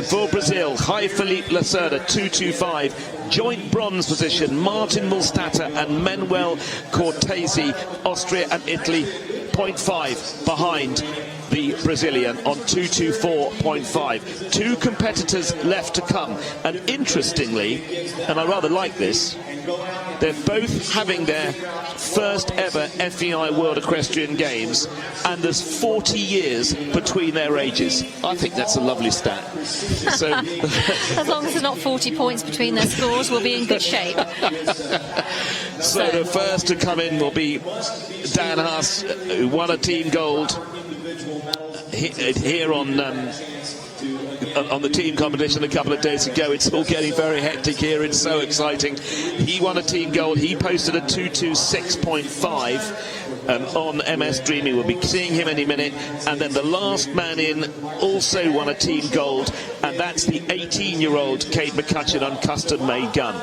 for Brazil. Felipe Lacerda, 225. Joint bronze position, Martin Mulstatter and Manuel Cortese, Austria and Italy, 0.5 behind the Brazilian on 224.5. Two competitors left to come, and interestingly, and I rather like this, they're both having their first ever FEI World Equestrian Games, and there's 40 years between their ages. I think that's a lovely stat. So, as long as there's not 40 points between their scores, we'll be in good shape. So the first to come in will be Dan Huss, who won a team gold here on the team competition a couple of days ago. It's all getting very hectic here. It's so exciting. He won a team gold. He posted a 226.5 on MS Dreaming. We'll be seeing him any minute. And then the last man in also won a team gold, and that's the 18-year-old Cade McCutcheon on custom-made gun.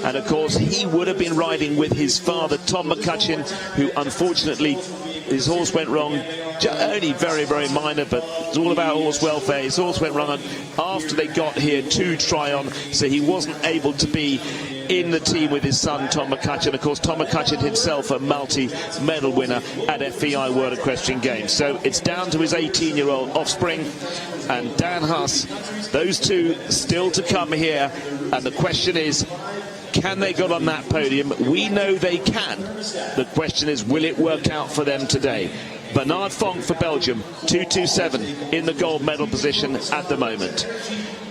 And of course, he would have been riding with his father, Tom McCutcheon, who unfortunately his horse went wrong, only very, very minor, but it's all about horse welfare. His horse went wrong after they got here to Tryon, so he wasn't able to be in the team with his son, Tom McCutcheon. Of course, Tom McCutcheon himself a multi-medal winner at FEI World Equestrian Games. So it's down to his 18-year-old offspring and Dan Huss. Those two still to come here, and the question is, can they get on that podium? We know they can. The question is, will it work out for them today? Bernard Fonk for Belgium, 227 in the gold medal position at the moment.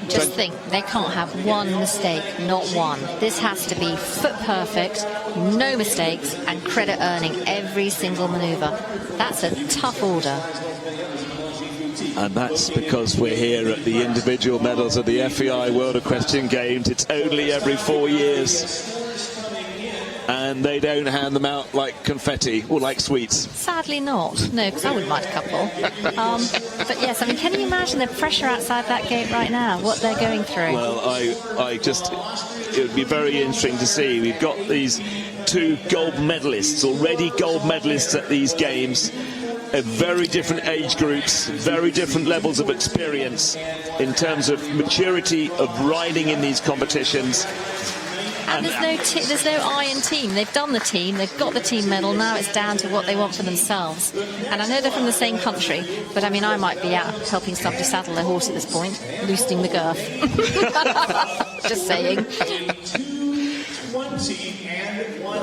Just think, they can't have one mistake, not one. This has to be foot perfect, no mistakes, and credit earning every single manoeuvre. That's a tough order. And that's because we're here at the individual medals of the FEI World Equestrian Games. It's only every 4 years. And they don't hand them out like confetti or like sweets. Sadly not. No, because I wouldn't mind a couple. But yes, I mean, can you imagine the pressure outside that gate right now, what they're going through? Well, it would be very interesting to see. We've got these 2 gold medalists, already gold medalists at these games, at very different age groups, very different levels of experience in terms of maturity of riding in these competitions. And there's no I in team. They've done the team, they've got the team medal, now it's down to what they want for themselves. And I know they're from the same country, but I mean, I might be out helping somebody saddle their horse at this point, loosening the girth. Just saying.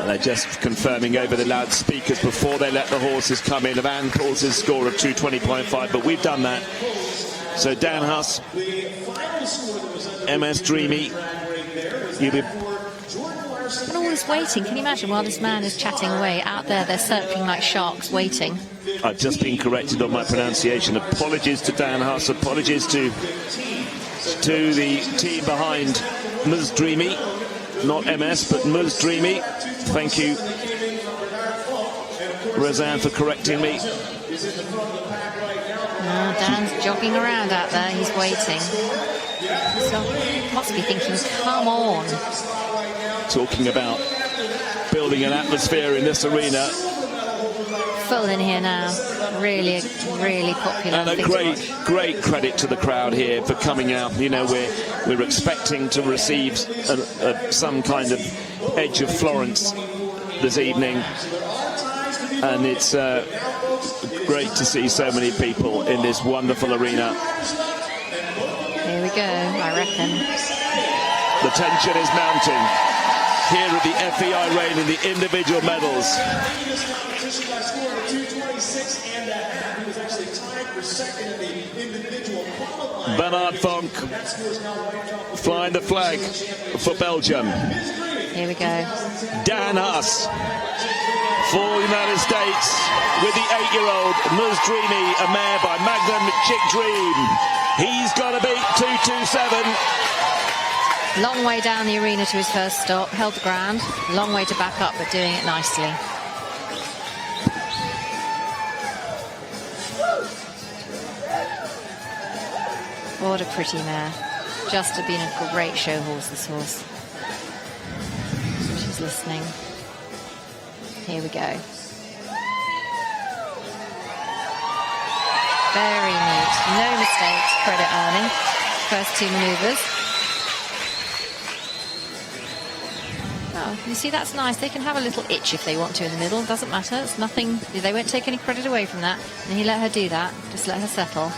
They're just confirming over the loudspeakers before they let the horses come in. Van Couls's score of 220.5, but we've done that. So Dan Huss, MS Dreamy, you'll be... And all this waiting, can you imagine while this man is chatting away out there, they're circling like sharks waiting. I've just been corrected on my pronunciation. Apologies to Dan Huss, apologies to the team behind Ms. Dreamy, not MS, but Ms. Dreamy. Thank you, Roseanne, for correcting me. Dan's jogging around out there, he's waiting. So must be thinking, come on. Talking about building an atmosphere in this arena. Full in here now. Really, really popular. And a great credit to the crowd here for coming out. You know, we're expecting to receive some kind of Edge of Florence this evening. And it's great to see so many people in this wonderful arena. Here we go, I reckon. The tension is mounting here at the FEI Reining, the individual medals. Bernard Fonk flying the flag for Belgium. Here we go. Dan Huss for the United States with the 8-year-old Ms. Dreamy, a mare by Magnum Chick Dream. He's got to beat 227. Long way down the arena to his first stop, held the ground. Long way to back up, but doing it nicely. What a pretty mare. Just have been a great show horse, this horse. She's listening. Here we go. Very neat. No mistakes, credit earning. First 2 manoeuvres. Oh, you see, that's nice. They can have a little itch if they want to in the middle. Doesn't matter. It's nothing. They won't take any credit away from that. And he let her do that. Just let her settle.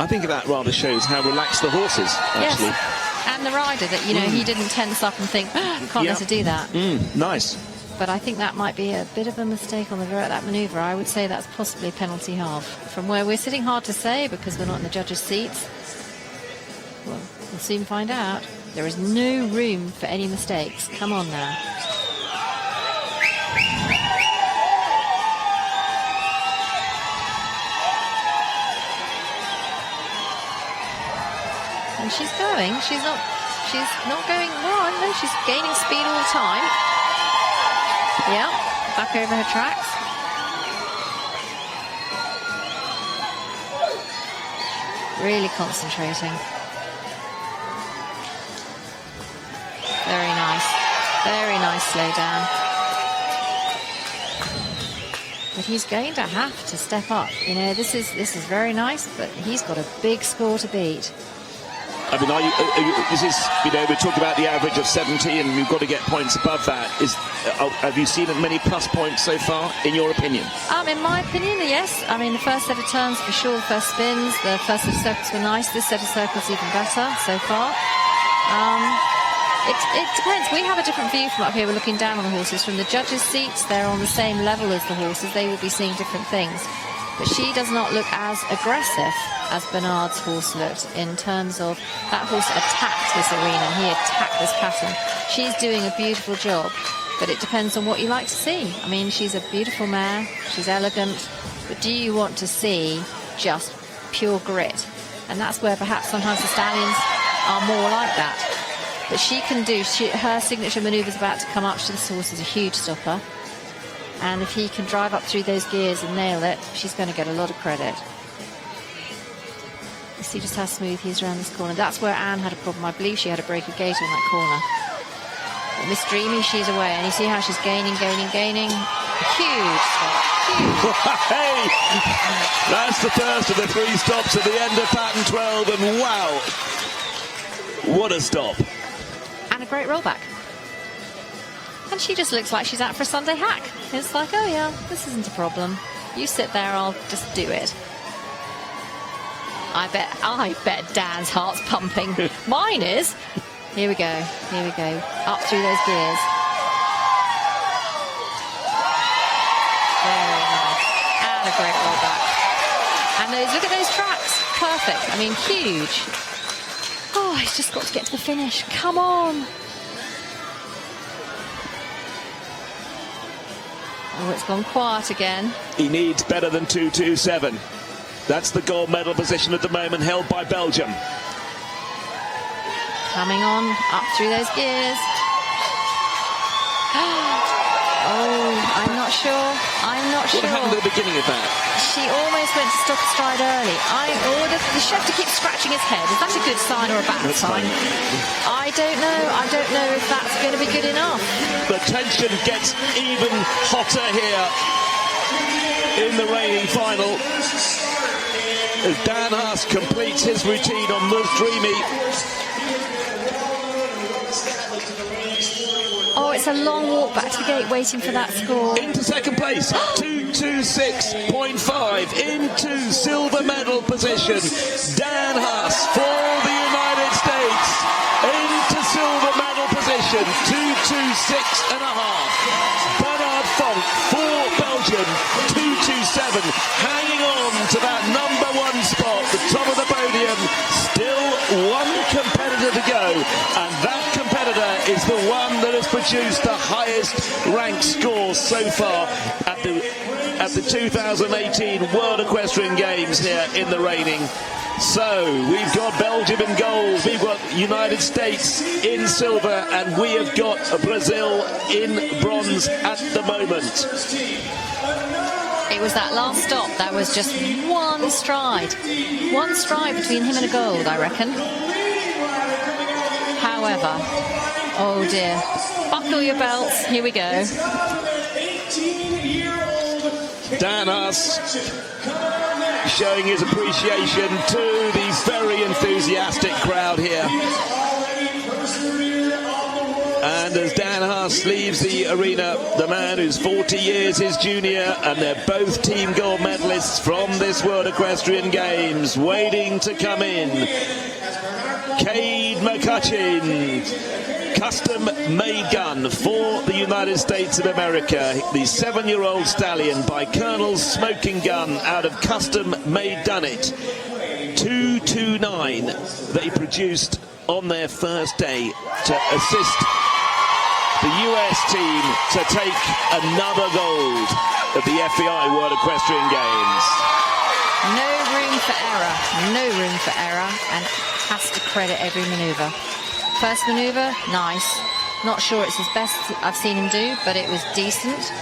I think that rather shows how relaxed the horse is, actually. Yes. And the rider, that, you know, he didn't tense up and think, can't let her do that. Nice. But I think that might be a bit of a mistake on that manoeuvre. I would say that's possibly a penalty half. From where we're sitting, hard to say because we're not in the judges' seats. Well, we'll soon find out. There is no room for any mistakes. Come on now. And she's going. She's not going wrong. No, she's gaining speed all the time. Yeah, back over her tracks. Really concentrating. Very nice. Very nice slow down. But he's going to have to step up. You know, this is very nice, but he's got a big score to beat. I mean, is this, you know, we talk about the average of 70 and we've got to get points above that. Have you seen many plus points so far, in your opinion? In my opinion, yes. I mean, the first set of turns for sure, the first spins, the first set of circles were nice. This set of circles even better so far. It depends. We have a different view from up here. We're looking down on the horses. From the judges' seats, they're on the same level as the horses. They will be seeing different things. But she does not look as aggressive as Bernard's horse looked in terms of that horse attacked this arena. He attacked this pattern. She's doing a beautiful job, but it depends on what you like to see. I mean, she's a beautiful mare. She's elegant. But do you want to see just pure grit? And that's where perhaps sometimes the stallions are more like that. But she can do, her signature manoeuvre's about to come up. This horse is a huge stopper. And if he can drive up through those gears and nail it, she's going to get a lot of credit. You see just how smooth he is around this corner. That's where Anne had a problem. I believe she had a break of gate on that corner. But Miss Dreamy, she's away. And you see how she's gaining. Huge stop. Huge. Hey! That's the first of the 3 stops at the end of pattern 12. And wow! What a stop. And a great rollback. And she just looks like she's out for a Sunday hack. It's like, oh yeah, this isn't a problem. You sit there, I'll just do it. I bet Dan's heart's pumping. Mine is. Here we go. Up through those gears. Very nice. And a great rollback. And look at those tracks. Perfect. I mean, huge. Oh, he's just got to get to the finish. Come on. Oh, it's gone quiet again. He needs better than 2.27. That's the gold medal position at the moment, held by Belgium. Coming on, up through those gears. Oh, I'm not sure. What happened at the beginning of that? She almost went to stop a stride early. The chef to keep scratching his head. Is that a good sign or a bad sign? I don't know if that's going to be good enough. The tension gets even hotter here in the Reining final as Dan Haas completes his routine on Mus Dreamy. Oh, it's a long walk back to the gate waiting for that score. Into second place, 226.5, into silver medal position. Dan Haas for the United States, into silver medal position, 226.5. Bernard Fonk for Belgium, 227, hanging on to that number 1 spot, the top of the podium. Still one competitor to go, and that competitor is the one that has produced the highest ranked score so far at the 2018 World Equestrian Games here in the Reining. So we've got Belgium in gold, we've got United States in silver, and we have got Brazil in bronze at the moment. It was that last stop, that was just one stride between him and a gold, I reckon. However, oh dear, buckle your belts, here we go. Dan Haas showing his appreciation to the very enthusiastic crowd here. And as Dan Haas leaves the arena, the man who's 40 years his junior, and they're both team gold medalists from this World Equestrian Games, waiting to come in. Cade McCutcheon, custom-made gun for the United States of America. The 7-year-old stallion by Colonel's Smoking Gun out of custom-made Dunnet. 2.29 they produced on their first day to assist the US team to take another gold at the FEI World Equestrian Games. No room for error, and has to credit every manoeuvre. First manoeuvre, nice. Not sure it's his best I've seen him do, but it was decent.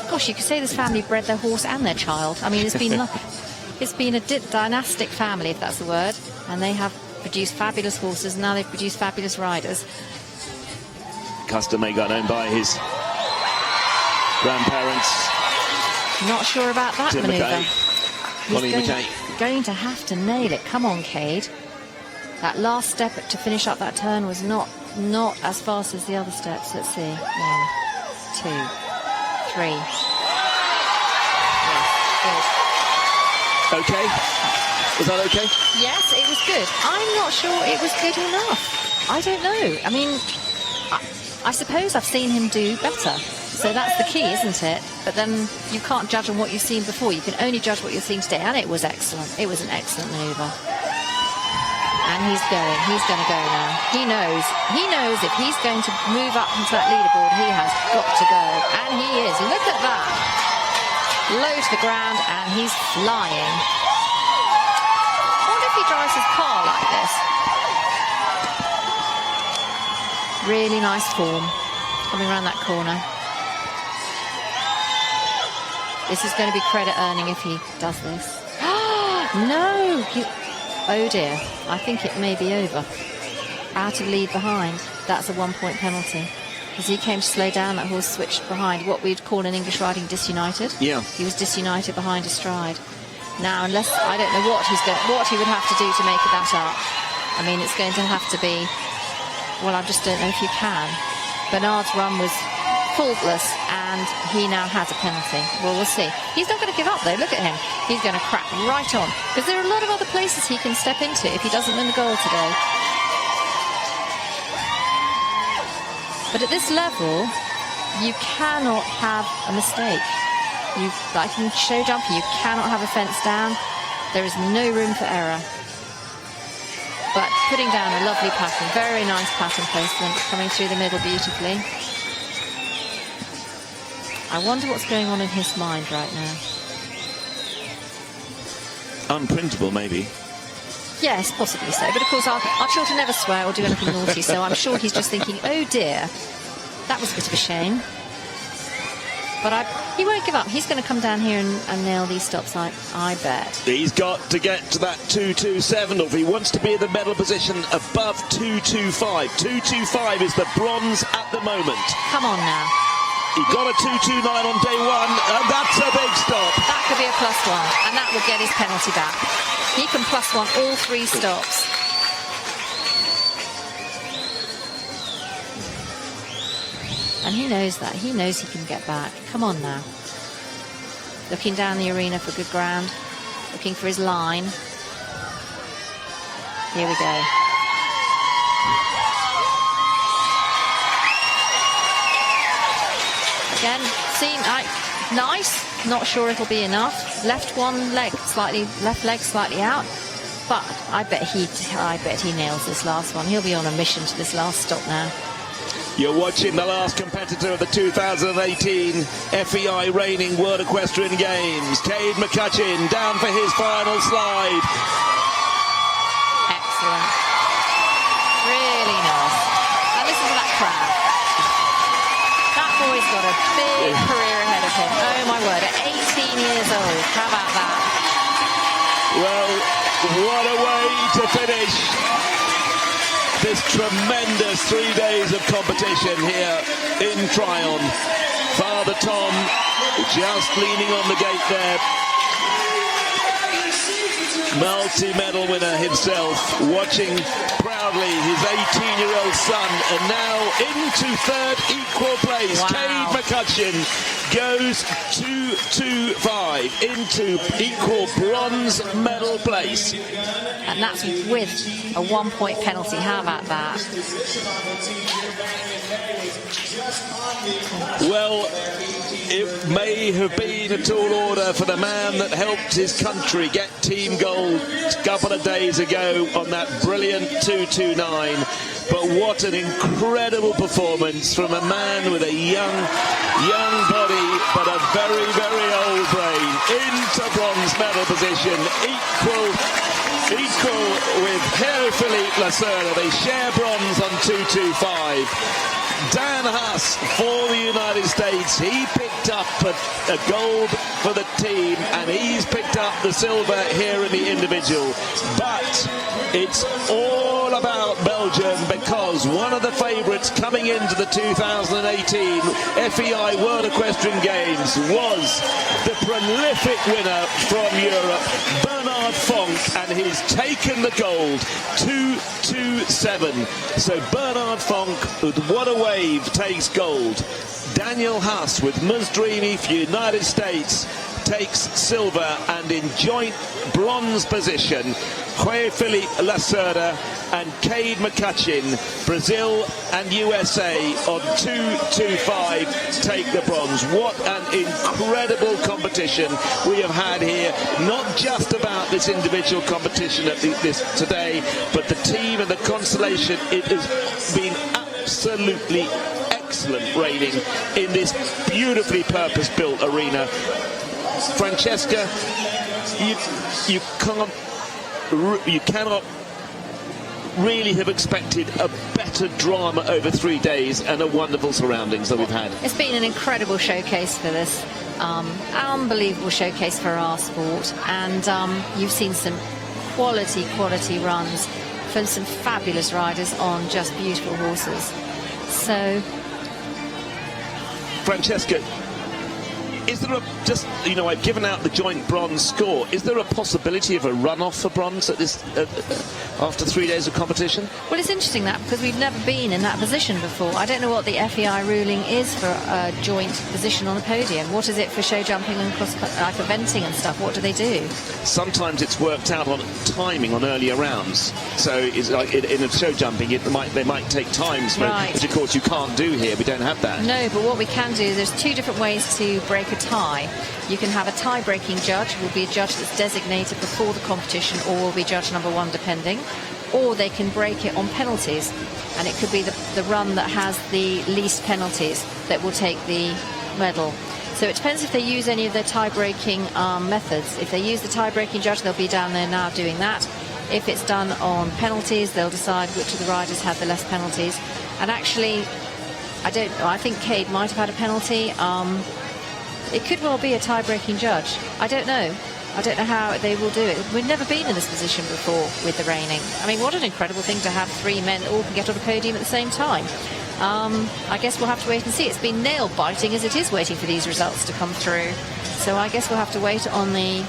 Gosh, you could say this family bred their horse and their child. I mean, it's been a dynastic family, if that's the word, and they have produced fabulous horses, and now they've produced fabulous riders. Custom-made gun owned by his grandparents. Not sure about that Tim manoeuvre. He's going to have to nail it. Come on, Cade. That last step to finish up that turn was not as fast as the other steps. Let's see. 1, 2, 3. Yes, good. Okay. Was that okay? Yes, it was good. I'm not sure it was good enough. I don't know. I mean, I suppose I've seen him do better. So that's the key, isn't it? But then you can't judge on what you've seen before. You can only judge what you've seen today. And it was excellent. It was an excellent manoeuvre. And he's going. He's going to go now. He knows if he's going to move up into that leaderboard, he has got to go. And he is. Look at that. Low to the ground, and he's flying. I wonder if he drives his car like this. Really nice form coming around that corner. This is going to be credit earning if he does this. No! Oh dear, I think it may be over. Out of lead behind. That's a 1-point penalty. As he came to slow down, that horse switched behind. What we'd call in English riding disunited. Yeah. He was disunited behind a stride. Now, unless I don't know what he would have to do to make that up. I mean, it's going to have to be. Well, I just don't know if you can. Bernard's run was faultless, and he now has a penalty. Well, we'll see. He's not going to give up, though. Look at him. He's going to crack right on. Because there are a lot of other places he can step into if he doesn't win the goal today. But at this level, you cannot have a mistake. Like in show jumping, you cannot have a fence down. There is no room for error. But putting down a lovely pattern, very nice pattern placement, coming through the middle beautifully. I wonder what's going on in his mind right now. Unprintable, maybe. Yes, possibly so. But of course, our children never swear or do anything naughty, so I'm sure he's just thinking, oh dear, that was a bit of a shame. But he won't give up. He's going to come down here and nail these stops, I bet. He's got to get to that 227 if he wants to be in the medal position above 225. 225 is the bronze at the moment. Come on now. He got a 229 on day one, and that's a big stop. That could be a +1, and that would get his penalty back. He can +1 all 3 stops. And he knows that. He knows he can get back. Come on now. Looking down the arena for good ground. Looking for his line. Here we go. Again, nice. Not sure it'll be enough. Left leg slightly out. But I bet he nails this last one. He'll be on a mission to this last stop now. You're watching the last competitor of the 2018 FEI Reining World Equestrian Games. Cade McCutcheon down for his final slide. Excellent. Really nice. And listen to that crowd. That boy's got a big career ahead of him. Oh my word, at 18 years old. How about that? Well, what a way to finish this tremendous 3 days of competition here in Tryon. Father Tom just leaning on the gate there. Multi-medal winner himself, watching proudly his 18-year-old son, and now into 3rd equal place. Wow. Cade McCutcheon goes 2-2-5 into equal bronze medal place. And that's with a 1-point penalty. How about that? Well, it may have been a tall order for the man that helped his country get team gold a couple of days ago on that brilliant 229. But what an incredible performance from a man with a young body, but a very, very old brain. Into bronze medal position, equal with Felipe Lacerda. They share bronze on 225. Dan Huss for the United States, he picked up a gold for the team, and he's picked up the silver here in the individual. But it's all about Belgium, because one of the favourites coming into the 2018 FEI World Equestrian Games was the prolific winner from Europe, Bernard Fonk, and he's taken the gold, 227. So Bernard Fonk, with What a Wave, takes gold. Daniel Huss with Muzdrini for United States takes silver, and in joint bronze position, Felipe Lacerda and Cade McCutcheon, Brazil and USA on 225 take the bronze. What an incredible competition we have had here, not just about this individual competition at this today, but the team and the constellation. It has been absolutely excellent reining in this beautifully purpose-built arena. Francesca, you cannot really have expected a better drama over 3 days and a wonderful surroundings that we've had. It's been an incredible showcase for this, unbelievable showcase for our sport, and you've seen some quality runs from some fabulous riders on just beautiful horses. So, Francesca, is there I've given out the joint bronze score. Is there a possibility of a runoff for bronze at this after 3 days of competition? Well, it's interesting that, because we've never been in that position before. I don't know what the FEI ruling is for a joint position on a podium. What is it for show jumping and cross, like eventing and stuff? What do they do? Sometimes it's worked out on timing on earlier rounds. So it's like in a show jumping, they might take times, right, which of course you can't do here. We don't have that. No, but what we can do, there's 2 different ways to break a tie. You can have a tie-breaking judge, will be a judge that's designated before the competition, or will be judge number 1 depending, or they can break it on penalties, and it could be the run that has the least penalties that will take the medal. So it depends if they use any of the tie-breaking methods. If they use the tie-breaking judge, they'll be down there now doing that. If it's done on penalties, they'll decide which of the riders have the less penalties. And actually, I don't know, I think Cade might have had a penalty. It could well be a tie-breaking judge. I don't know. I don't know how they will do it. We've never been in this position before with the Reining. I mean, what an incredible thing to have 3 men that all can get on the podium at the same time. I guess we'll have to wait and see. It's been nail-biting as it is waiting for these results to come through. So I guess we'll have to wait on the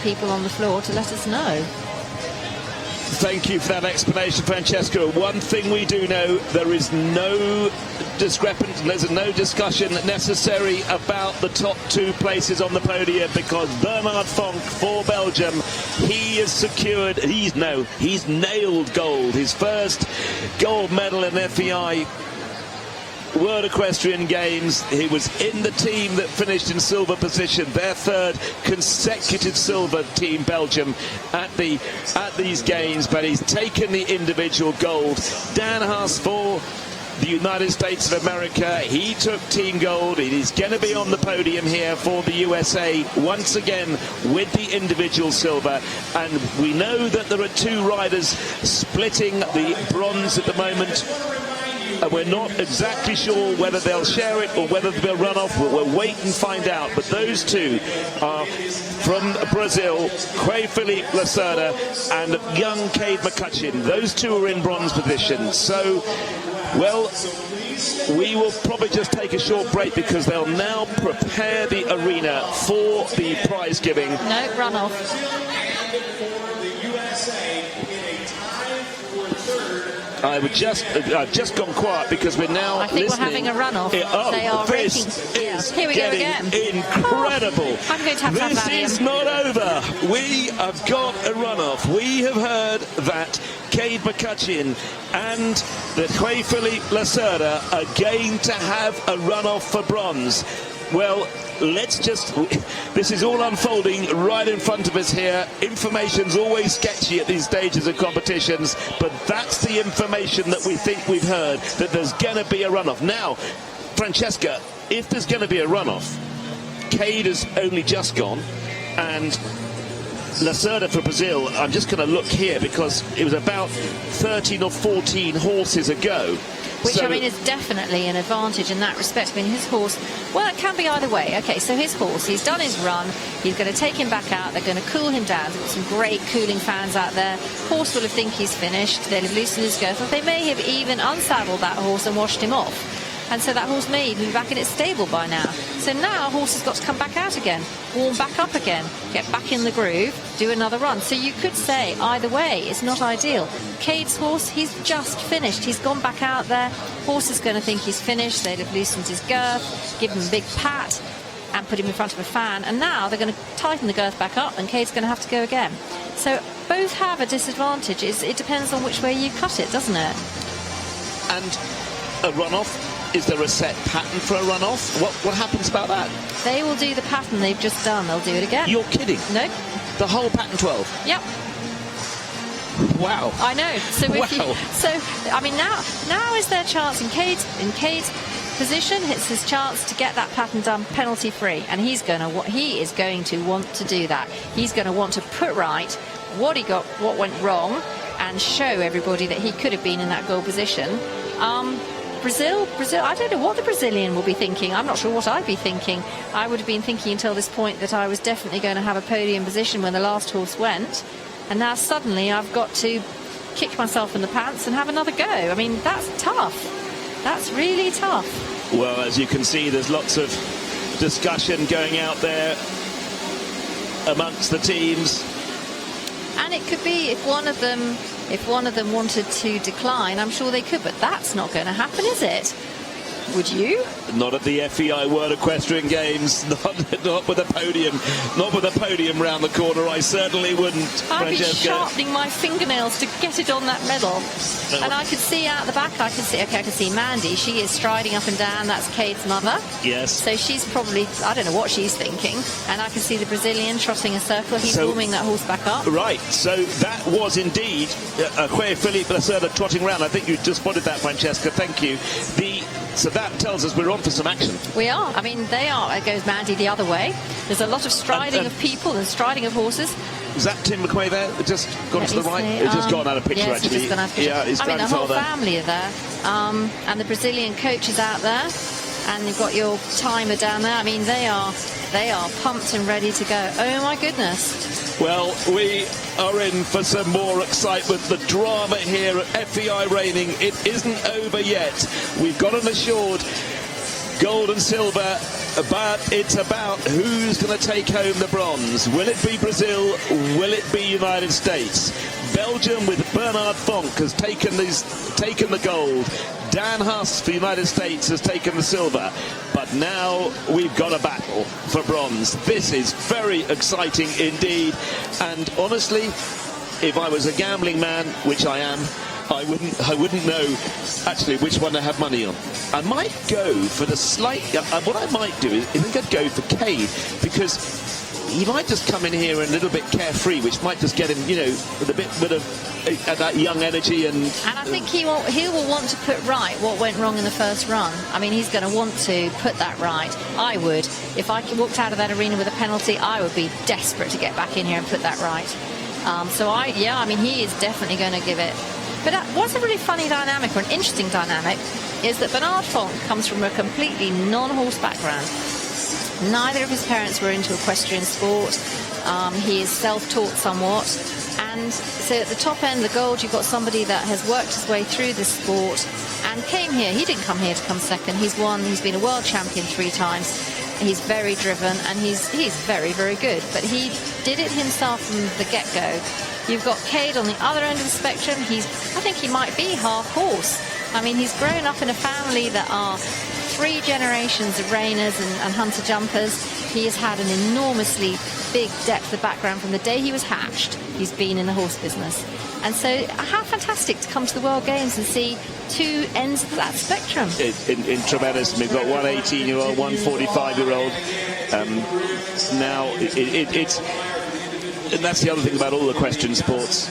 people on the floor to let us know. Thank you for that explanation, Francesca. One thing we do know, there is no there's no discussion necessary about the top 2 places on the podium, because Bernard Fonk for Belgium, he has secured, he's nailed gold, his first gold medal in FEI World Equestrian Games. He was in the team that finished in silver position, their 3rd consecutive silver team, Belgium, at these games, but he's taken the individual gold. Dan Haas for the United States of America, he took team gold. He's going to be on the podium here for the USA once again with the individual silver, and we know that there are 2 riders splitting the bronze at the moment. We're not exactly sure whether they'll share it or whether they'll run off. We'll wait and find out. But those 2 are from Brazil, Felipe Lacerda and young Cade McCutcheon. Those 2 are in bronze position. So, well, we will probably just take a short break, because they'll now prepare the arena for the prize giving. No, runoff. I've just gone quiet because we're now I think listening. We're having a runoff. They are this raking. is Here we go getting again. Incredible. I'm going to have this Valium. is not over. We have got a runoff. We have heard that Cade McCutcheon and the Felipe Lacerda are going to have a runoff for bronze. Well, this is all unfolding right in front of us here. Information's always sketchy at these stages of competitions, but that's the information that we think we've heard, that there's going to be a runoff. Now, Francesca, if there's going to be a runoff, Cade has only just gone, and Lacerda for Brazil, I'm just going to look here because it was about 13 or 14 horses ago. Which, so, I mean, is definitely an advantage in that respect. I mean, his horse, well, it can be either way. Okay, so his horse, he's done his run. He's going to take him back out. They're going to cool him down. They've got some great cooling fans out there. Horse will have think he's finished. They'll have loosened his girth. They may have even unsaddled that horse and washed him off. And so that horse may even be back in its stable by now. So now a horse has got to come back out again, warm back up again, get back in the groove, do another run. So you could say either way, it's not ideal. Cade's horse, he's just finished. He's gone back out there. Horse is going to think he's finished. They'd have loosened his girth, give him a big pat, and put him in front of a fan. And now they're going to tighten the girth back up, and Cade's going to have to go again. So both have a disadvantage. It depends on which way you cut it, doesn't it? And a runoff? Is there a set pattern for a runoff? What happens about that? They will do the pattern they've just done. They'll do it again. You're kidding? No. The whole pattern 12? Yep. Wow. I know. So I mean, now is their chance in Cade's position. It's his chance to get that pattern done penalty free, and he is going to want to do that. He's going to want to put right what went wrong, and show everybody that he could have been in that goal position. Brazil, I don't know what the Brazilian will be thinking. I'm not sure what I'd be thinking. I would have been thinking until this point that I was definitely going to have a podium position when the last horse went. And now suddenly I've got to kick myself in the pants and have another go. I mean, that's tough. That's really tough. Well, as you can see, there's lots of discussion going out there amongst the teams. And it could be if one of them wanted to decline, I'm sure they could, but that's not going to happen, is it? Would you? Not at the FEI World Equestrian Games. Not with a podium. Not with a podium round the corner. I certainly wouldn't. I'd be sharpening my fingernails to get it on that medal. And I could see out the back. I could see Mandy. She is striding up and down. That's Cade's mother. Yes. So she's probably, I don't know what she's thinking. And I can see the Brazilian trotting a circle. He's warming that horse back up. Right. So that was indeed Felipe Lacerda trotting around. I think you just spotted that, Francesca. Thank you. So that tells us we're on for some action. We are. I mean, they are. It goes Mandy the other way. There's a lot of striding of people and striding of horses. Is that Tim McQuay there? It just gone to the right? It's just gone out of picture, yes, actually. Yeah, his grandfather. The whole family are there. And the Brazilian coach is out there. And you've got your timer down there. I mean, they are pumped and ready to go. Oh, my goodness. Well, we are in for some more excitement. The drama here at FEI Reining, it isn't over yet. We've got an assured gold and silver, but it's about who's going to take home the bronze. Will it be Brazil? Will it be United States? Belgium with Bernard Fonk has taken the gold. Dan Huss for the United States has taken the silver. But now we've got a battle for bronze. This is very exciting indeed. And honestly, if I was a gambling man, which I am, I wouldn't know actually which one to have money on. I might go for the slight. What I might do is I think I'd go for Cade, because he might just come in here a little bit carefree, which might just get him, with a bit of that young energy. And I think he will want to put right what went wrong in the first run. I mean, he's going to want to put that right. I would. If I walked out of that arena with a penalty, I would be desperate to get back in here and put that right. I mean, he is definitely going to give it. But what's a really funny dynamic, or an interesting dynamic, is that Bernard Fonk comes from a completely non-horse background. Neither of his parents were into equestrian sport. He is self-taught somewhat. And so at the top end, the gold, you've got somebody that has worked his way through this sport and came here. He didn't come here to come second. He's won. He's been a world champion 3 times. He's very driven, and he's very, very good. But he did it himself from the get-go. You've got Cade on the other end of the spectrum. I think he might be half horse. I mean, he's grown up in a family that are 3 generations of reiners and hunter jumpers. He has had an enormously big depth of background from the day he was hatched. He's been in the horse business. And so how fantastic to come to the World Games and see 2 ends of that spectrum. In tremendous. We've got one 18-year-old, one 45-year-old. Now, it's... And that's the other thing about all equestrian sports.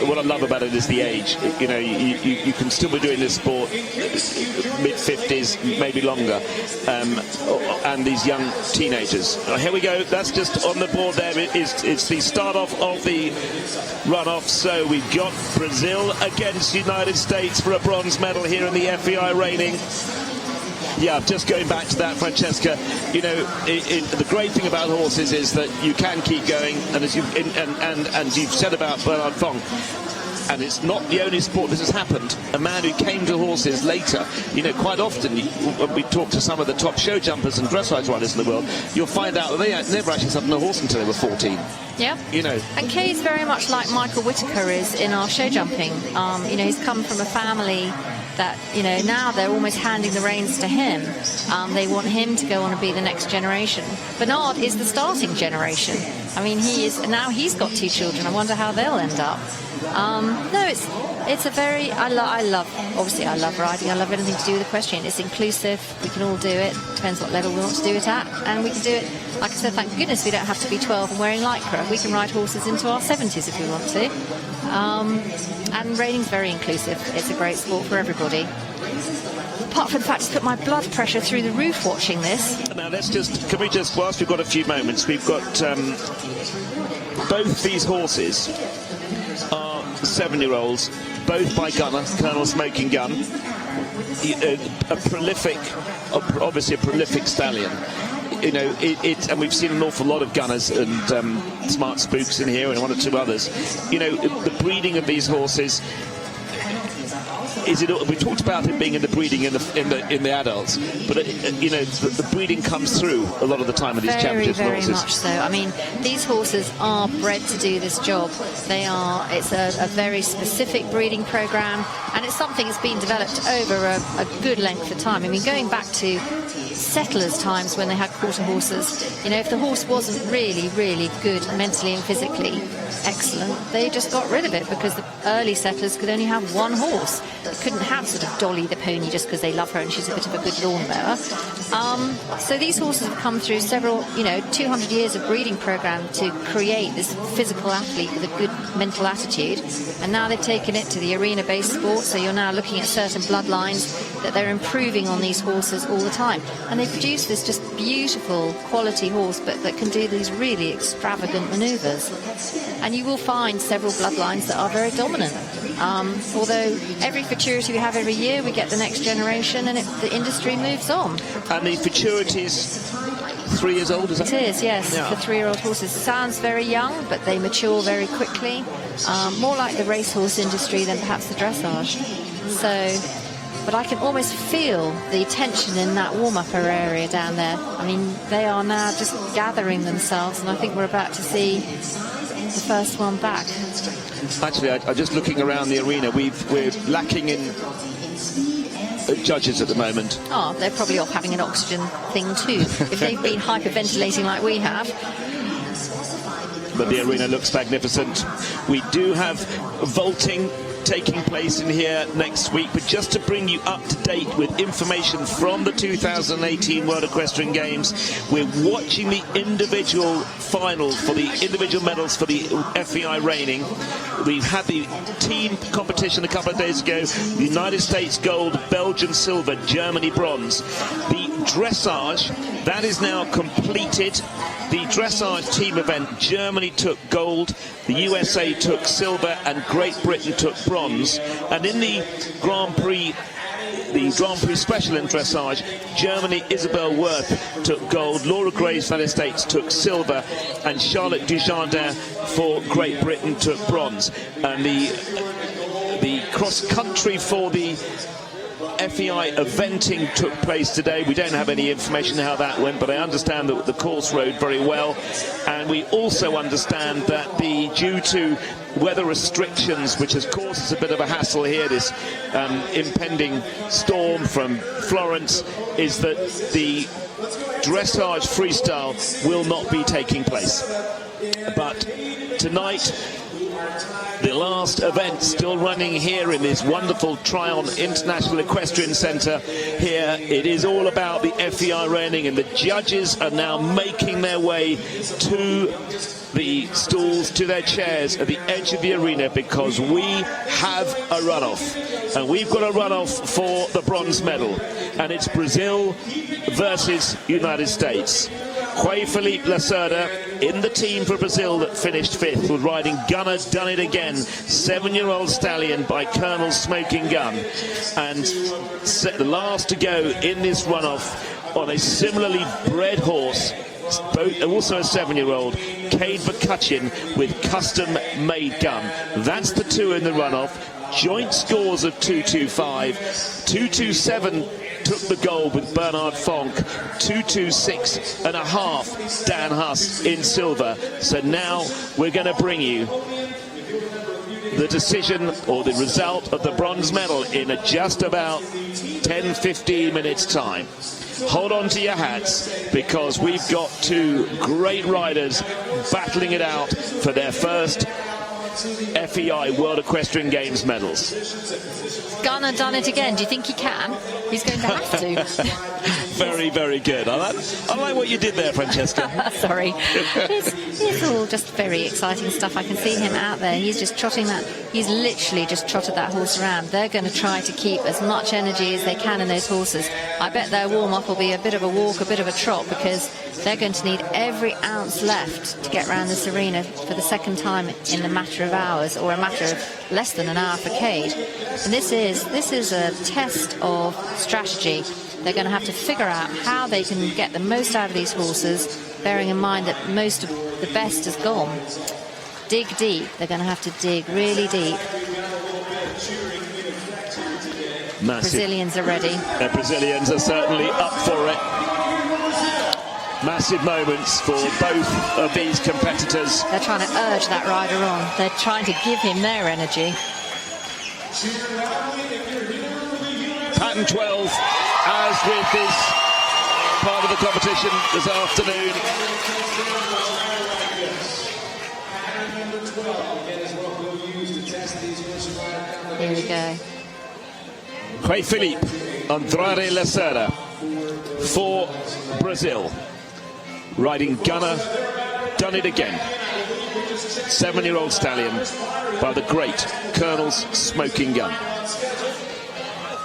What I love about it is the age. You can still be doing this sport mid-50s, maybe longer, and these young teenagers. Here we go. That's just on the board there. It's the start off of the runoff. So we've got Brazil against United States for a bronze medal here in the FEI Reining. Yeah, just going back to that, Francesca, the great thing about horses is that you can keep going, and as you've said about Bernard Fonk, and it's not the only sport this has happened. A man who came to horses later, quite often, when we talk to some of the top show jumpers and dressage riders in the world, you'll find out that they never actually sat on a horse until they were 14. Yeah. And Kay's very much like Michael Whitaker is in our show jumping. He's come from a family that, now they're almost handing the reins to him. They want him to go on and be the next generation. Bernard is the starting generation. I mean, he's got 2 children. I wonder how they'll end up. It's a very, I love riding. I love anything to do with equestrian. It's inclusive. We can all do it. Depends what level we want to do it at. And we can do it, like I said, thank goodness we don't have to be 12 and wearing lycra. We can ride horses into our 70s if we want to. And Reining's very inclusive. It's a great sport for everybody. Apart from the fact it's put my blood pressure through the roof watching this. Now whilst we've got a few moments, we've got both these horses are 7-year-olds, both by Gunner, Colonel Smoking Gun. Obviously a prolific stallion. You know, and we've seen an awful lot of Gunners and Smart Spooks in here and one or two others. You know, the breeding of these horses. We talked about it being in the breeding in the adults, but you know, the breeding comes through a lot of the time with these championship horses. Very much so. I mean, these horses are bred to do this job. It's a very specific breeding program, and it's something that's been developed over a good length of time. I mean, going back to settlers' times when they had quarter horses, you know, if the horse wasn't really, really good mentally and physically excellent, they just got rid of it, because the early settlers could only have one horse. They couldn't have sort of Dolly the pony just because they love her and she's a bit of a good lawnmower. So these horses have come through several, 200 years of breeding program to create this physical athlete with a good mental attitude, and now they've taken it to the arena-based sport. So you're now looking at certain bloodlines that they're improving on these horses all the time, and they produce this just beautiful quality horse, but that can do these really extravagant maneuvers. And you will find several bloodlines that are very dominant. Although every futurity we have every year, we get the next generation, and the industry moves on. And the futurity is 3 years old, is that? It is, yes. Yeah. The 3-year-old horses sounds very young, but they mature very quickly. More like the racehorse industry than perhaps the dressage. But I can almost feel the tension in that warm-upper area down there. I mean, they are now just gathering themselves, and I think we're about to see the first one back. Actually, I'm just looking around the arena. We're lacking in judges at the moment. Oh, they're probably off having an oxygen thing too, if they've been hyperventilating like we have. But the arena looks magnificent. We do have vaulting taking place in here next week, but just to bring you up to date with information from the 2018 World Equestrian Games, we're watching the individual final for the individual medals for the FEI Reining. We've had the team competition a couple of days ago. The United States gold, Belgium silver, Germany bronze. The dressage, that is now completed. The dressage team event, Germany took gold, the USA took silver, and Great Britain took bronze. And in the Grand Prix special in dressage, Germany, Isabel Worth took gold, Laura Graves, United States took silver, and Charlotte Dujardin for Great Britain took bronze. And the cross country for the FEI eventing took place today. We don't have any information how that went, but I understand that the course rode very well. And we also understand that due to weather restrictions, which has caused us a bit of a hassle here, this impending storm from Florence, is that the dressage freestyle will not be taking place. But tonight, the last event still running here in this wonderful Tryon International Equestrian Centre here. It is all about the FEI Reining, and the judges are now making their way to the stalls, to their chairs at the edge of the arena, because we have a runoff. And we've got a runoff for the bronze medal. And it's Brazil versus United States. Felipe Lacerda in the team for Brazil that finished 5th, was riding Gunner Done It Again, 7-year-old stallion by Colonel Smoking Gun. And the last to go in this runoff on a similarly bred horse, also a 7-year-old, Cade McCutcheon with custom-made gun. That's the two in the runoff. Joint scores of 225, 227 took the gold with Bernard Fonk, 226.5 Dan Huss in silver. So now we're going to bring you the decision or the result of the bronze medal in just about 10-15 minutes time. Hold on to your hats, because we've got two great riders battling it out for their first FEI World Equestrian Games medals. Gunner Done It Again. Do you think he can? He's going to have to. Very, very good. I like what you did there, Francesca. Sorry. It's all just very exciting stuff. I can see him out there. He's just trotting that. He's literally just trotted that horse around. They're going to try to keep as much energy as they can in those horses. I bet their warm-up will be a bit of a walk, a bit of a trot, because they're going to need every ounce left to get around this arena for the second time in a matter of hours, or a matter of less than an hour for Cade. And this is a test of strategy. They're going to have to figure out how they can get the most out of these horses, bearing in mind that most of the best is gone. Dig deep. They're going to have to dig really deep. Massive. Brazilians are ready. The Brazilians are certainly up for it. Massive moments for both of these competitors. They're trying to urge that rider on. They're trying to give him their energy. Pattern 12, as with this part of the competition this afternoon. Here we go. Felipe Lacerda for Brazil. Riding Gunner, done it again. 7-year-old stallion by the great Colonel's Smoking Gun.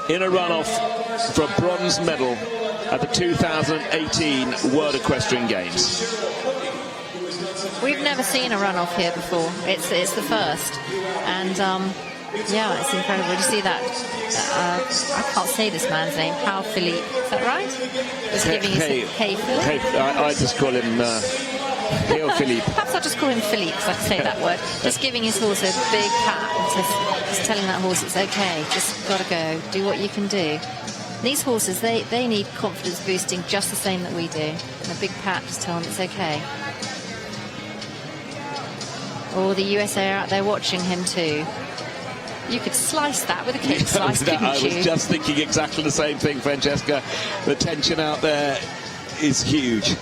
In a runoff for a bronze medal at the 2018 World Equestrian Games. We've never seen a runoff here before. It's the first. And yeah, it's incredible. Did you see that? I can't say this man's name. How Philippe, is that right? Was giving his Philippe? I just call him Philippe. Perhaps I'll just call him Philippe, because I can say that word. Just giving his horse a big pat and just telling that horse it's okay. Just got to go. Do what you can do. These horses, they need confidence boosting just the same that we do. And a big pat, just tell them it's okay. Oh, the USA are out there watching him too. You could slice that with a cake slice, couldn't you? I was just thinking exactly the same thing, Francesca. The tension out there is huge. All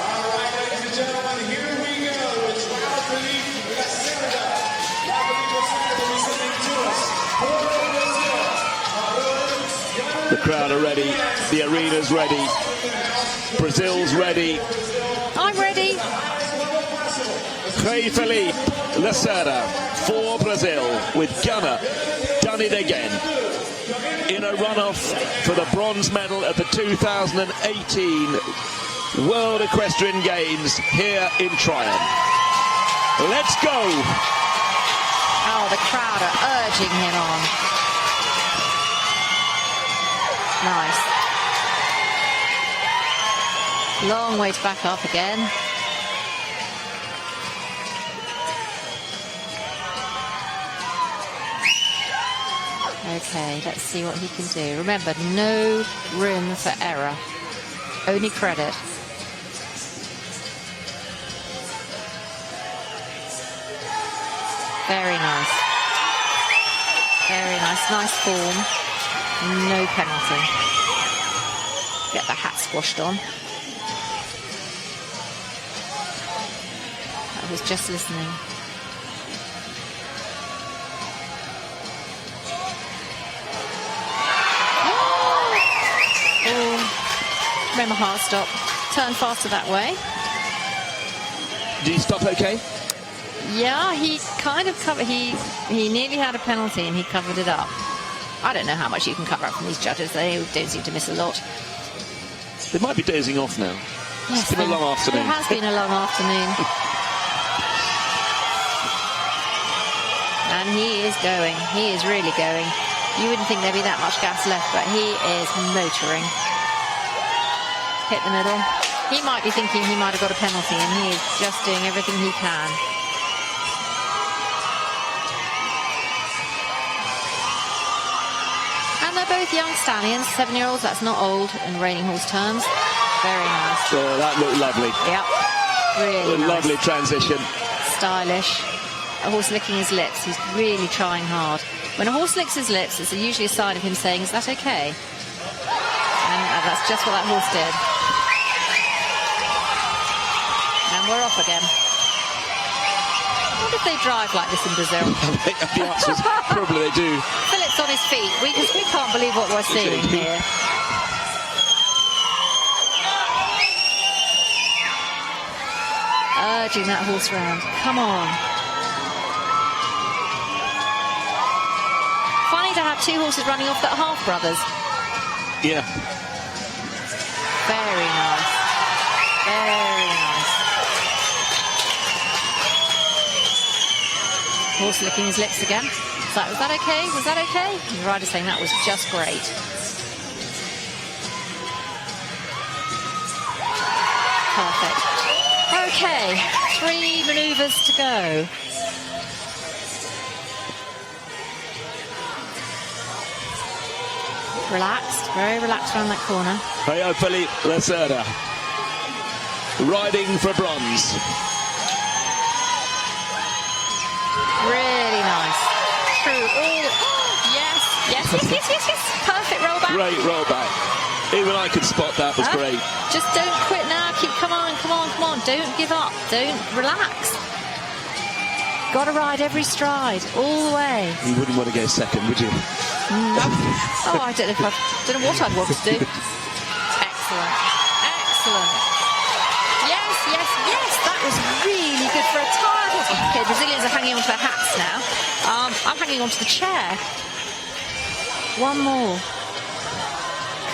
right, ladies and gentlemen, here we go. It's Felipe Lacerda. The crowd are ready. The arena's ready. Brazil's ready. I'm ready. Felipe Lacerda for Brazil with Gunner, done it again. In a runoff for the bronze medal at the 2018 World Equestrian Games here in Tryon. Let's go! Oh, the crowd are urging him on. Nice. Long way to back up again. Okay, let's see what he can do. Remember, no room for error. Only credit. Very nice. Very nice. Nice form. No penalty. Get the hat squashed on. I was just listening. Made my heart stop. Turn faster that way. Did he stop okay? Yeah, he kind of covered. He nearly had a penalty and he covered it up. I don't know how much you can cover up from these judges. They don't seem to miss a lot. They might be dozing off now. Yes, it's been a long afternoon. It has been a long afternoon. And he is going. He is really going. You wouldn't think there'd be that much gas left, but he is motoring. Hit the middle. He might be thinking he might have got a penalty, and he is just doing everything he can. And they're both young stallions, 7-year-olds. That's not old in reining horse terms. Very nice. Oh, that looked lovely. Yep. Really nice. Lovely transition. Stylish. A horse licking his lips. He's really trying hard. When a horse licks his lips, it's usually a sign of him saying, "Is that okay?" And that's just what that horse did. And we're off again. I wonder if they drive like this in Brazil. The answer is probably they do. Philip's on his feet. We can't believe what we're seeing here. urging that horse round. Come on. Funny to have two horses running off that are half brothers. Yeah. Very nice. Very nice. Horse licking his lips again. Was that okay? Was that okay? The rider saying that was just great. Perfect. Okay, 3 manoeuvres to go. Relaxed, very relaxed around that corner. Hey, Felipe Lacerda, riding for bronze. Really nice. Through all. Yes. Perfect rollback. Great rollback. Even I could spot that. Was great. Just don't quit now. Come on. Don't give up. Don't relax. Got to ride every stride all the way. You wouldn't want to go second, would you? No. Oh, I don't know what I'd want to do. Excellent. Yes. That was really good for a tired horse. Okay, Brazilians are hanging onto their hats now. I'm hanging onto the chair. One more.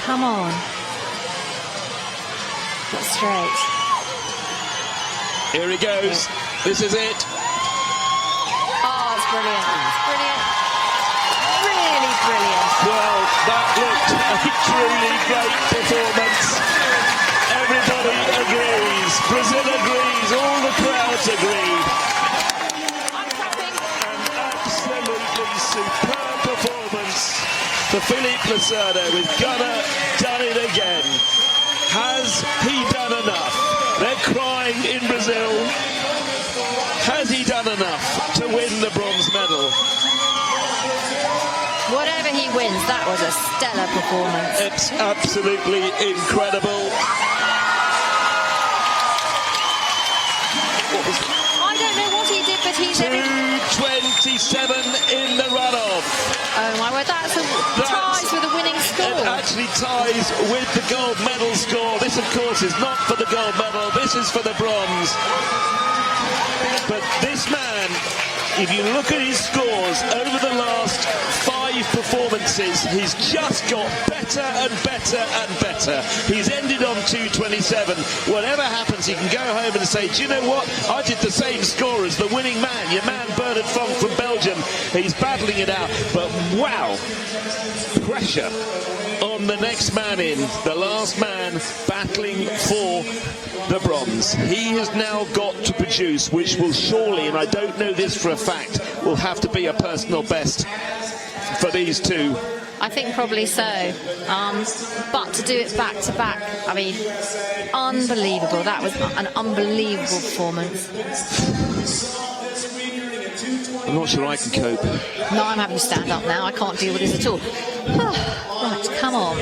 Come on. Get straight. Here he goes. This is it. Oh, it's brilliant. Really brilliant. Well, that looked a truly great performance. Everybody agrees. Brazil agrees. All the crowds agreed. I'm clapping. An absolutely superb performance for Felipe Lacerda with Gunnar done it again. Has he done enough? They're crying in Brazil. Has he done enough to win the bronze medal? Whatever he wins, that was a stellar performance. It's absolutely incredible. I don't know what he did, but he's 2:27 in the runoff. Oh my word, ties with a winning score. It actually ties with the gold medal score. This, of course, is not for the gold medal. This is for the bronze. But this man, if you look at his scores over the last 5 performances, he's just got better and better and better. He's ended on 2:27. Whatever happens, he can go home and say, do you know what? I did the same score as the winning man, your man Bernard Fonk from Belgium. He's battling it out. But wow, pressure on the next man in, the last man battling for the bronze. He has now got to produce, which will surely, and I don't know this for a fact, will have to be a personal best for these two. I think probably so. But to do it back to back, I mean, unbelievable. That was an unbelievable performance. I'm not sure I can cope. No, I'm having to stand up now. I can't deal with this at all. Right, come on.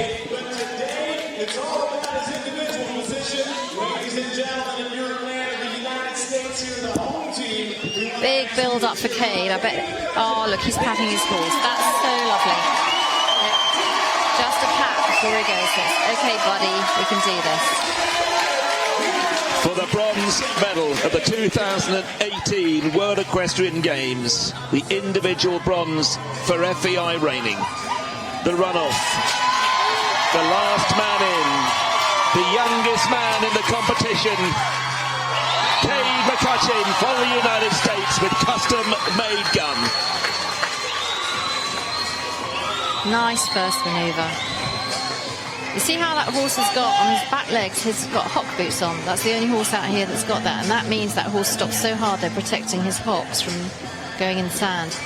Big build up for Cade. I bet. Oh, look, he's patting his horse. That's so lovely. Just a pat before he goes this. Okay, buddy, we can do this. For the bronze medal of the 2018 World Equestrian Games, the individual bronze for FEI Reining. The runoff, the last man in, the youngest man in the competition, Cade McCutcheon from the United States with custom-made gun. Nice first manoeuvre. You see how that horse has got on his back legs, he's got hock boots on. That's the only horse out here that's got that, and that means that horse stops so hard they're protecting his hocks from going in sand.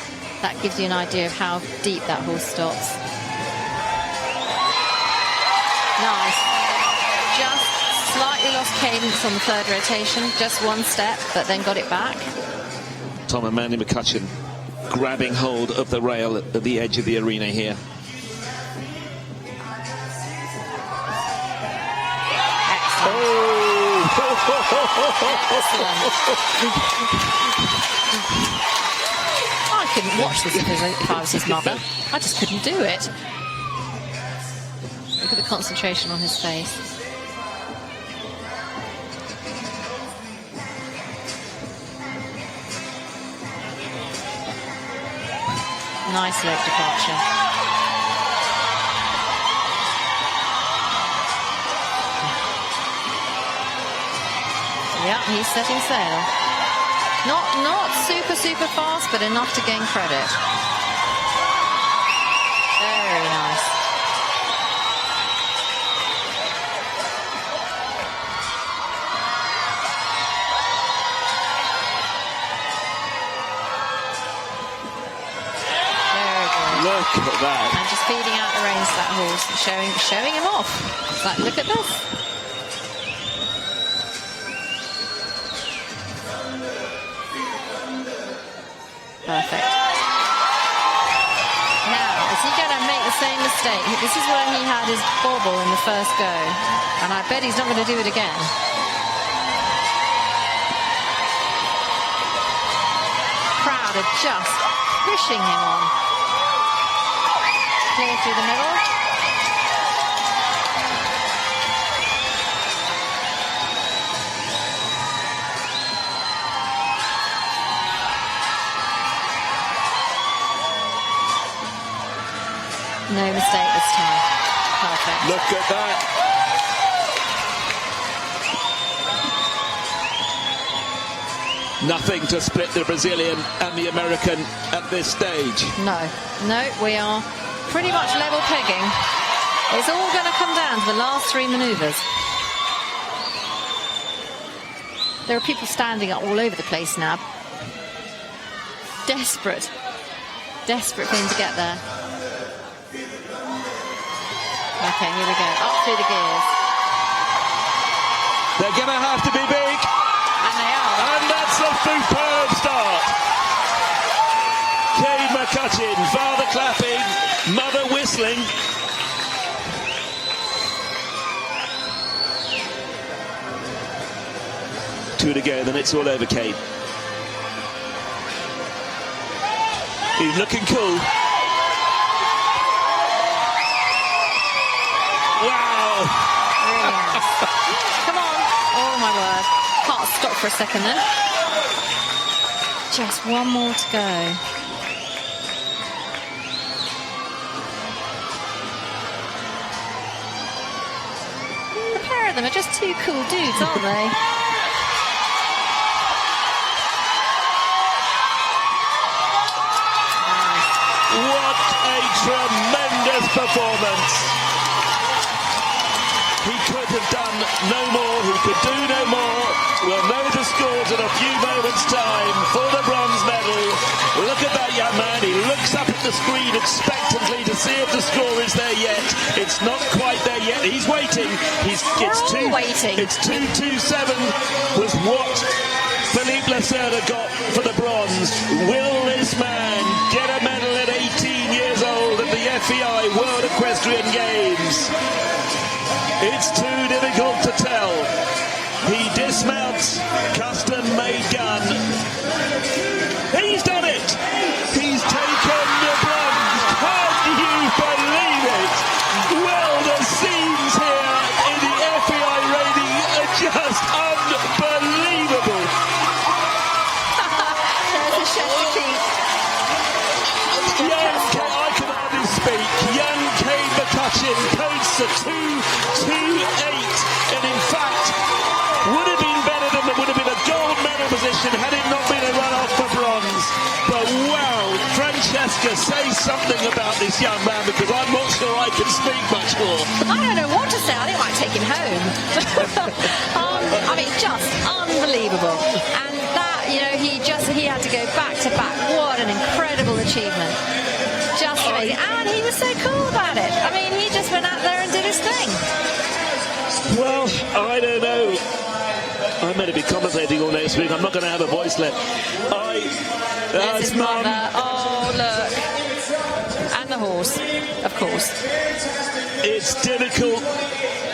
That gives you an idea of how deep that horse stops. Nice. Just slightly lost cadence on the third rotation, just one step, but then got it back. Tom and Manny McCutcheon grabbing hold of the rail at the edge of the arena here. I couldn't watch this if I was his mother. I just couldn't do it. Look at the concentration on his face. Nice leg departure. Yeah, he's setting sail. Not super fast, but enough to gain credit. Very nice. Look at that. And just feeding out the reins to that horse, showing him off. It's like, look at this. Perfect. Now, is he going to make the same mistake? This is where he had his bobble in the first go. And I bet he's not going to do it again. Crowd are just pushing him on. Clear through the middle. No mistake this time. Perfect. Look at that. Nothing to split the Brazilian and the American at this stage. No, we are pretty much level pegging. It's all going to come down to the last three manoeuvres. There are people standing up all over the place now. Desperate for him to get there. Okay, here we go, up through the gears. They're going to have to be big. And they are. And that's a superb start. Kate McCutcheon, father clapping, mother whistling. Two to go, then it's all over, Kate. He's looking cool. Wow! Really nice. Come on. Oh my word. Can't stop for a second then. Just one more to go. The pair of them are just two cool dudes, aren't they? What a tremendous performance. He could have done no more, he could do no more. We'll know the scores in a few moments' time for the bronze medal. Look at that young man, he looks up at the screen expectantly to see if the score is there yet. It's not quite there yet, he's waiting. It's 2:27 was what Felipe Lacerda got for the bronze. Will this man get a medal at 18 years old at the FEI World Equestrian Games? It's too difficult to tell. He dismounts, custom-made gun. He's done it! He's taken the bronze. Can you believe it? Well, the scenes here in the FEI Reining are just unbelievable. There's a chef to keep. I can hardly speak. Young Kate McCutcheon posts a 2:28, and in fact would have been better than would have been a gold medal position had it not been a run-off for bronze. But wow, Francesca, say something about this young man, because I'm not sure I can speak much more. I don't know what to say. I think I might take him home. I mean, just unbelievable. And that, he had to go back to back. What an incredible achievement. Just amazing. And he was so cool about it. I mean, he just went out there and did his thing. Well, I don't know. I'm meant to be commentating all next week. I'm not going to have a voice left. There's his mother. Oh, look. And the horse, of course. It's difficult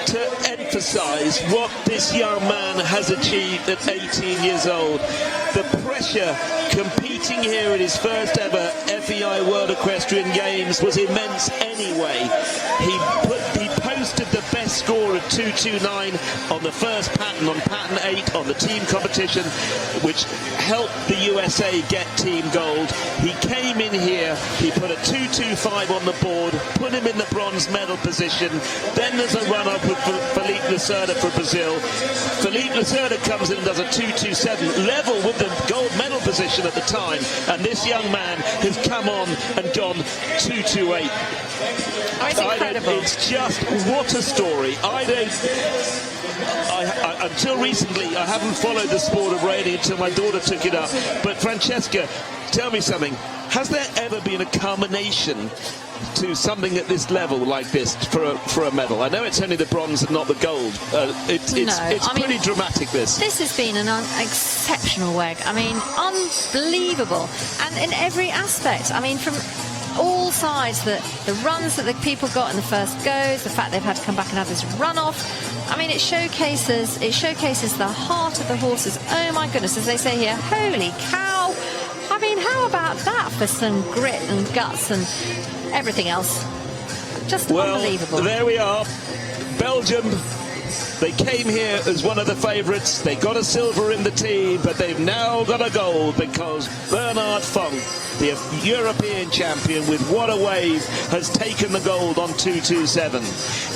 to emphasise what this young man has achieved at 18 years old. The pressure competing here at his first ever FEI World Equestrian Games was immense anyway. He posted the best score of 229 on the first pattern, on pattern 8 on the team competition, which helped the USA get team gold. He came in here, he put a 225 on the board, put him in the bronze medal position. Then there's a run-up with Felipe Lacerda for Brazil. Felipe Lacerda comes in and does a 227, level with the gold medal position at the time, and this young man has come on and gone 228. Oh, it's incredible. It's just, what a story. Until recently, I haven't followed the sport of reining until my daughter took it up. But Francesca, tell me something. Has there ever been a culmination to something at this level like this for a medal? I know it's only the bronze and not the gold. It's pretty dramatic, this. This has been an exceptional WEG. I mean, unbelievable. And in every aspect. I mean, from all sides, the runs that the people got in the first goes, the fact they've had to come back and have this runoff. I mean, it showcases the heart of the horses. Oh my goodness, as they say here, holy cow. I mean, how about that for some grit and guts and everything else? Just unbelievable. There we are. Belgium. They came here as one of the favourites. They got a silver in the team, but they've now got a gold because Bernard Fonk, the European champion with What a Wave, has taken the gold on 227.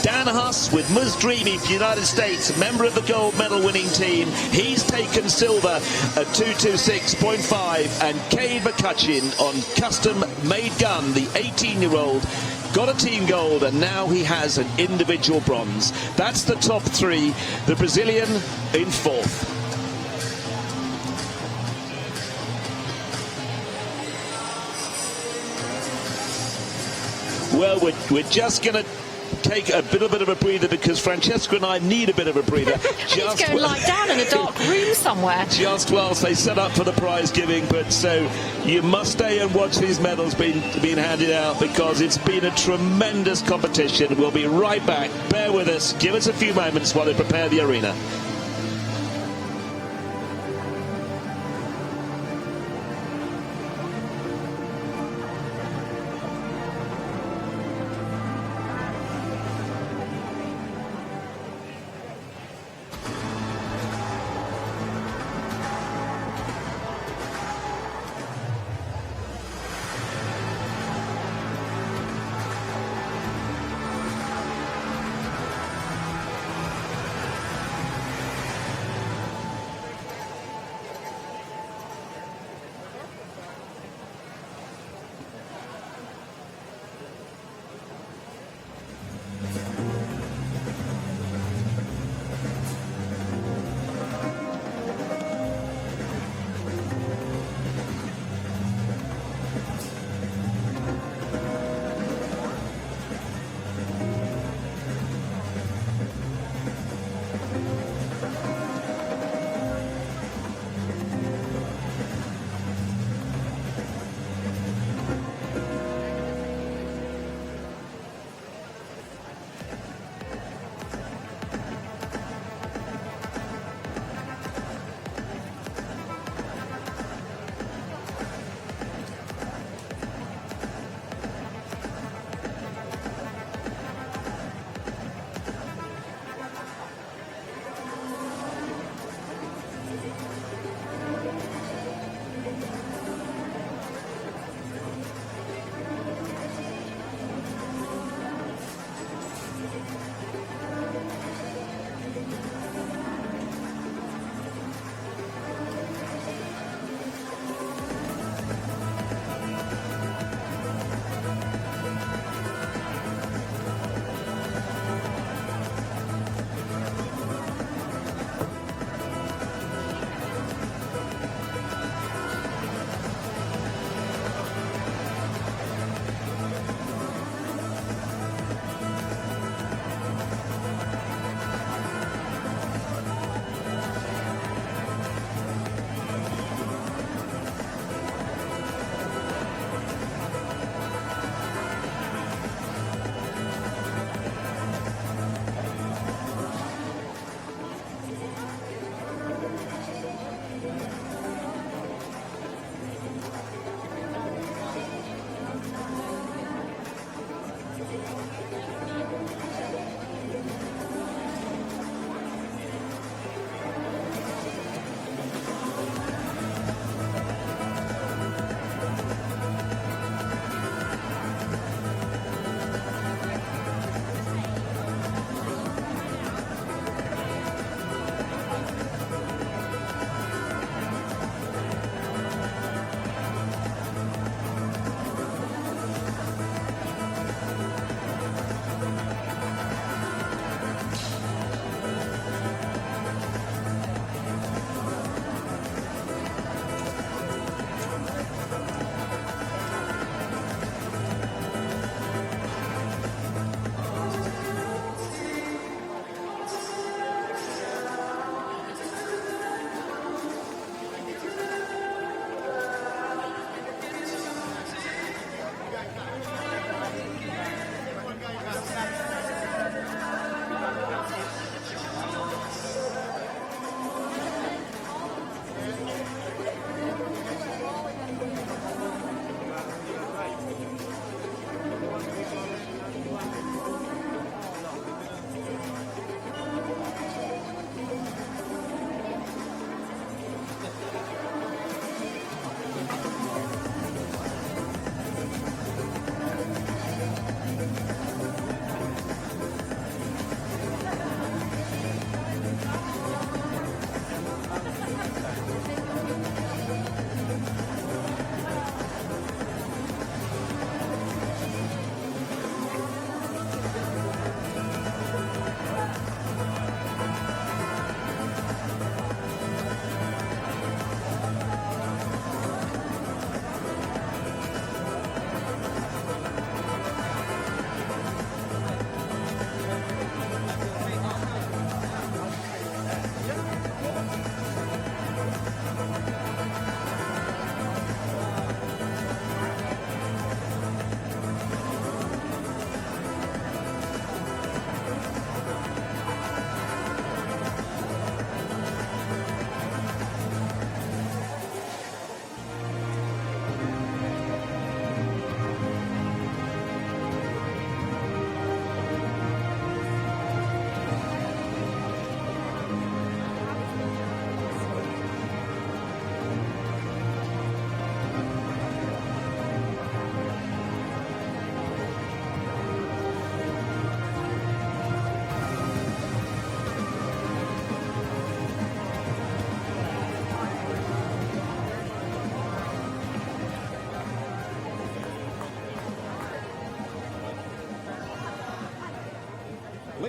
Dan Huss with Mus Dreamy for the United States, member of the gold medal winning team, he's taken silver at 226.5, and Cade McCutcheon on custom made gun, the 18-year-old, got a team gold, and now he has an individual bronze. That's the top three. The Brazilian in fourth. Well, we're just going to take a bit of a breather because Francesca and I need a bit of a breather. Just go and lie down in a dark room somewhere. Just whilst they set up for the prize giving. But so you must stay and watch these medals being handed out because it's been a tremendous competition. We'll be right back. Bear with us. Give us a few moments while they prepare the arena.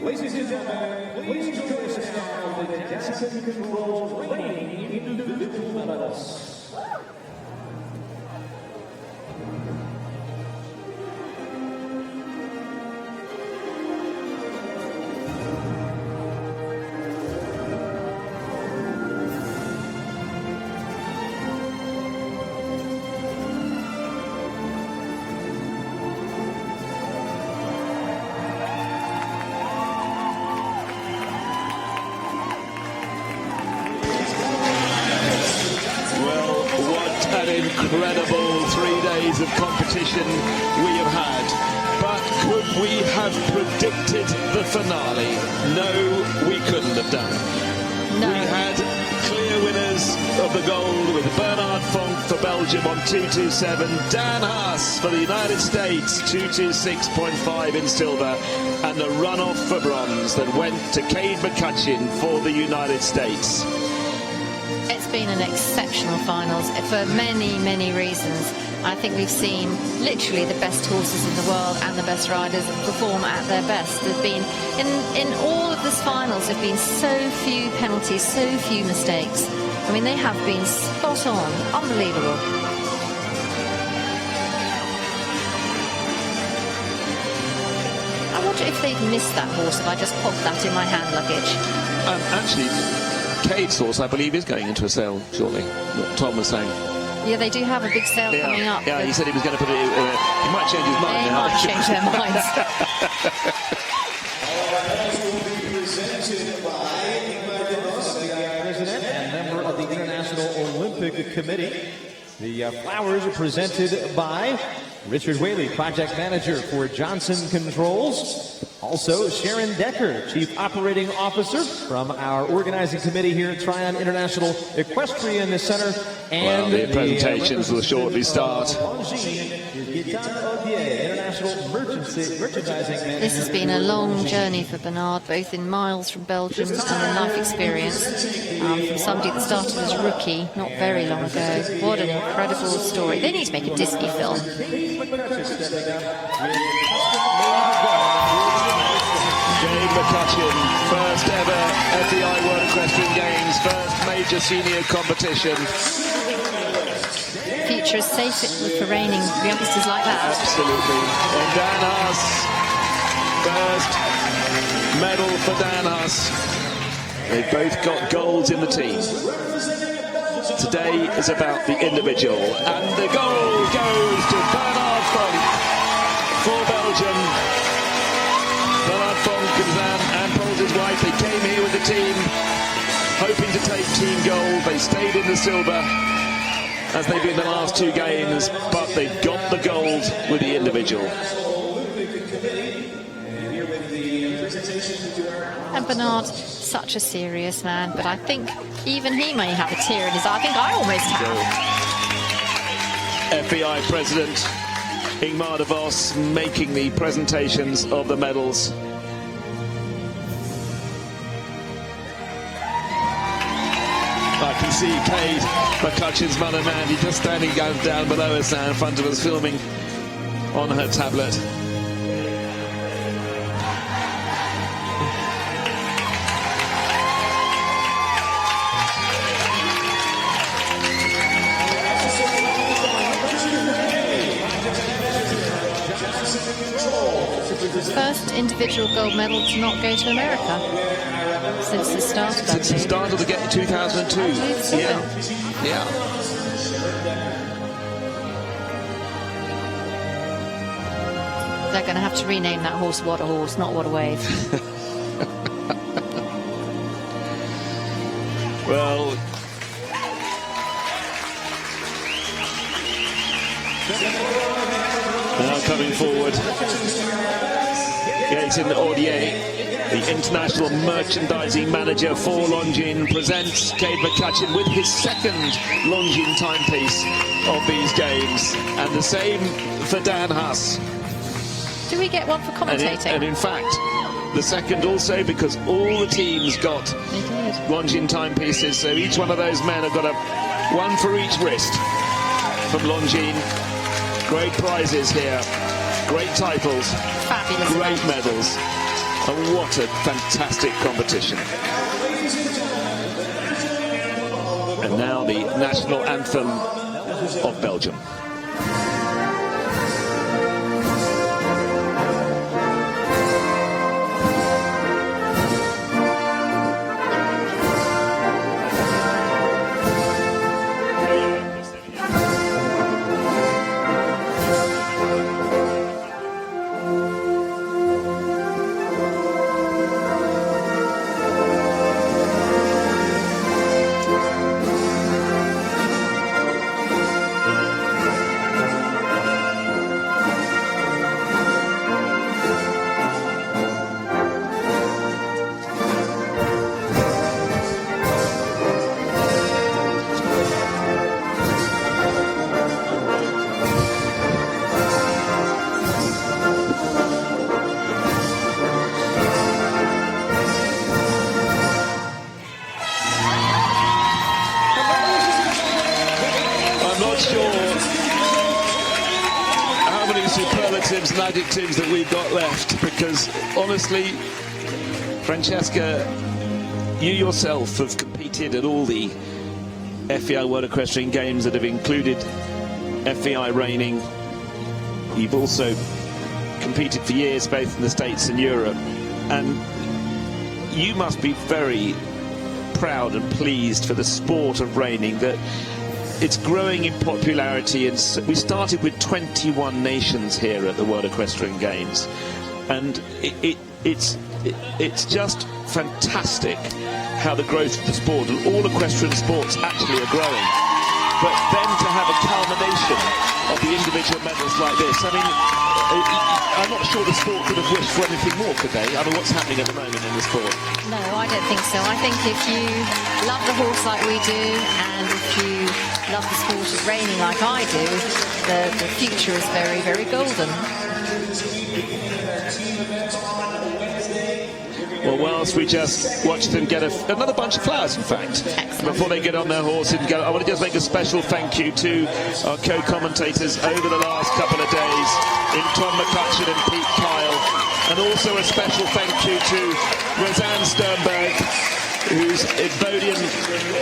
Ladies and gentlemen, please join us now for the Johnson Controls Reining individual medals. Incredible 3 days of competition we have had, but could we have predicted the finale? No, we couldn't have done. No. We had clear winners of the gold with Bernard Fonk for Belgium on 2:27, Dan Haas for the United States 2:26.5 in silver, and the runoff for bronze that went to Cade McCutcheon for the United States. It's been an exceptional finals for many, many reasons. I think we've seen literally the best horses in the world and the best riders perform at their best. There've been, in all of this finals, there have been so few penalties, so few mistakes. I mean, they have been spot on, unbelievable. I wonder if they'd missed that horse if I just popped that in my hand luggage. Actually, Cade's horse, I believe, is going into a sale shortly, what Tom was saying. Yeah, they do have a big sale coming up. Yeah, he said he was going to put it in. He might change his mind now. They might change their minds. President and member of the International Olympic Committee. The flowers are presented by Richard Whaley, project manager for Johnson Controls. Also, Sharon Decker, Chief Operating Officer from our organizing committee here at Tryon International Equestrian Center. And the presentations will shortly start. This has been a long journey for Bernard, both in miles from Belgium and in life experience. From somebody that started as a rookie not very long ago. What an incredible story. They need to make a Disney film. Gabe McCutcheon, first ever FEI World Equestrian Games, first major senior competition. Future is safe for Reining youngsters like that. Absolutely. And Dan Haas, first medal for Dan Haas. They've both got golds in the team. Today is about the individual, and the gold goes to Bernard Fonk for Belgium. Bernard Fonk and Paul, his wife, they came here with the team, hoping to take team gold. They stayed in the silver, as they did the last two games, but they got the gold with the individual. And Bernard, such a serious man, but I think even he may have a tear in his eye. I think I almost have. FEI President Ingmar de Vos making the presentations of the medals. I can see Cade McCutcheon's mother Mandy just standing down below us now in front of us, filming on her tablet. First individual gold medal to not go to America since the start of that. Since the start of the game, 2002. So. Yeah. They're going to have to rename that horse What a Horse, not What a Wave. Well, now coming forward, Gaëtan Audier, the international merchandising manager for Longines, presents Cade McCutcheon with his second Longines timepiece of these games, and the same for Dan Haas. Do we get one for commentating? And in fact, the second also, because all the teams got Longines timepieces, so each one of those men have got one for each wrist from Longines. Great prizes here, great titles, fabulous, great medals. And what a fantastic competition. And now the national anthem of Belgium. And adjectives that we've got left, because honestly, Francesca, you yourself have competed at all the FEI World Equestrian Games that have included FEI Reining. You've also competed for years both in the States and Europe, and you must be very proud and pleased for the sport of reining, that it's growing in popularity. And we started with 21 nations here at the World Equestrian Games, and it's just fantastic how the growth of the sport, and all equestrian sports actually are growing. But then to have a culmination of the individual medals like this, I mean, I'm not sure the sport could have wished for anything more, could they? I mean, what's happening at the moment in the sport? No, I don't think so. I think if you love the horse like we do, and if you love the sport of reining like I do, the future is very, very golden. Well, whilst we just watch them get another bunch of flowers, in fact, before they get on their horse and go, I want to just make a special thank you to our co-commentators over the last couple of days, in Tom McCutcheon and Pete Kyle, and also a special thank you to Roseanne Sternberg, who's in Bodian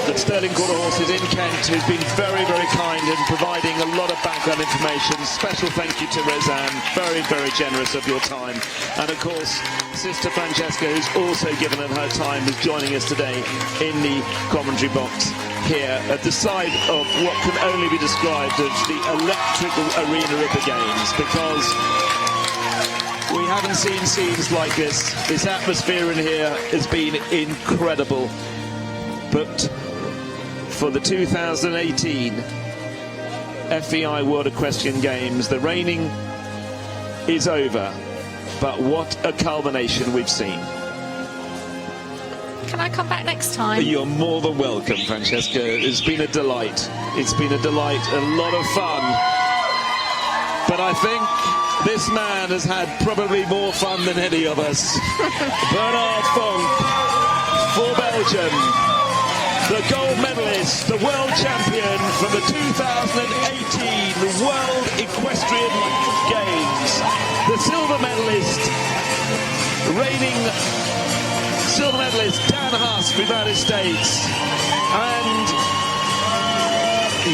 at Sterling Quarter Horses in Kent, who's been very, very kind in providing a lot of background information. Special thank you to Roseanne, very, very generous of your time. And of course, Sister Francesca, who's also given of her time, is joining us today in the commentary box here at the side of what can only be described as the electrical arena of the Games, because we haven't seen scenes like this. This atmosphere in here has been incredible. But for the 2018 FEI World Equestrian Games, the reining is over. But what a culmination we've seen. Can I come back next time? You're more than welcome, Francesca. It's been a delight. It's been a delight, a lot of fun. But I think this man has had probably more fun than any of us. Bernard Fonk for Belgium, the gold medalist, the world champion from the 2018 World Equestrian Games, the silver medalist, reigning silver medalist Dan Huss from the United States, and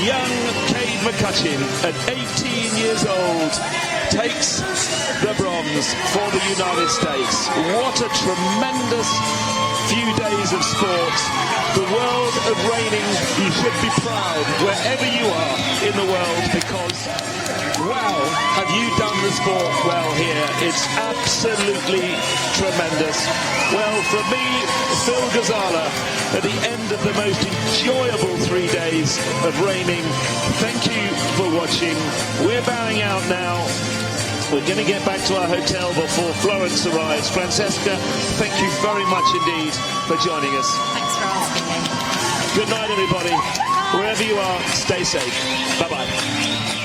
young Cade McCutcheon at 18 years old takes the bronze for the United States. What a tremendous few days of sport. The world of reining, you should be proud wherever you are in the world, because wow, have you done the sport well here. It's absolutely tremendous. Well, for me, Phil Ghazala, at the end of the most enjoyable 3 days of reining, thank you for watching. We're bowing out now. We're going to get back to our hotel before Florence arrives. Francesca, thank you very much indeed for joining us. Thanks for asking me. Good night, everybody. Wherever you are, stay safe. Bye-bye.